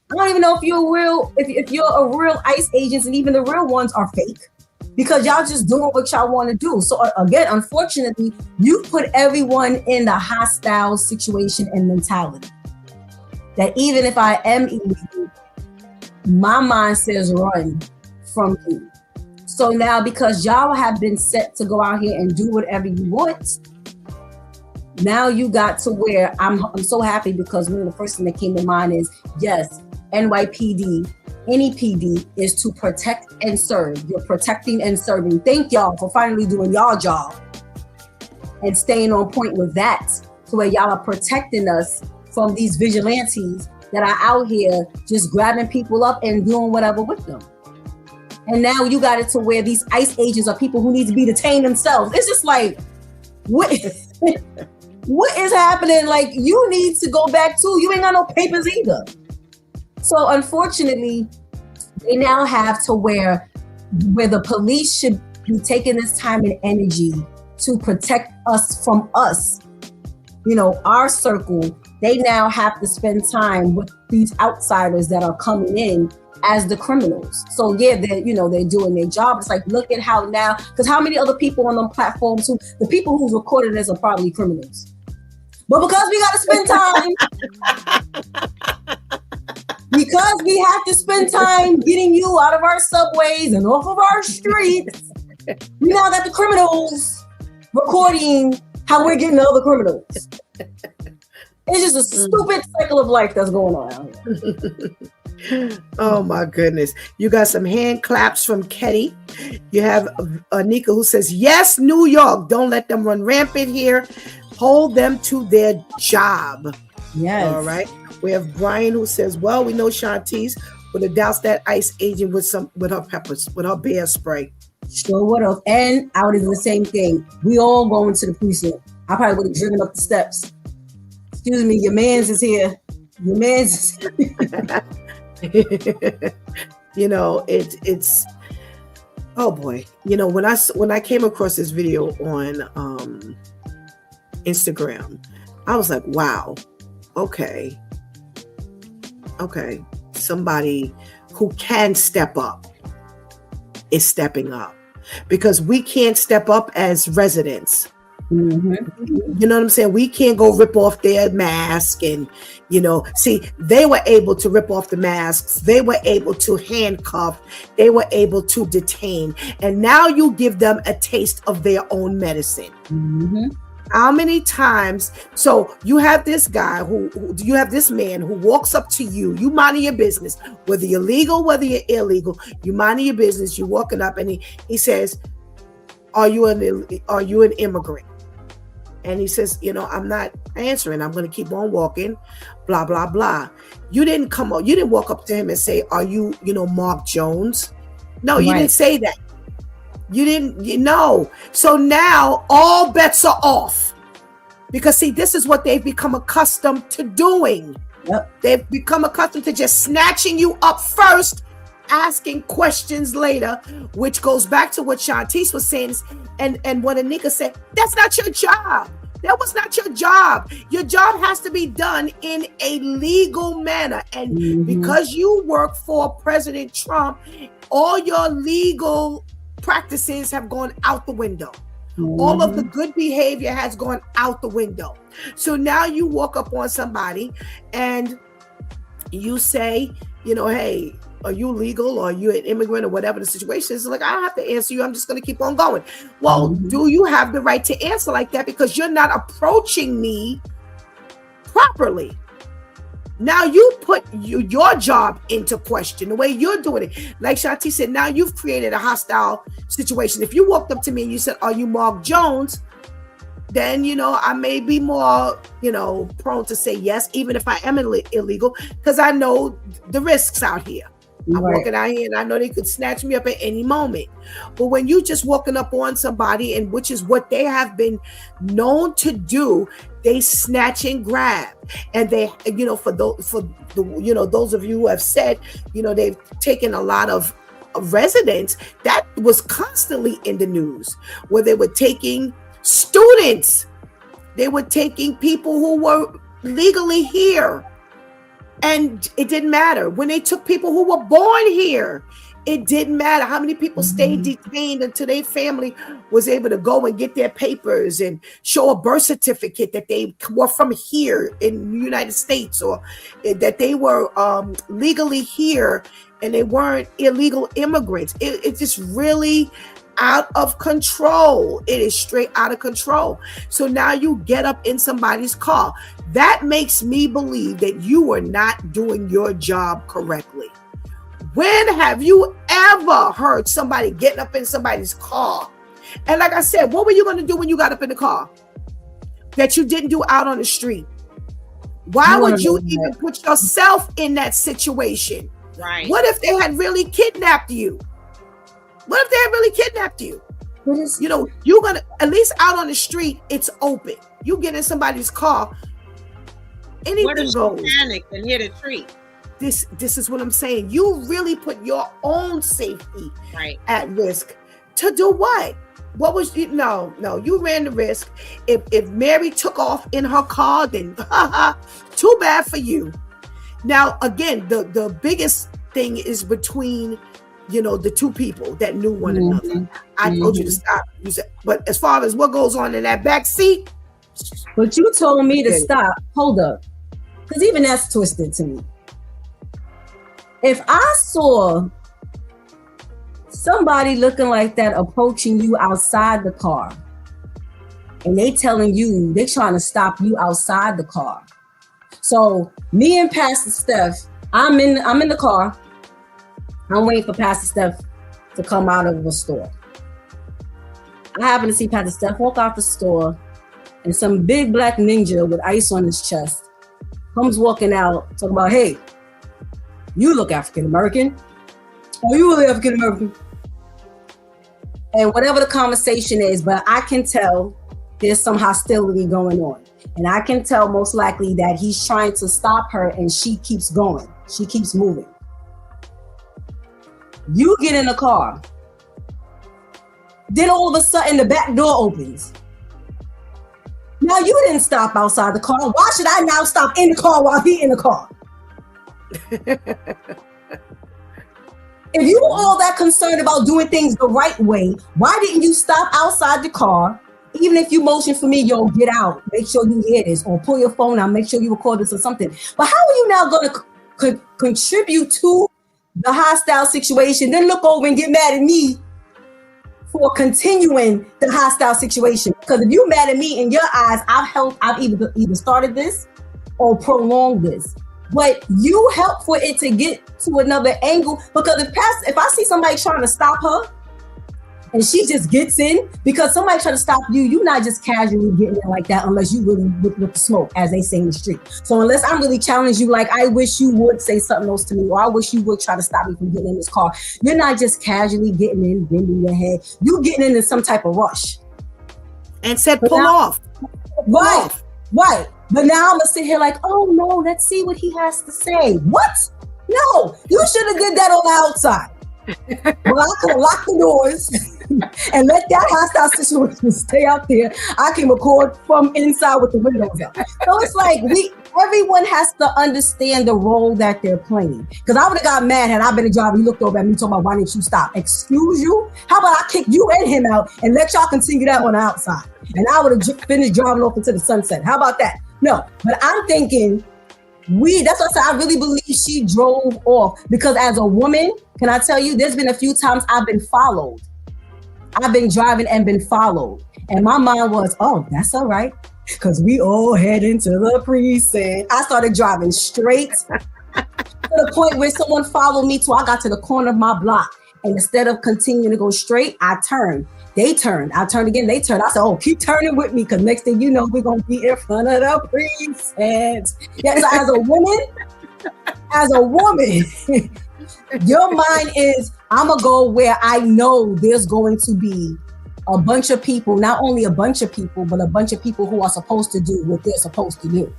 I don't even know if you're a real ICE agent, and even the real ones are fake, because y'all just doing what y'all want to do. So again, unfortunately, you put everyone in the hostile situation and mentality. That even if I am illegal, my mind says run from you. So now, because y'all have been set to go out here and do whatever you want, now you got to where I'm so happy, because one of the first thing that came to mind is, yes, NYPD, any PD is to protect and serve. You're protecting and serving. Thank y'all for finally doing y'all job and staying on point with that, to where y'all are protecting us from these vigilantes that are out here just grabbing people up and doing whatever with them. And now you got it to where these ICE agents are people who need to be detained themselves. It's just like, what is happening? Like, you need to go back too. You ain't got no papers either. So unfortunately, they now have to where the police should be taking this time and energy to protect us from us, you know, our circle. They now have to spend time with these outsiders that are coming in as the criminals. So yeah, they're doing their job. It's like, look at how now, because how many other people on them platforms the people who's recorded this are probably criminals. But because we got to spend time, because we have to spend time getting you out of our subways and off of our streets, we now got the criminals recording how we're getting the other criminals. It's just a stupid cycle of life that's going on out here. Oh my goodness. You got some hand claps from Ketty. You have Anika who says, yes, New York, don't let them run rampant here. Hold them to their job. Yes. All right. We have Brian who says, well, we know Shantice would have doused that ICE agent with her peppers, with her bear spray. Sure would have. And I would have done the same thing. We all going to the precinct. I probably would have driven up the steps. Excuse me, your man's is here. Your man's is here. You know, it's oh boy. You know, when I came across this video on Instagram. I was like, wow, okay. Somebody who can step up is stepping up, because we can't step up as residents. Mm-hmm. You know what I'm saying? We can't go rip off their mask and, see, they were able to rip off the masks. They were able to handcuff. They were able to detain. And now you give them a taste of their own medicine. Mm-hmm. How many times? So you have this guy you have this man who walks up to you. You minding your business, whether you're legal, whether you're illegal. You minding your business. You're walking up, and he says, "Are you an immigrant?" And he says, "I'm not answering. I'm going to keep on walking." Blah blah blah. You didn't walk up to him and say, "Are you, Mark Jones?" No, you didn't say that. You didn't, know. So now all bets are off, because see, this is what they've become accustomed to doing. Yep. They've become accustomed to just snatching you up first, asking questions later, which goes back to what Shantice was saying. And what Anika said, that's not your job. That was not your job. Your job has to be done in a legal manner. And because you work for President Trump, all your legal practices have gone out the window. All of the good behavior has gone out the window. So now you walk up on somebody and you say, hey, are you legal, or are you an immigrant, or whatever the situation is? Like, I don't have to answer you. I'm just going to keep on going. Well, do you have the right to answer like that? Because you're not approaching me properly. Now you put your job into question, the way you're doing it. Like Shanti said, now you've created a hostile situation. If you walked up to me and you said, "Are you Mark Jones?" then, I may be more, prone to say yes, even if I am illegal, because I know the risks out here. I'm walking out here and I know they could snatch me up at any moment. But when you just walking up on somebody, and which is what they have been known to do, they snatch and grab. And they, for those of you who have said, they've taken a lot of residents, that was constantly in the news, where they were taking students, they were taking people who were legally here. And it didn't matter. When they took people who were born here, it didn't matter how many people stayed detained until their family was able to go and get their papers and show a birth certificate that they were from here in the United States, or that they were legally here and they weren't illegal immigrants. It's just really out of control. It is straight out of control. So now you get up in somebody's car. That makes me believe that you are not doing your job correctly. When have you ever heard somebody getting up in somebody's car? And like I said, what were you going to do when you got up in the car that you didn't do out on the street? Why would you even put yourself in that situation? Right. What if they had really kidnapped you? What if they had really kidnapped you? You're going to, at least out on the street, it's open. You get in somebody's car, anything goes. Panic and hit a tree. This is what I'm saying. You really put your own safety at risk to do what? What was you? No, you ran the risk. If Mary took off in her car, then too bad for you. Now, again, the biggest thing is between the two people that knew one another. I told you to stop. You said, but as far as what goes on in that back seat, but you told me to stop. Hold up, because even that's twisted to me. If I saw somebody looking like that approaching you outside the car, and they telling you they trying to stop you outside the car. So me and Pastor Steph, I'm in the car. I'm waiting for Pastor Steph to come out of the store. I happen to see Pastor Steph walk out the store, and some big black ninja with ice on his chest comes walking out, talking about, "Hey, you look African-American. Oh, you look African-American." And whatever the conversation is, but I can tell there's some hostility going on. And I can tell most likely that he's trying to stop her, and she keeps going. She keeps moving. You get in the car. Then all of a sudden the back door opens. Now you didn't stop outside the car. Why should I now stop in the car while he in the car? If you were all that concerned about doing things the right way, why didn't you stop outside the car? Even if you motion for me, yo, get out. Make sure you hear this, or pull your phone out. Make sure you record this or something. But how are you now going to contribute to the hostile situation, then look over and get mad at me for continuing the hostile situation? Because if you're mad at me, in your eyes, I've either started this or prolonged this. But you help for it to get to another angle. Because if I see somebody trying to stop her and she just gets in, because somebody trying to stop you, you're not just casually getting in like that unless you really with the smoke, as they say in the street. So unless I'm really challenging you, like, I wish you would say something else to me, or I wish you would try to stop me from getting in this car, you're not just casually getting in, bending your head. You getting in some type of rush. And said, pull off. Right. But now I'm gonna sit here like, oh no, let's see what he has to say. What? No, you should have did that on the outside. Well, I could have locked the doors and let that hostile situation stay out there. I can record from inside with the windows up. So it's like everyone has to understand the role that they're playing. Because I would have got mad had I been a driver. You looked over at me talking about, why didn't you stop? Excuse you? How about I kick you and him out and let y'all continue that on the outside? And I would have finished driving off into the sunset. How about that? No, but I'm thinking that's what I said. I really believe she drove off, because as a woman, can I tell you, there's been a few times I've been followed. I've been driving and been followed. And my mind was, oh, that's all right, because we all head into the precinct. I started driving straight to the point where someone followed me till I got to the corner of my block. And instead of continuing to go straight, I turned. They turned. I turned again. They turned. I said, oh, keep turning with me, because next thing you know, we're going to be in front of the precinct. Yeah, so as a woman, your mind is, I'm going to go where I know there's going to be a bunch of people, not only a bunch of people, but a bunch of people who are supposed to do what they're supposed to do.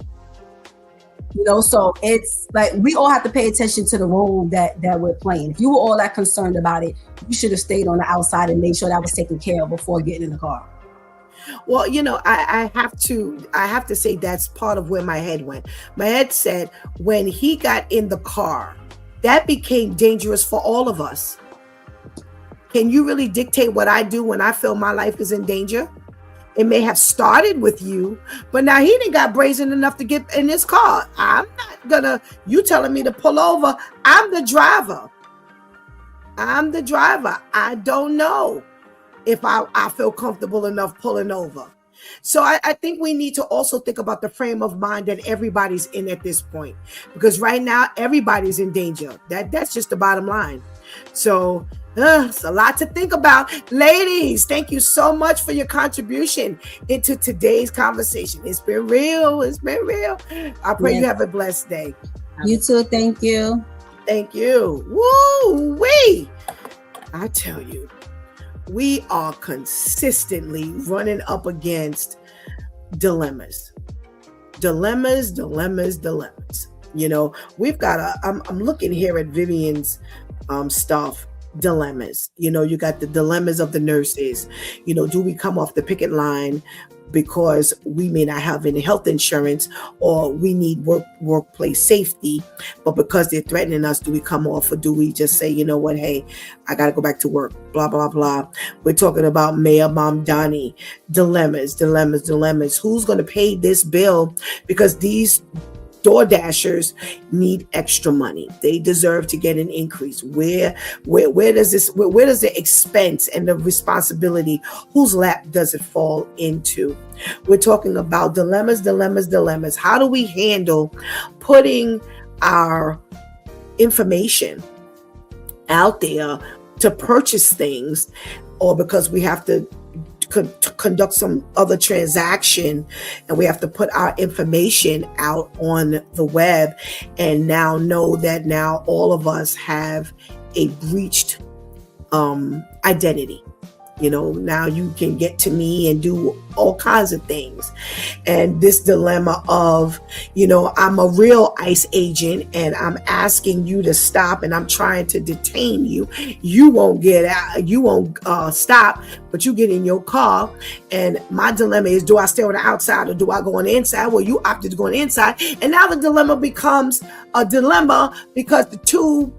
You know, so it's like we all have to pay attention to the role that we're playing. If you were all that concerned about it, you should have stayed on the outside and made sure that was taken care of before getting in the car. Well, you know, I have to say that's part of where my head went. My head said, when he got in the car, that became dangerous for all of us. Can you really dictate what I do when I feel my life is in danger? It may have started with you, but now he done got brazen enough to get in his car. I'm not gonna, you telling me to pull over. I'm the driver. I don't know if I feel comfortable enough pulling over. So I think we need to also think about the frame of mind that everybody's in at this point, because right now everybody's in danger. That's just the bottom line. So it's a lot to think about. Ladies, thank you so much for your contribution into today's conversation. It's been real. I pray you have a blessed day. You too. Thank you. Thank you. Woo-wee. I tell you, we are consistently running up against dilemmas. You know, we've got I'm looking here at Vivian's stuff. Dilemmas. You know, you got the dilemmas of the nurses. You know, do we come off the picket line because we may not have any health insurance, or we need workplace safety, but because they're threatening us, do we come off, or do we just say, you know what, hey, I got to go back to work, blah, blah, blah. We're talking about Mayor Mamdani. Dilemmas. Who's going to pay this bill? Because these DoorDashers need extra money. They deserve to get an increase. Where does the expense and the responsibility, whose lap does it fall into? We're talking about dilemmas. How do we handle putting our information out there to purchase things, or because we have to conduct some other transaction and we have to put our information out on the web, and now know that now all of us have a breached identity. Now you can get to me and do all kinds of things. And this dilemma of, I'm a real ICE agent and I'm asking you to stop and I'm trying to detain you. You won't get out. You won't stop, but you get in your car. And my dilemma is, do I stay on the outside or do I go on the inside? Well, you opted to go on the inside. And now the dilemma becomes a dilemma because the two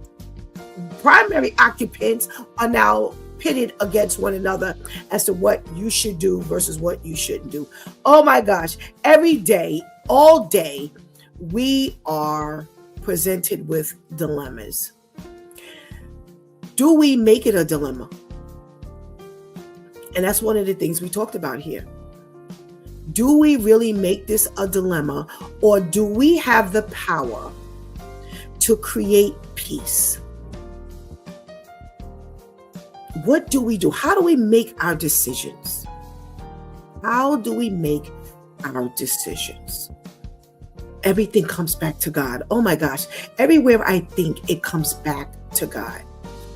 primary occupants are now pitted against one another as to what you should do versus what you shouldn't do. Oh my gosh. Every day, all day, we are presented with dilemmas. Do we make it a dilemma? And that's one of the things we talked about here. Do we really make this a dilemma, or do we have the power to create peace? What do we do? How do we make our decisions? How do we make our decisions? Everything comes back to God. Oh my gosh. Everywhere I think, it comes back to God.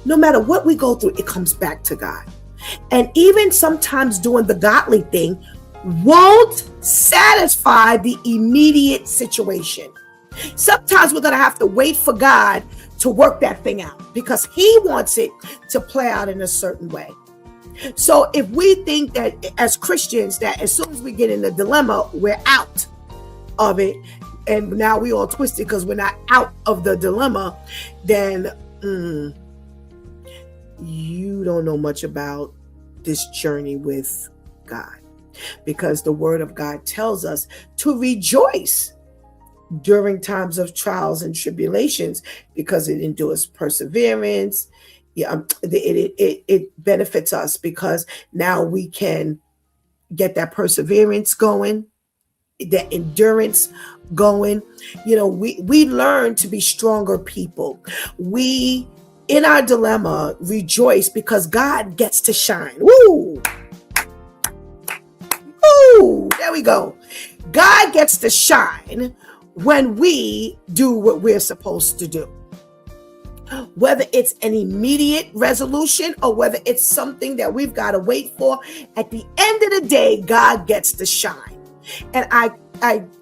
No matter what we go through, it comes back to God. And even sometimes doing the godly thing won't satisfy the immediate situation. Sometimes we're going to have to wait for God to work that thing out because he wants it to play out in a certain way. So if we think that as Christians, that as soon as we get in a dilemma, we're out of it, and now we all twisted because we're not out of the dilemma, then you don't know much about this journey with God, because the word of God tells us to rejoice during times of trials and tribulations because it endures perseverance. It benefits us because now we can get that perseverance going, that endurance going. We learn to be stronger people. We, in our dilemma, rejoice because God gets to shine. Woo! Woo! There we go. God gets to shine when we do what we're supposed to do. Whether it's an immediate resolution or whether it's something that we've got to wait for, at the end of the day, God gets to shine. And I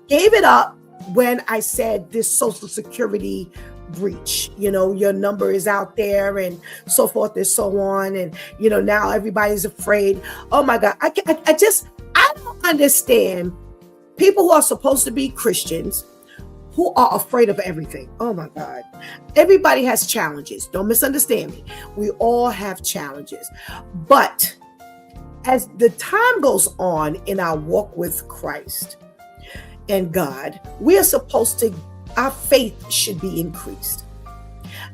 gave it up when I said this Social Security breach, your number is out there and so forth and so on. And, now everybody's afraid. Oh my God. I don't understand people who are supposed to be Christians who are afraid of everything. Oh my God. Everybody has challenges. Don't misunderstand me. We all have challenges. But as the time goes on in our walk with Christ and God, we are supposed to, our faith should be increased.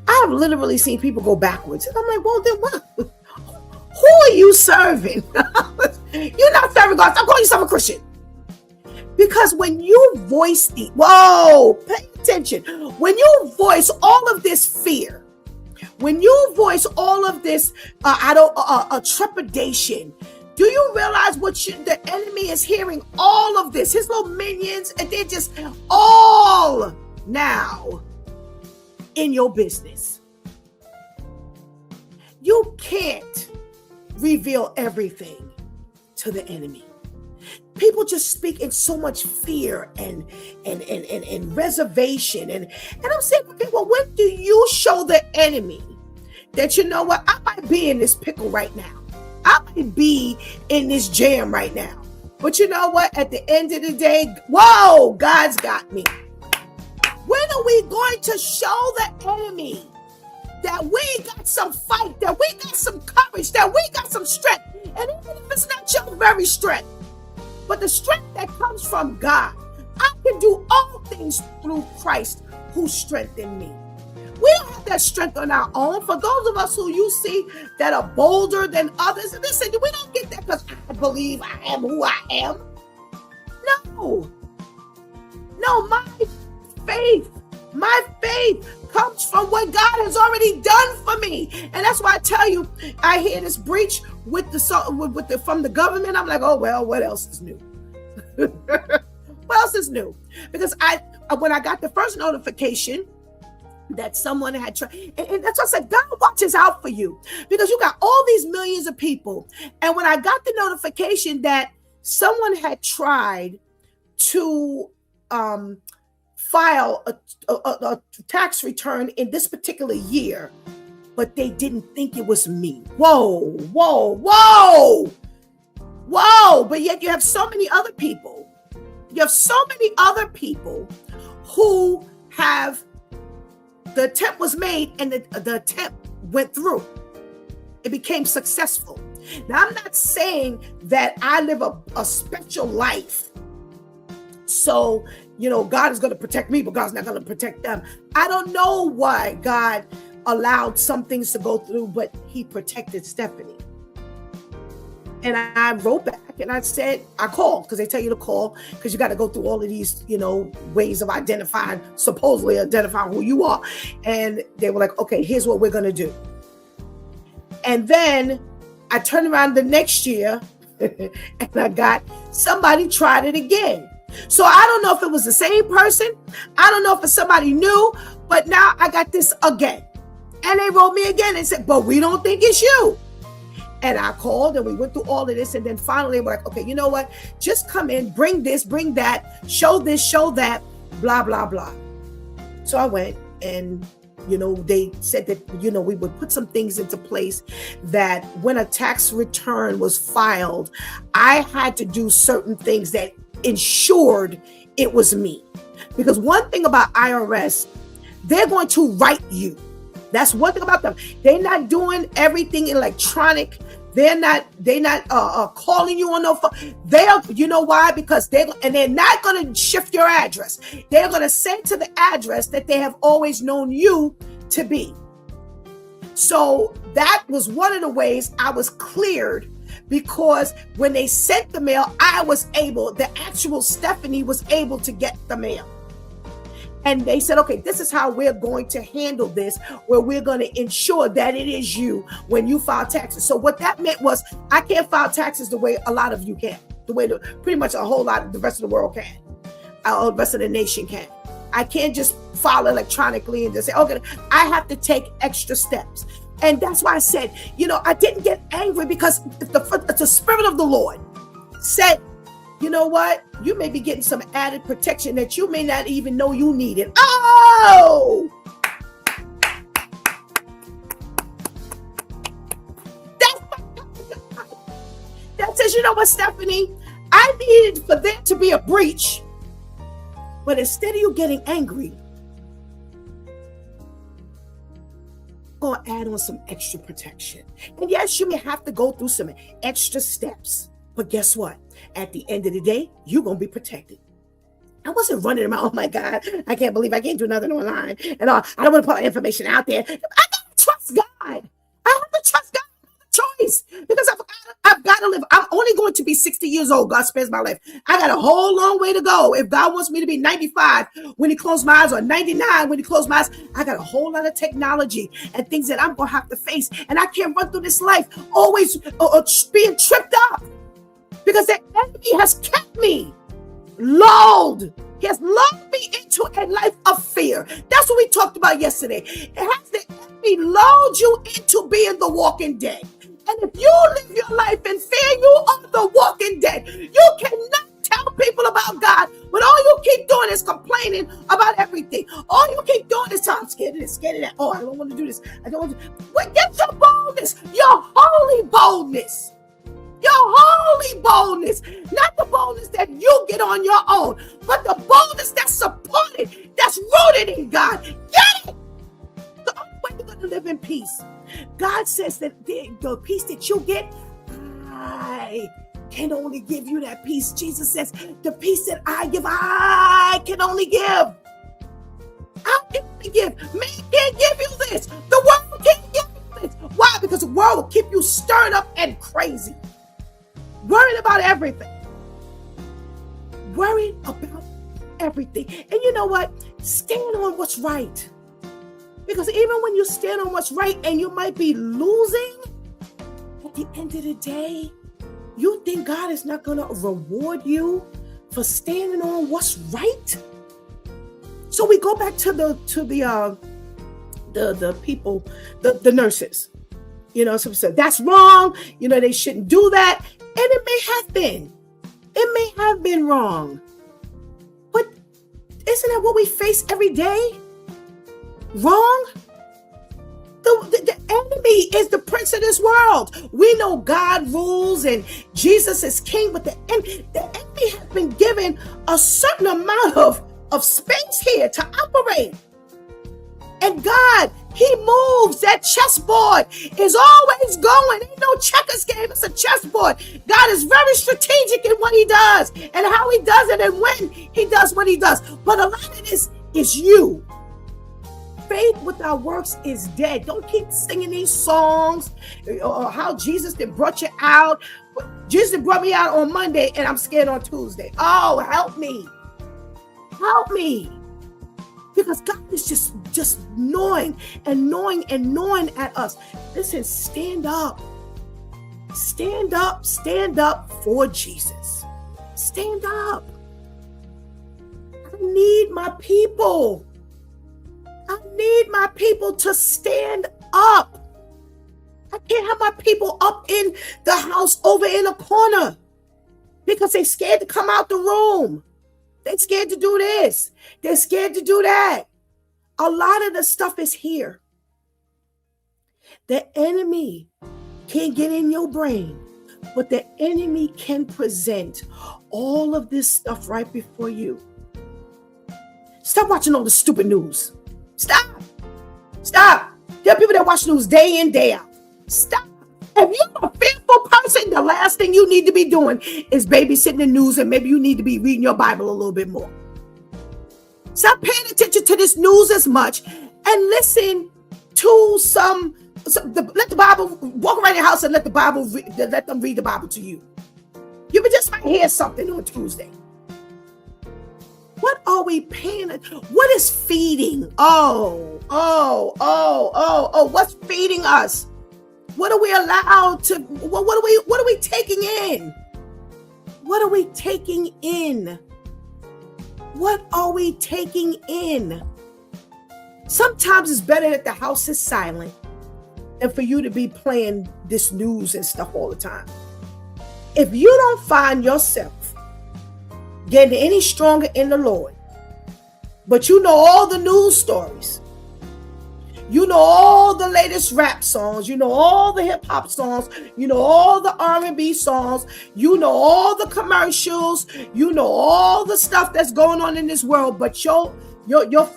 I have literally seen people go backwards. And I'm like, well, then what? Who are you serving? You're not serving God. Stop calling yourself a Christian. Because when you voice pay attention. When you voice all of this fear, when you voice all of this, trepidation, do you realize the enemy is hearing all of this? His little minions, and they're just all now in your business. You can't reveal everything to the enemy. People just speak in so much fear and reservation. And I'm saying, okay, well, when do you show the enemy that, you know what, I might be in this pickle right now. I might be in this jam right now. But you know what? At the end of the day, whoa, God's got me. When are we going to show the enemy that we got some fight, that we got some courage, that we got some strength? And even if it's not your very strength, but the strength that comes from God, I can do all things through Christ who strengthened me. We don't have that strength on our own. For those of us who you see that are bolder than others, and listen, we don't get that because I believe I am who I am. No, my faith comes from what God has already done for me. And that's why I tell you, I hear this breach with from the government. I'm like, oh, well, what else is new? What else is new? Because when I got the first notification that someone had tried. And that's why I said, God watches out for you, because you got all these millions of people. And when I got the notification that someone had tried to file a tax return in this particular year, but they didn't think it was me. Whoa, whoa, whoa, whoa. But yet you have so many other people. You have so many other people who have, the attempt was made and the attempt went through. It became successful. Now, I'm not saying that I live a special life, so, God is going to protect me, but God's not going to protect them. I don't know why God allowed some things to go through, but he protected Stephanie. And I wrote back and I said, I called, because they tell you to call, because you got to go through all of these, ways of supposedly identifying who you are. And they were like, okay, here's what we're going to do. And then I turned around the next year and I got somebody tried it again. So I don't know if it was the same person. I don't know if it's somebody new, but now I got this again. And they wrote me again and said, but we don't think it's you. And I called and we went through all of this. And then finally we're like, okay, you know what? Just come in, bring this, bring that, show this, show that, blah, blah, blah. So I went and, they said that, we would put some things into place that when a tax return was filed, I had to do certain things that ensured it was me. Because one thing about IRS, they're going to write you. That's one thing about them. They're not doing everything electronic. They're not calling you on no phone. You know why? Because they're not going to shift your address. They're going to send to the address that they have always known you to be. So that was one of the ways I was cleared, because when they sent the mail, the actual Stephanie was able to get the mail. And they said, okay, this is how we're going to handle this, where we're going to ensure that it is you when you file taxes. So what that meant was, I can't file taxes the way a lot of you can, the way pretty much a whole lot of the rest of the world can, the rest of the nation can. I can't just file electronically and just say, okay, I have to take extra steps. And that's why I said, I didn't get angry, because the Spirit of the Lord said, you know what? You may be getting some added protection that you may not even know you needed. Oh! That says, you know what, Stephanie? I needed for there to be a breach. But instead of you getting angry, I'm going to add on some extra protection. And yes, you may have to go through some extra steps. But guess what? At the end of the day, you're going to be protected. I wasn't running around, oh my God, I can't believe I can't do nothing online. And I don't want to put information out there. I got to trust God. I have to trust God. Choice, because I've got to live. I'm only going to be 60 years old. God spares my life. I got a whole long way to go. If God wants me to be 95 when he closed my eyes, or 99 when he closed my eyes, I got a whole lot of technology and things that I'm going to have to face. And I can't run through this life always being tripped up, because the enemy has kept me lulled. He has lulled me into a life of fear. That's what we talked about yesterday. It has the enemy lulled you into being the walking dead. And if you live your life in fear, you are the walking dead. You cannot tell people about God, but all you keep doing is complaining about everything. All you keep doing is, I'm scared of this, scared of that. Oh, I don't want to do this. I don't want to. Well, get your boldness, your holy boldness. Your holy boldness, not the boldness that you get on your own, but the boldness that's supported, that's rooted in God. Get it? The only way you're going to live in peace. God says that the peace that you get, I can only give you that peace. Jesus says, the peace that I give, I can only give. I can only give. Man can't give you this. The world can't give you this. Why? Because the world will keep you stirred up and crazy. Worried about everything. Worried about everything. And you know what? Stand on what's right. Because even when you stand on what's right and you might be losing, at the end of the day, you think God is not going to reward you for standing on what's right? So we go back to the the people, the nurses. You know, some said that's wrong. You know, they shouldn't do that. And it may have been. It may have been wrong. But isn't that what we face every day? Wrong? The enemy is the prince of this world. We know God rules and Jesus is king, but the enemy has been given a certain amount of space here to operate. And God, he moves. That chessboard is always going. Ain't no checkers game. It's a chessboard. God is very strategic in what he does and how he does it and when he does what he does. But a lot of this is you. Faith without works is dead. Don't keep singing these songs or how Jesus did brought you out. Jesus did brought me out on Monday and I'm scared on Tuesday. Oh, help me. Help me. Because God is just gnawing and gnawing and gnawing at us. Listen, stand up. Stand up. Stand up for Jesus. Stand up. I need my people. I need my people to stand up. I can't have my people up in the house over in a corner because they're scared to come out the room. They're scared to do this. They're scared to do that. A lot of the stuff is here. The enemy can't get in your brain, but the enemy can present all of this stuff right before you. Stop watching all the stupid news. Stop. Stop. There are people that watch news day in, day out. Stop. If you're a fearful person, the last thing you need to be doing is babysitting the news, and maybe you need to be reading your Bible a little bit more. Stop paying attention to this news as much and listen to let the Bible, walk around your house and let them read the Bible to you. You just might hear something on Tuesday. What are we paying? What is feeding? Oh, what's feeding us? What are we allowed to, what are we taking in? What are we taking in? What are we taking in? Sometimes it's better that the house is silent than for you to be playing this news and stuff all the time. If you don't find yourself getting any stronger in the Lord, but you know all the news stories, you know all the latest rap songs, you know all the hip hop songs, you know all the R&B songs, you know all the commercials, you know all the stuff that's going on in this world, but your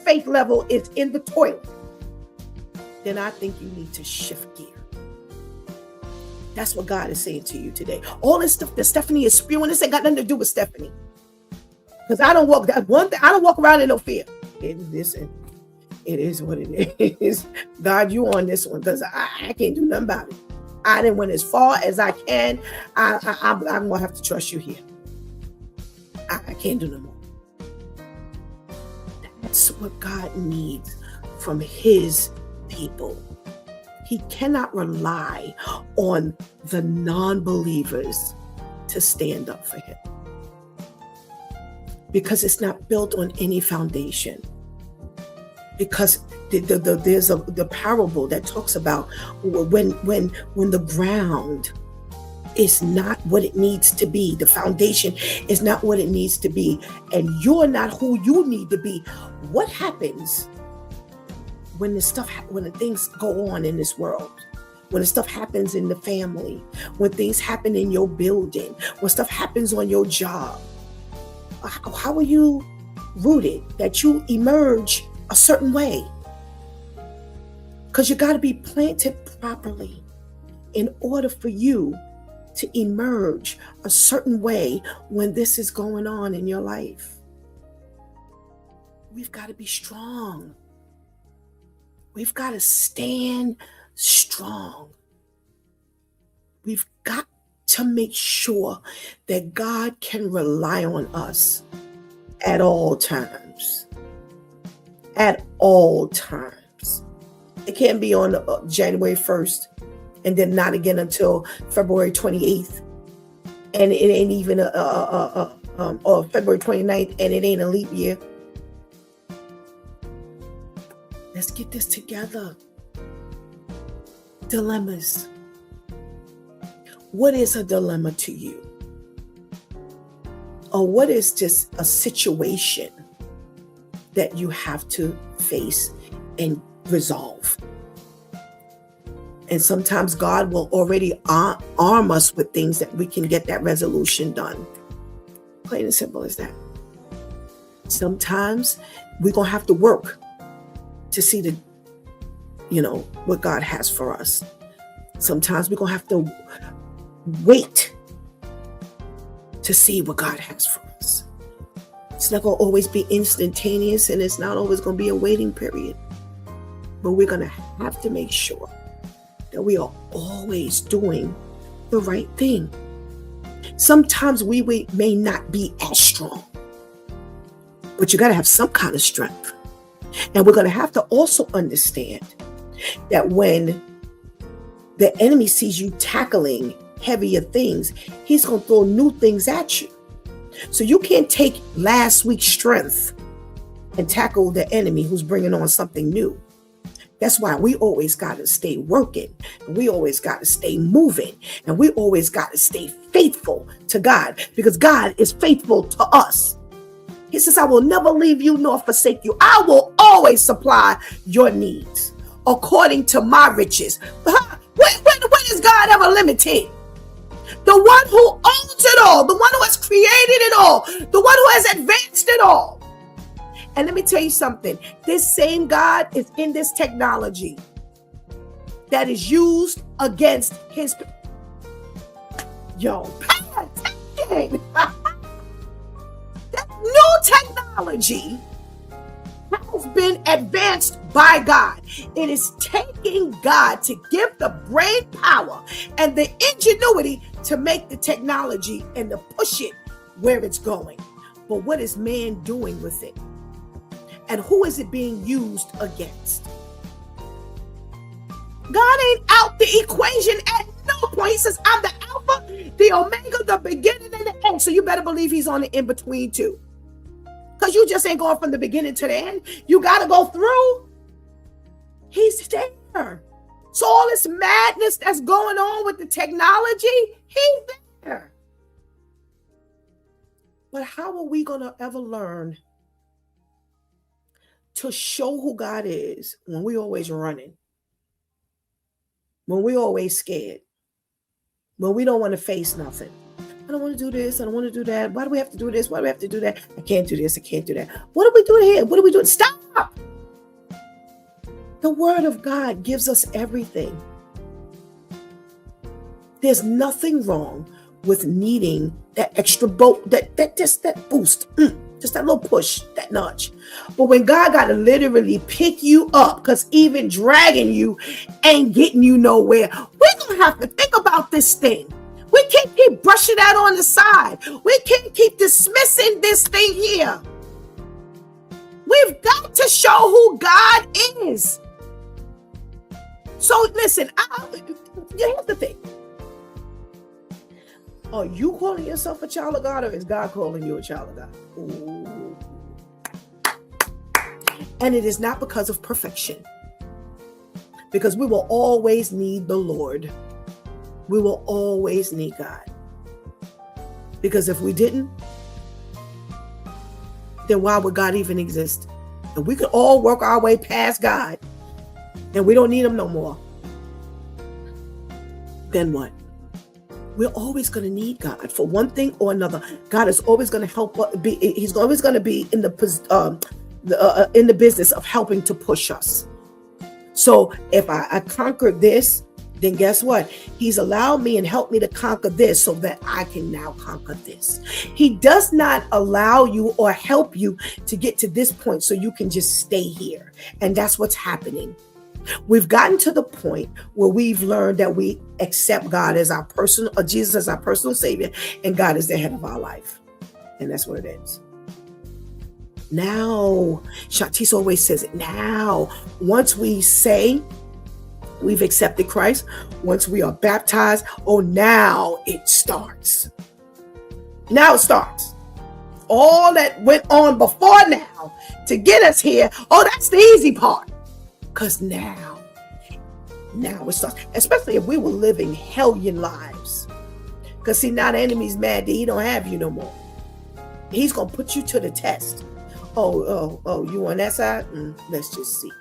faith level is in the toilet, then I think you need to shift gear. That's what God is saying to you today. All this stuff that Stephanie is spewing, this ain't got nothing to do with Stephanie. Because I don't walk around in no fear. Listen, it is what it is. God, you on this one, because I can't do nothing about it. I didn't went as far as I can. I'm going to have to trust you here. I can't do no more. That's what God needs from his people. He cannot rely on the non-believers to stand up for him, because it's not built on any foundation. Because there's the parable that talks about when the ground is not what it needs to be, the foundation is not what it needs to be, and you're not who you need to be. What happens when the things go on in this world? When the stuff happens in the family, when things happen in your building, when stuff happens on your job, how are you rooted that you emerge a certain way? Because you got to be planted properly in order for you to emerge a certain way when this is going on in your life. We've got to be strong. We've got to stand strong. We've got to make sure that God can rely on us at all times. At all times. It can't be on January 1st and then not again until February 28th. And it ain't even or February 29th, and it ain't a leap year. Let's get this together. Dilemmas. What is a dilemma to you? Or what is just a situation that you have to face and resolve? And sometimes God will already arm us with things that we can get that resolution done. Plain and simple as that. Sometimes we're going to have to work to see what God has for us. Sometimes we're going to have to wait to see what God has for us. It's not going to always be instantaneous, and it's not always going to be a waiting period. But we're going to have to make sure that we are always doing the right thing. Sometimes we may not be as strong, but you got to have some kind of strength. And we're going to have to also understand that when the enemy sees you tackling heavier things, he's going to throw new things at you. So you can't take last week's strength and tackle the enemy who's bringing on something new. That's why we always got to stay working, and we always got to stay moving, and we always got to stay faithful to God, because God is faithful to us. He says, I will never leave you nor forsake you. I will always supply your needs according to my riches. When is God ever limited? The one who owns it all, the one who has created it all, the one who has advanced it all. And let me tell you something. This same God is in this technology that is used against his. Yo, pay attention. That new technology has been advanced by God. It is taking God to give the brain power and the ingenuity to make the technology and to push it where it's going. But what is man doing with it? And who is it being used against? God ain't out the equation at no point. He says, I'm the Alpha, the Omega, the beginning and the end. So you better believe he's on the in-between too. Because you just ain't going from the beginning to the end. You got to go through. He's there. So all this madness that's going on with the technology, he's there. But how are we going to ever learn to show who God is when we always running? When we always scared? When we don't want to face nothing? I don't want to do this. I don't want to do that. Why do we have to do this? Why do we have to do that? I can't do this. I can't do that. What are we doing here? What are we doing? Stop! The word of God gives us everything. There's nothing wrong with needing that extra boat, that boost, just that little push, that nudge. But when God got to literally pick you up, because even dragging you ain't getting you nowhere, we're going to have to think about this thing. We can't keep brushing that on the side. We can't keep dismissing this thing here. We've got to show who God is. So listen, here's the thing. Are you calling yourself a child of God, or is God calling you a child of God? Ooh. And it is not because of perfection. Because we will always need the Lord. We will always need God. Because if we didn't, then why would God even exist? And we could all work our way past God, and we don't need him no more. Then what? We're always going to need God for one thing or another. God is always going to help us. He's always going to be in the business of helping to push us. So if I conquered this, then guess what? He's allowed me and helped me to conquer this so that I can now conquer this. He does not allow you or help you to get to this point so you can just stay here. And that's what's happening. We've gotten to the point where we've learned that we accept God as our personal, or Jesus as our personal savior, and God is the head of our life. And that's what it is. Now, Shantice always says it. Now, once we say we've accepted Christ, once we are baptized, now it starts. Now it starts. All that went on before now to get us here, that's the easy part. Because now it starts, especially if we were living hellion lives. Because see, now the enemy's mad that he don't have you no more. He's going to put you to the test. Oh, you on that side? Let's just see.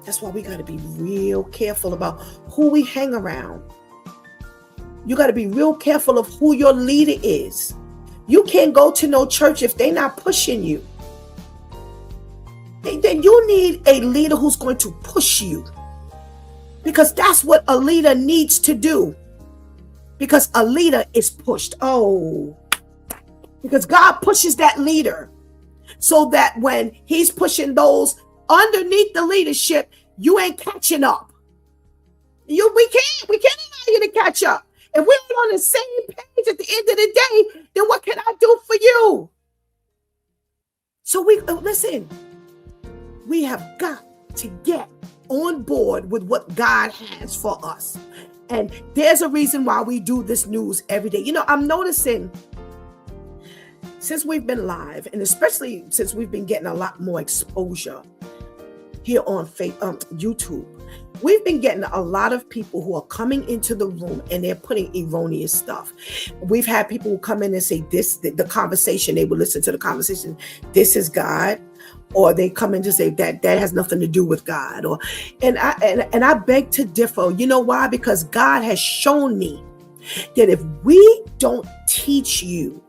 That's why we got to be real careful about who we hang around. You got to be real careful of who your leader is. You can't go to no church if they're not pushing you. Then you need a leader who's going to push you. Because that's what a leader needs to do. Because a leader is pushed. Because God pushes that leader so that when he's pushing those underneath the leadership, you ain't catching up. We can't allow you to catch up. If we're on the same page at the end of the day, then what can I do for you? So listen, we have got to get on board with what God has for us. And there's a reason why we do this news every day. You know, I'm noticing since we've been live, and especially since we've been getting a lot more exposure here on YouTube, we've been getting a lot of people who are coming into the room and they're putting erroneous stuff. We've had people who come in and say the conversation, they will listen to the conversation, this is God. Or they come in to say that has nothing to do with God. And I beg to differ. You know why? Because God has shown me that if we don't teach you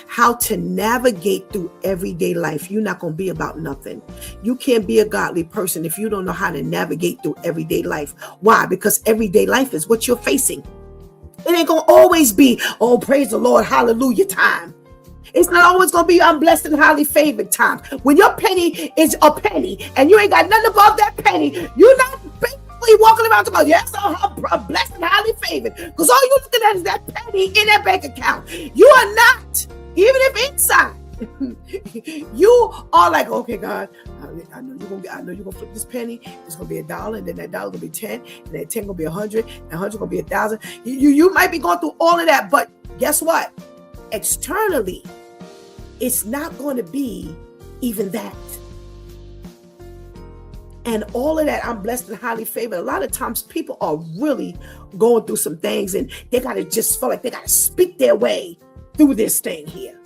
how to navigate through everyday life, you're not going to be about nothing. You can't be a godly person if you don't know how to navigate through everyday life. Why? Because everyday life is what you're facing. It ain't going to always be, oh, praise the Lord, hallelujah time. It's not always going to be I'm blessed and highly favored time. When your penny is a penny and you ain't got nothing above that penny, you're not basically walking around talking about, yes, I'm blessed and highly favored. Because all you're looking at is that penny in that bank account. You are not, even if inside, you are like, okay, God, I know you're gonna flip this penny. It's gonna be $1, and then that $1 gonna be 10, and that 10 gonna be 100, and 100 gonna be 1,000. You might be going through all of that, but guess what? Externally, it's not going to be even that. And all of that, I'm blessed and highly favored. A lot of times people are really going through some things and they got to just feel like they got to speak their way through this thing here.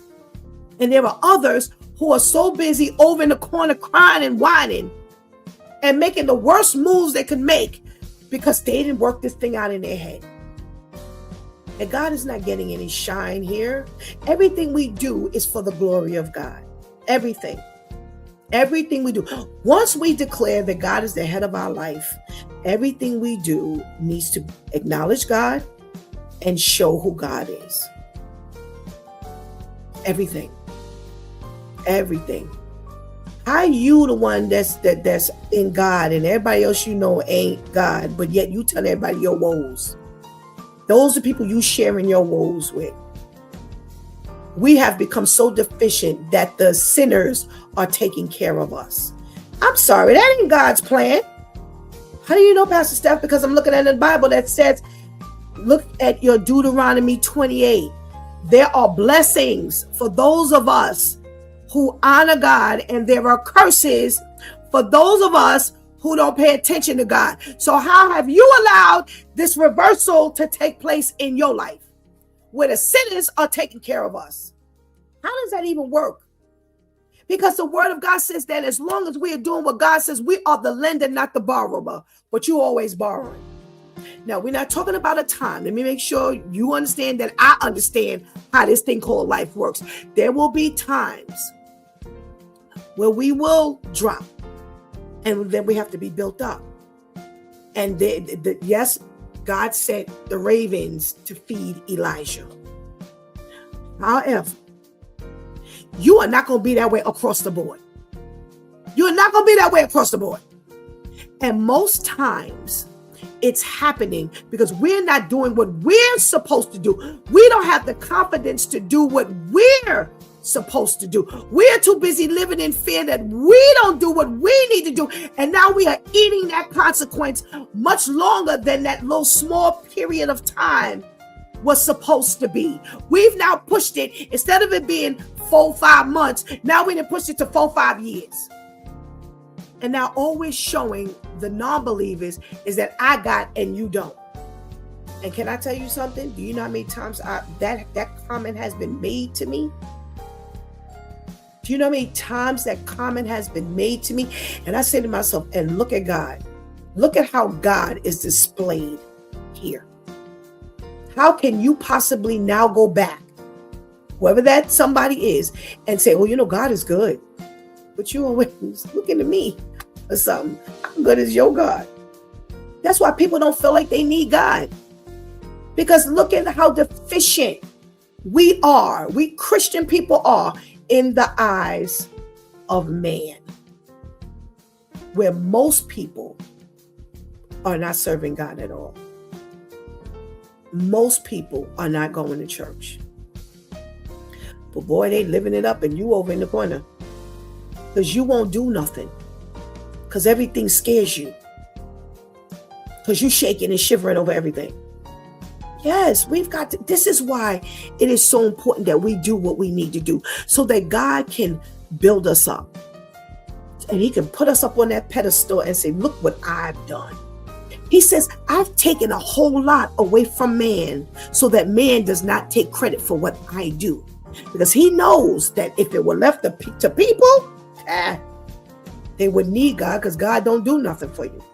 And there are others who are so busy over in the corner crying and whining and making the worst moves they could make because they didn't work this thing out in their head. And God is not getting any shine here. Everything we do is for the glory of God. Everything we do. Once we declare that God is the head of our life, everything we do needs to acknowledge God and show who God is. Everything. How you the one that's in God and everybody else you know ain't God, but yet you tell everybody your woes. Those are people you sharing your woes with. We have become so deficient that the sinners are taking care of us. I'm sorry, that ain't God's plan. How do you know, Pastor Steph? Because I'm looking at the Bible that says, look at your Deuteronomy 28. There are blessings for those of us who honor God, and there are curses for those of us who don't pay attention to God. So how have you allowed this reversal to take place in your life where the sinners are taking care of us? How does that even work? Because the word of God says that as long as we are doing what God says, we are the lender, not the borrower, but you always borrowing. Now, we're not talking about a time. Let me make sure you understand that I understand how this thing called life works. There will be times where we will drop. And then we have to be built up. And yes, God sent the ravens to feed Elijah. However, you are not going to be that way across the board. You are not going to be that way across the board. And most times it's happening because we're not doing what we're supposed to do. We don't have the confidence to do what we're supposed to do. We're too busy living in fear that we don't do what we need to do. And now we are eating that consequence much longer than that little small period of time was supposed to be. We've now pushed it, instead of it being 4-5 months, now we done pushed it to 4-5 years. And now always showing the non-believers is that I got and you don't. And can I tell you something? Do you know how many times that comment has been made to me? Do you know how many times that comment has been made to me? And I say to myself, and look at God. Look at how God is displayed here. How can you possibly now go back, whoever that somebody is, and say, well, you know, God is good. But you always looking to me for something. How good is your God? That's why people don't feel like they need God. Because look at how deficient we Christian people are in the eyes of man. Where most people are not serving God at all. Most people are not going to church. But boy, they living it up and you over in the corner. Because you won't do nothing. Because everything scares you. Because you shaking and shivering over everything. Yes, we've got to. This is why it is so important that we do what we need to do so that God can build us up. And he can put us up on that pedestal and say, look what I've done. He says, I've taken a whole lot away from man so that man does not take credit for what I do. Because he knows that if it were left to people, they would need God because God don't do nothing for you.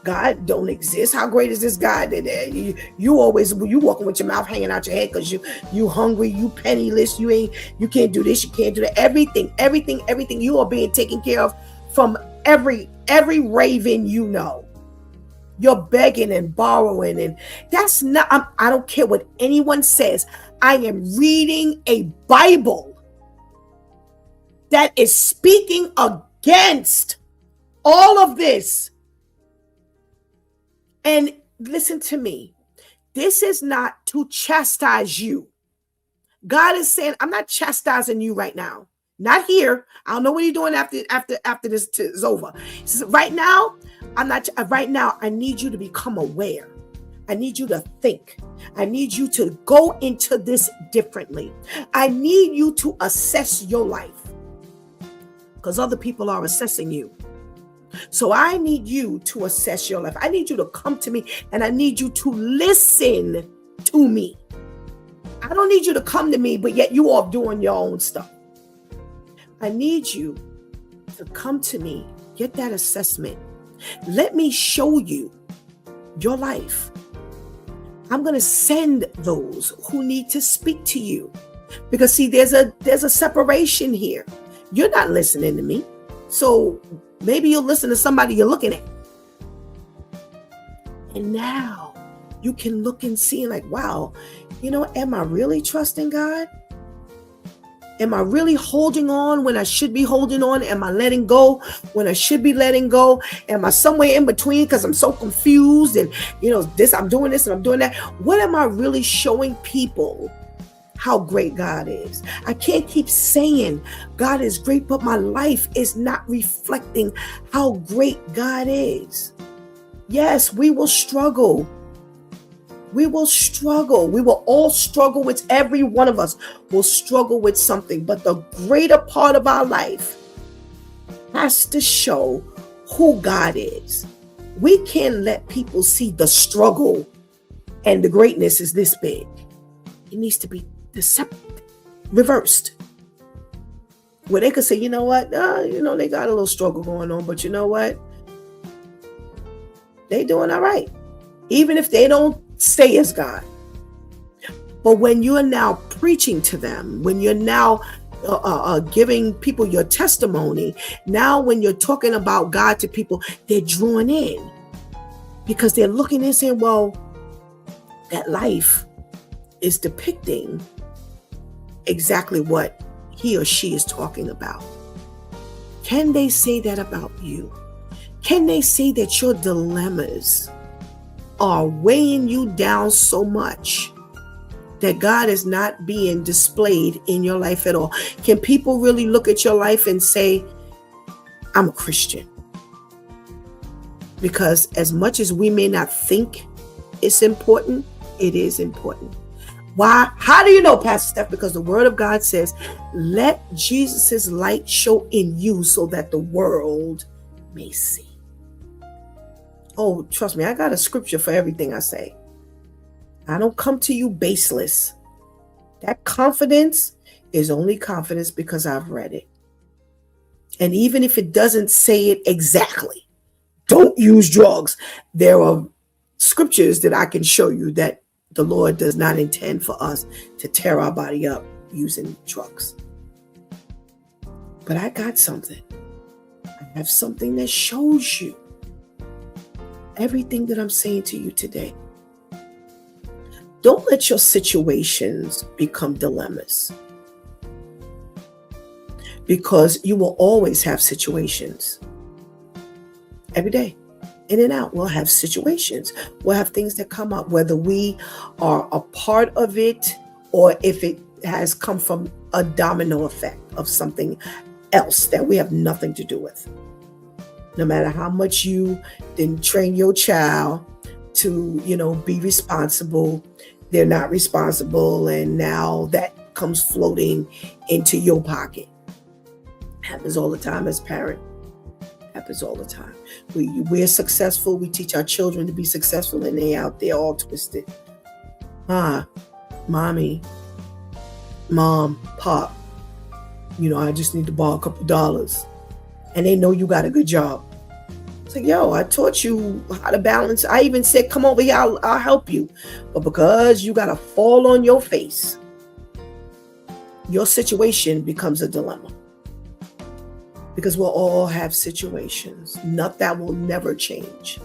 God don't exist. How great is this God that you walking with your mouth hanging out your head because you hungry, you penniless, you can't do this, you can't do that. Everything you are being taken care of from every raven you know. You're begging and borrowing, and that's not. I don't care what anyone says. I am reading a Bible that is speaking against all of this. And listen to me. This is not to chastise you. God is saying, I'm not chastising you right now. Not here. I don't know what you're doing after this is over. He says, right now, I need you to become aware. I need you to think. I need you to go into this differently. I need you to assess your life. Because other people are assessing you. So I need you to assess your life. I need you to come to me and I need you to listen to me. I don't need you to come to me, but yet you are doing your own stuff. I need you to come to me, get that assessment. Let me show you your life. I'm going to send those who need to speak to you. Because see, there's a separation here. You're not listening to me. So maybe you'll listen to somebody you're looking at. And now you can look and see like, wow, you know, am I really trusting God? Am I really holding on when I should be holding on? Am I letting go when I should be letting go? Am I somewhere in between because I'm so confused and, you know, I'm doing this and I'm doing that? What am I really showing people? How great God is. I can't keep saying God is great, but my life is not reflecting how great God is. Yes, we will struggle. We will struggle. We will all struggle with, every one of us will struggle with something. But the greater part of our life has to show who God is. We can't let people see the struggle and the greatness is this big. It needs to be reversed. Where they could say, you know what? They got a little struggle going on, but you know what? They doing all right. Even if they don't say it's God. But when you're now preaching to them, when you're now giving people your testimony, now when you're talking about God to people, they're drawn in because they're looking and saying, well, that life is depicting exactly what he or she is talking about. Can they say that about you? Can they say that your dilemmas are weighing you down so much that God is not being displayed in your life at all? Can people really look at your life and say, I'm a Christian? Because as much as we may not think it's important, it is important. Why? How do you know, Pastor Steph? Because the word of God says, let Jesus's light show in you so that the world may see. Oh, trust me, I got a scripture for everything I say. I don't come to you baseless. That confidence is only confidence because I've read it. And even if it doesn't say it exactly, don't use drugs. There are scriptures that I can show you that the Lord does not intend for us to tear our body up using drugs. But I got something. I have something that shows you everything that I'm saying to you today. Don't let your situations become dilemmas, because you will always have situations. Every day, in and out, we'll have situations. We'll have things that come up, whether we are a part of it or if it has come from a domino effect of something else that we have nothing to do with. No matter how much you didn't train your child to, be responsible, they're not responsible, and now that comes floating into your pocket. Happens all the time as parent. Happens all the time. We're successful. We teach our children to be successful, and they out there all twisted. Mommy, mom, pop, I just need to borrow a couple dollars. And they know you got a good job. It's like, yo, I taught you how to balance. I even said, come over here, I'll help you. But because you got to fall on your face, your situation becomes a dilemma. Because we'll all have situations. That will never change.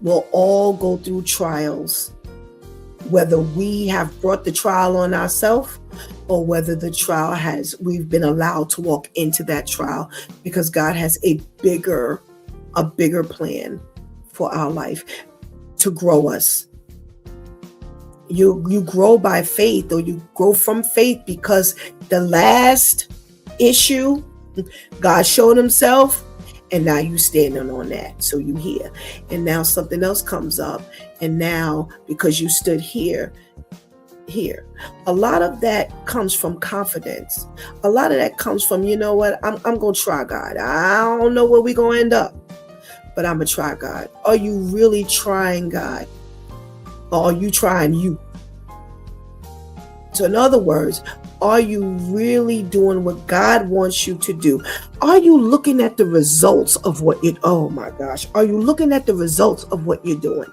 We'll all go through trials, whether we have brought the trial on ourselves or whether the trial we've been allowed to walk into that trial, because God has a bigger plan for our life to grow us. You grow by faith, or you grow from faith, because the last issue, God showed himself, and now you standing on that. So you here, and now something else comes up, and now because you stood here. A lot of that comes from confidence. A lot of that comes from, I'm going to try God. I don't know where we're going to end up, but I'm going to try God. Are you really trying God? Or are you trying you? So in other words, are you really doing what God wants you to do? Are you looking at the results of oh my gosh, are you looking at the results of what you're doing?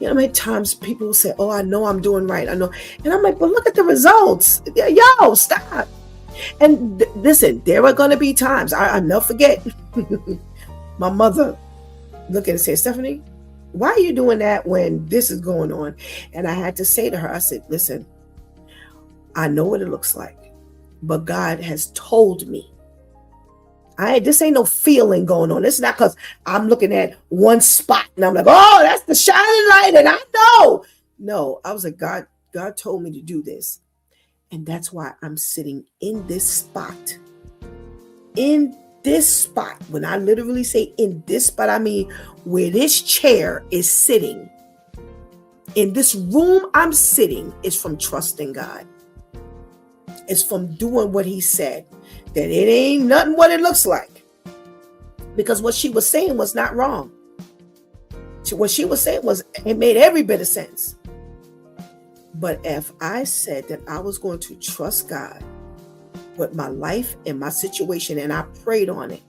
How many times people will say, oh, I know I'm doing right. I know. And I'm like, but look at the results. Yo, stop. And listen, there are going to be times, I'll never forget, my mother looking and say, Stephanie, why are you doing that when this is going on? And I had to say to her, I said, listen, I know what it looks like, but God has told me. This ain't no feeling going on. It's not because I'm looking at one spot and I'm like, oh, that's the shining light, and I know. No, I was like, God told me to do this. And that's why I'm sitting in this spot. In this spot. When I literally say in this spot, I mean where this chair is sitting. In this room I'm sitting is from trusting God. It's from doing what he said. That it ain't nothing what it looks like. Because what she was saying was not wrong. What she was saying it made every bit of sense. But if I said that I was going to trust God with my life and my situation, and I prayed on it,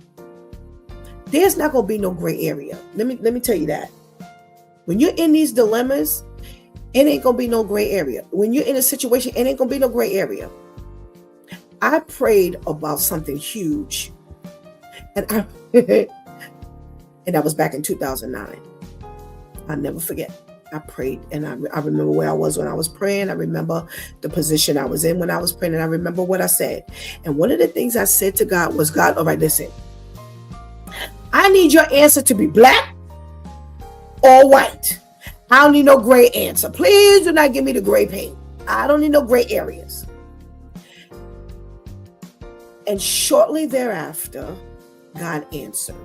there's not going to be no gray area. Let me tell you that. When you're in these dilemmas, it ain't going to be no gray area. When you're in a situation, it ain't going to be no gray area. I prayed about something huge, and that was back in 2009. I'll never forget. I prayed, and I remember where I was when I was praying. I remember the position I was in when I was praying, and I remember what I said. And one of the things I said to God was, God, all right, listen, I need your answer to be black or white. I don't need no gray answer. Please do not give me the gray paint. I don't need no gray areas. And shortly thereafter, God answered.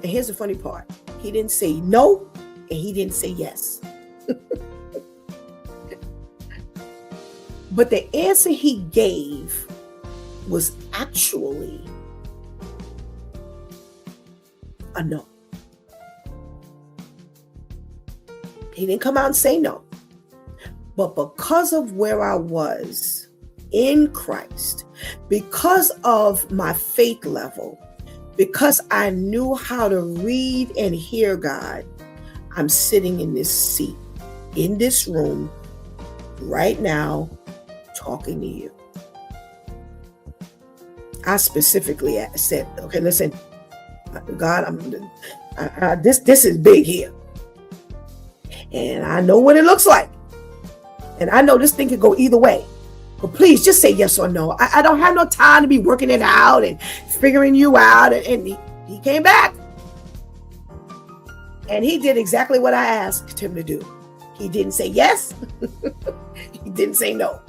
And here's the funny part. He didn't say no, and he didn't say yes. But the answer he gave was actually a no. He didn't come out and say no. But because of where I was in Christ, because of my faith level, because I knew how to read and hear God, I'm sitting in this seat, in this room, right now, talking to you. I specifically said, okay, listen, God, this is big here. And I know what it looks like. And I know this thing could go either way. But please just say yes or no. I don't have no time to be working it out and figuring you out. And he came back. And he did exactly what I asked him to do. He didn't say yes. He didn't say no.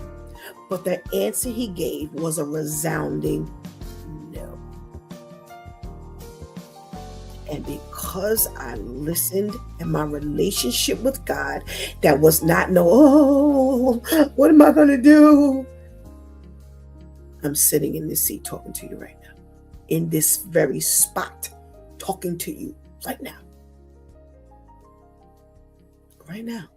But the answer he gave was a resounding no. And because I listened and my relationship with God, that was not no, oh, what am I going to do? I'm sitting in this seat talking to you right now. In this very spot, talking to you right now. Right now.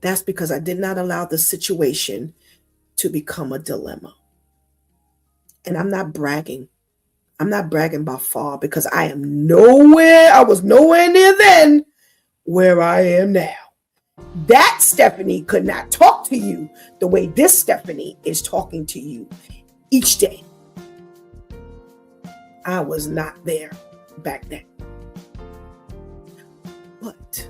That's because I did not allow the situation to become a dilemma. And I'm not bragging. I'm not bragging by far, because I was nowhere near then where I am now. That Stephanie could not talk to you the way this Stephanie is talking to you each day. I was not there back then. But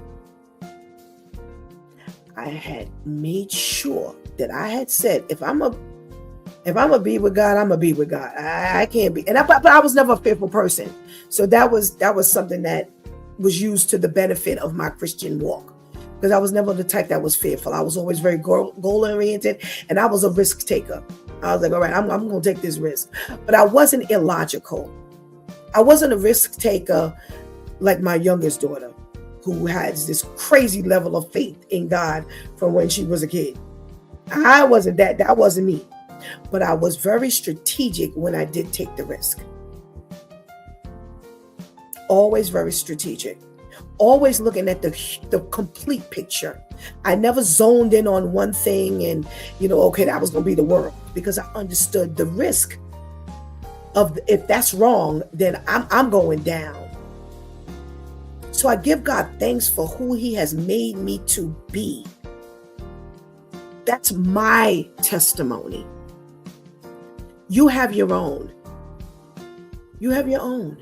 I had made sure that I had said, if I'm gonna be with God, I'm gonna be with God. I can't be, but I was never a fearful person. So that was something that was used to the benefit of my Christian walk, because I was never the type that was fearful. I was always very goal oriented, and I was a risk taker. I was like, all right, I'm gonna take this risk, but I wasn't illogical. I wasn't a risk taker like my youngest daughter, who has this crazy level of faith in God from when she was a kid. I wasn't that. That wasn't me. But I was very strategic when I did take the risk. Always very strategic. Always looking at the complete picture. I never zoned in on one thing and, okay, that was going to be the world, because I understood the risk of, if that's wrong, then I'm going down. So I give God thanks for who he has made me to be. That's my testimony. You have your own. You have your own.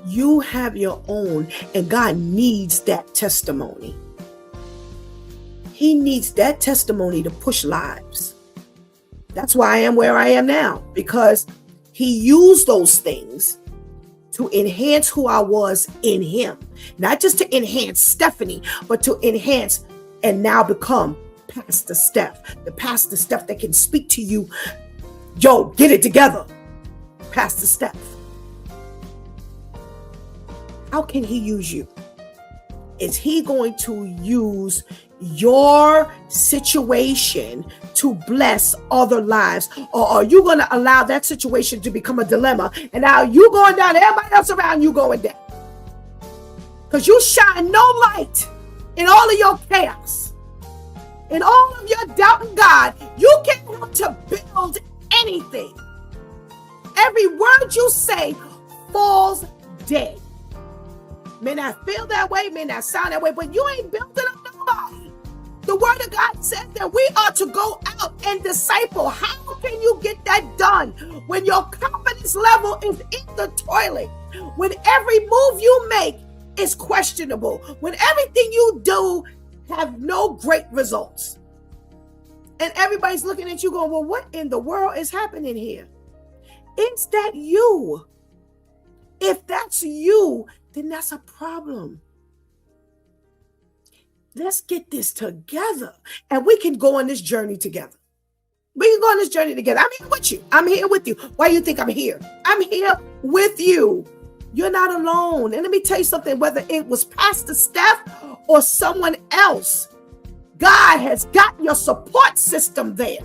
You have your own, and God needs that testimony. He needs that testimony to push lives. That's why I am where I am now, because he used those things to enhance who I was in him. Not just to enhance Stephanie, but to enhance and now become Pastor Steph. The Pastor Steph that can speak to you. Yo, get it together. Pastor Steph. How can he use you? Is he going to use your situation to bless other lives? Or are you going to allow that situation to become a dilemma? And now you going down, everybody else around you going down. Because you shine no light in all of your chaos. In all of your doubting God, you can't help to build anything. Every word you say falls dead. May not feel that way, may not sound that way, but you ain't building up nobody. The word of God says that we are to go out and disciple. How can you get that done when your confidence level is in the toilet? When every move you make is questionable? When everything you do have no great results? And everybody's looking at you going, well, what in the world is happening here? Is that you? If that's you, then that's a problem. Let's get this together, and we can go on this journey together. We can go on this journey together. I'm here with you. I'm here with you. Why do you think I'm here? I'm here with you. You're not alone. And let me tell you something, whether it was Pastor Steph or someone else, God has got your support system there.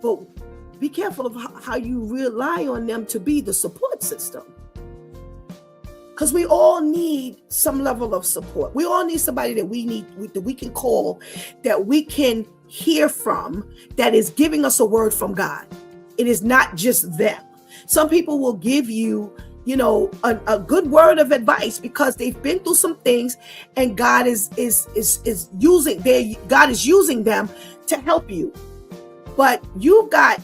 But be careful of how you rely on them to be the support system. Because we all need some level of support. We all need somebody that we can call, that we can hear from, that is giving us a word from God. It is not just them. Some people will give you, a good word of advice because they've been through some things, and God is using them to help you. But you've got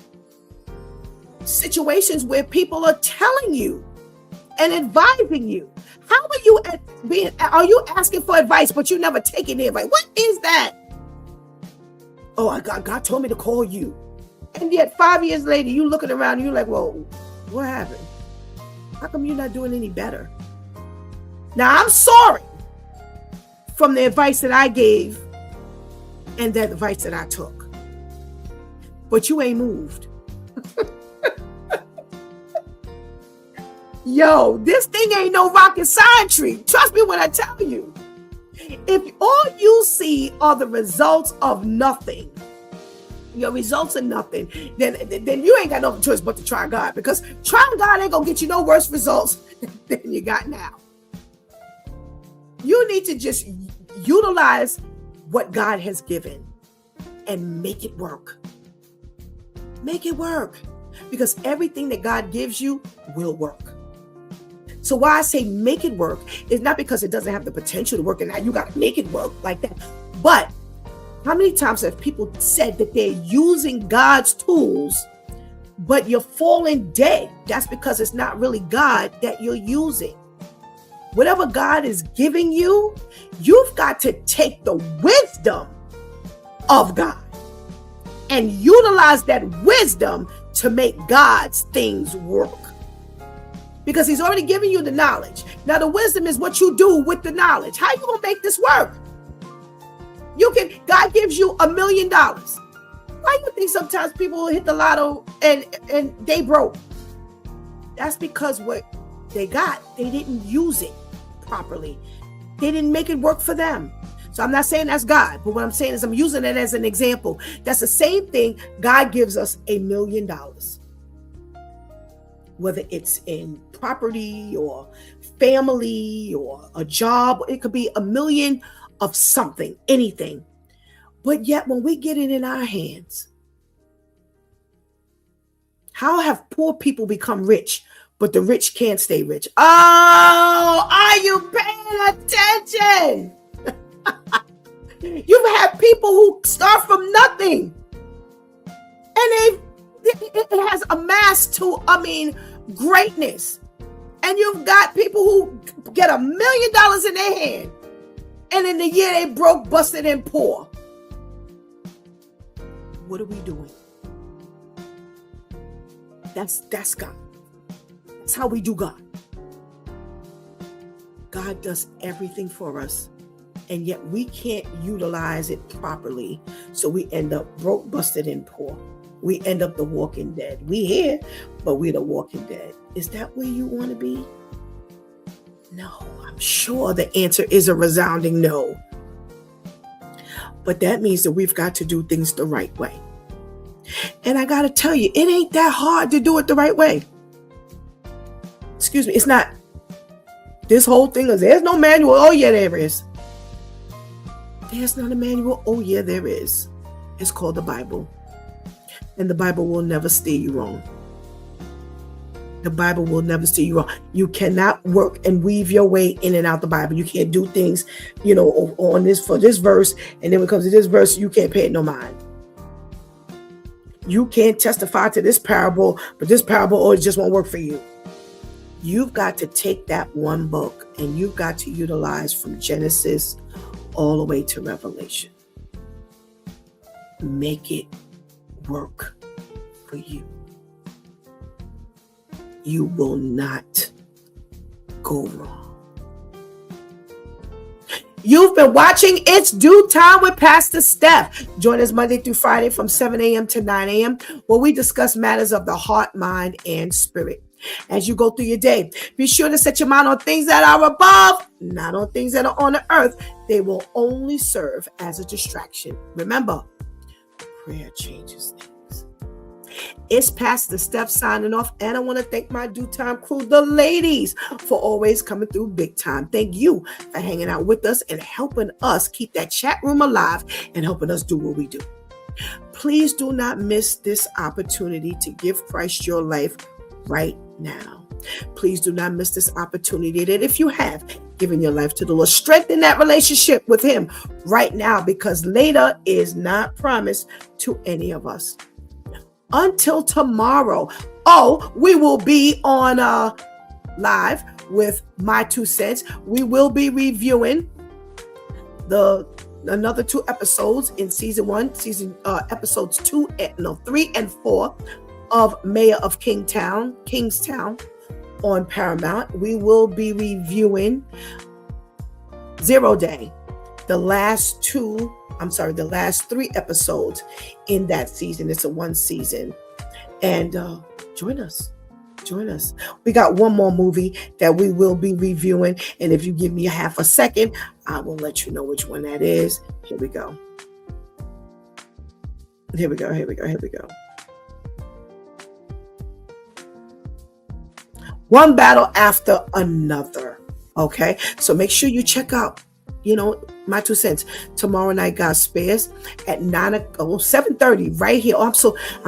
situations where people are telling you and advising you. How are you asking for advice, but you never taking the advice? What is that? Oh, God told me to call you. And yet 5 years later, you looking around and you're like, well, what happened? How come you're not doing any better? Now, I'm sorry from the advice that I gave and the advice that I took. But you ain't moved. Yo, this thing ain't no rocket science tree. Trust me when I tell you. If all you see are the results of nothing, your results are nothing, then you ain't got no choice but to try God, because trying God ain't gonna get you no worse results than you got now. You need to just utilize what God has given and make it work. Make it work, because everything that God gives you will work. So why I say make it work is not because it doesn't have the potential to work, and now you got to make it work like that. But how many times have people said that they're using God's tools, but you're falling dead? That's because it's not really God that you're using. Whatever God is giving you, you've got to take the wisdom of God and utilize that wisdom to make God's things work. Because he's already given you the knowledge. Now the wisdom is what you do with the knowledge. How you gonna make this work? God gives you $1 million. Why do you think sometimes people will hit the lotto and they broke? That's because what they got, they didn't use it properly. They didn't make it work for them. So I'm not saying that's God, but what I'm saying is I'm using it as an example. That's the same thing. God gives us $1 million. Whether it's in property or family or a job, it could be $1 million of something, anything. But yet when we get it in our hands, how have poor people become rich, but the rich can't stay rich? Oh, are you paying attention? You've had people who start from nothing, and it has amassed to, greatness. And you've got people who get $1 million in their hand, and in the year they broke, busted, and poor. What are we doing? That's God. That's how we do God. God does everything for us, and yet we can't utilize it properly. So we end up broke, busted, and poor. We end up the walking dead. We here, but we're the walking dead. Is that where you want to be? No, I'm sure the answer is a resounding no. But that means that we've got to do things the right way. And I got to tell you, it ain't that hard to do it the right way. Excuse me, it's not. This whole thing is, there's no manual. Oh, yeah, there is. There's not a manual. Oh, yeah, there is. It's called the Bible. And the Bible will never steer you wrong. The Bible will never steer you wrong. You cannot work and weave your way in and out the Bible. You can't do things, on this for this verse, and then when it comes to this verse, you can't pay it no mind. You can't testify to this parable, but this parable, it just won't work for you. You've got to take that one book and you've got to utilize from Genesis all the way to Revelation. Make it work for you. You will not go wrong. You've been watching It's Due Time with Pastor Steph. Join us Monday through Friday from 7 a.m. to 9 a.m. where we discuss matters of the heart, mind, and spirit. As you go through your day, be sure to set your mind on things that are above, not on things that are on the earth. They will only serve as a distraction. Remember, prayer changes things. It's Pastor Steph signing off, and I want to thank my Due Time crew, the ladies, for always coming through big time. Thank you for hanging out with us and helping us keep that chat room alive and helping us do what we do. Please do not miss this opportunity to give Christ your life right now. Please do not miss this opportunity that if you have given your life to the Lord, strengthen that relationship with him right now, because later is not promised to any of us. Until tomorrow, we will be on live with My Two Cents. We will be reviewing another 2 episodes in season 1, episodes 3 and 4 of Mayor of Kingstown on Paramount. We will be reviewing 0 Day, the last 3 episodes in that season. It's a 1 season. And join us. We got one more movie that we will be reviewing. And if you give me a half a second, I will let you know which one that is. Here we go. One battle after another. Okay. So make sure you check out, My Two Cents tomorrow night, God spares, at 7:30 right here. I'm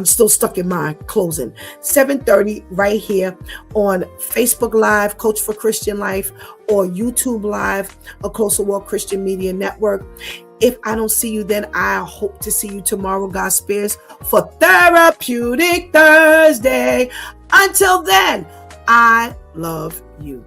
still stuck in my closing. 7:30 right here on Facebook Live, Coach for Christian Life, or YouTube Live, A Closer Walk Christian Media Network. If I don't see you then, I hope to see you tomorrow, God spares, for Therapeutic Thursday. Until then, I love you.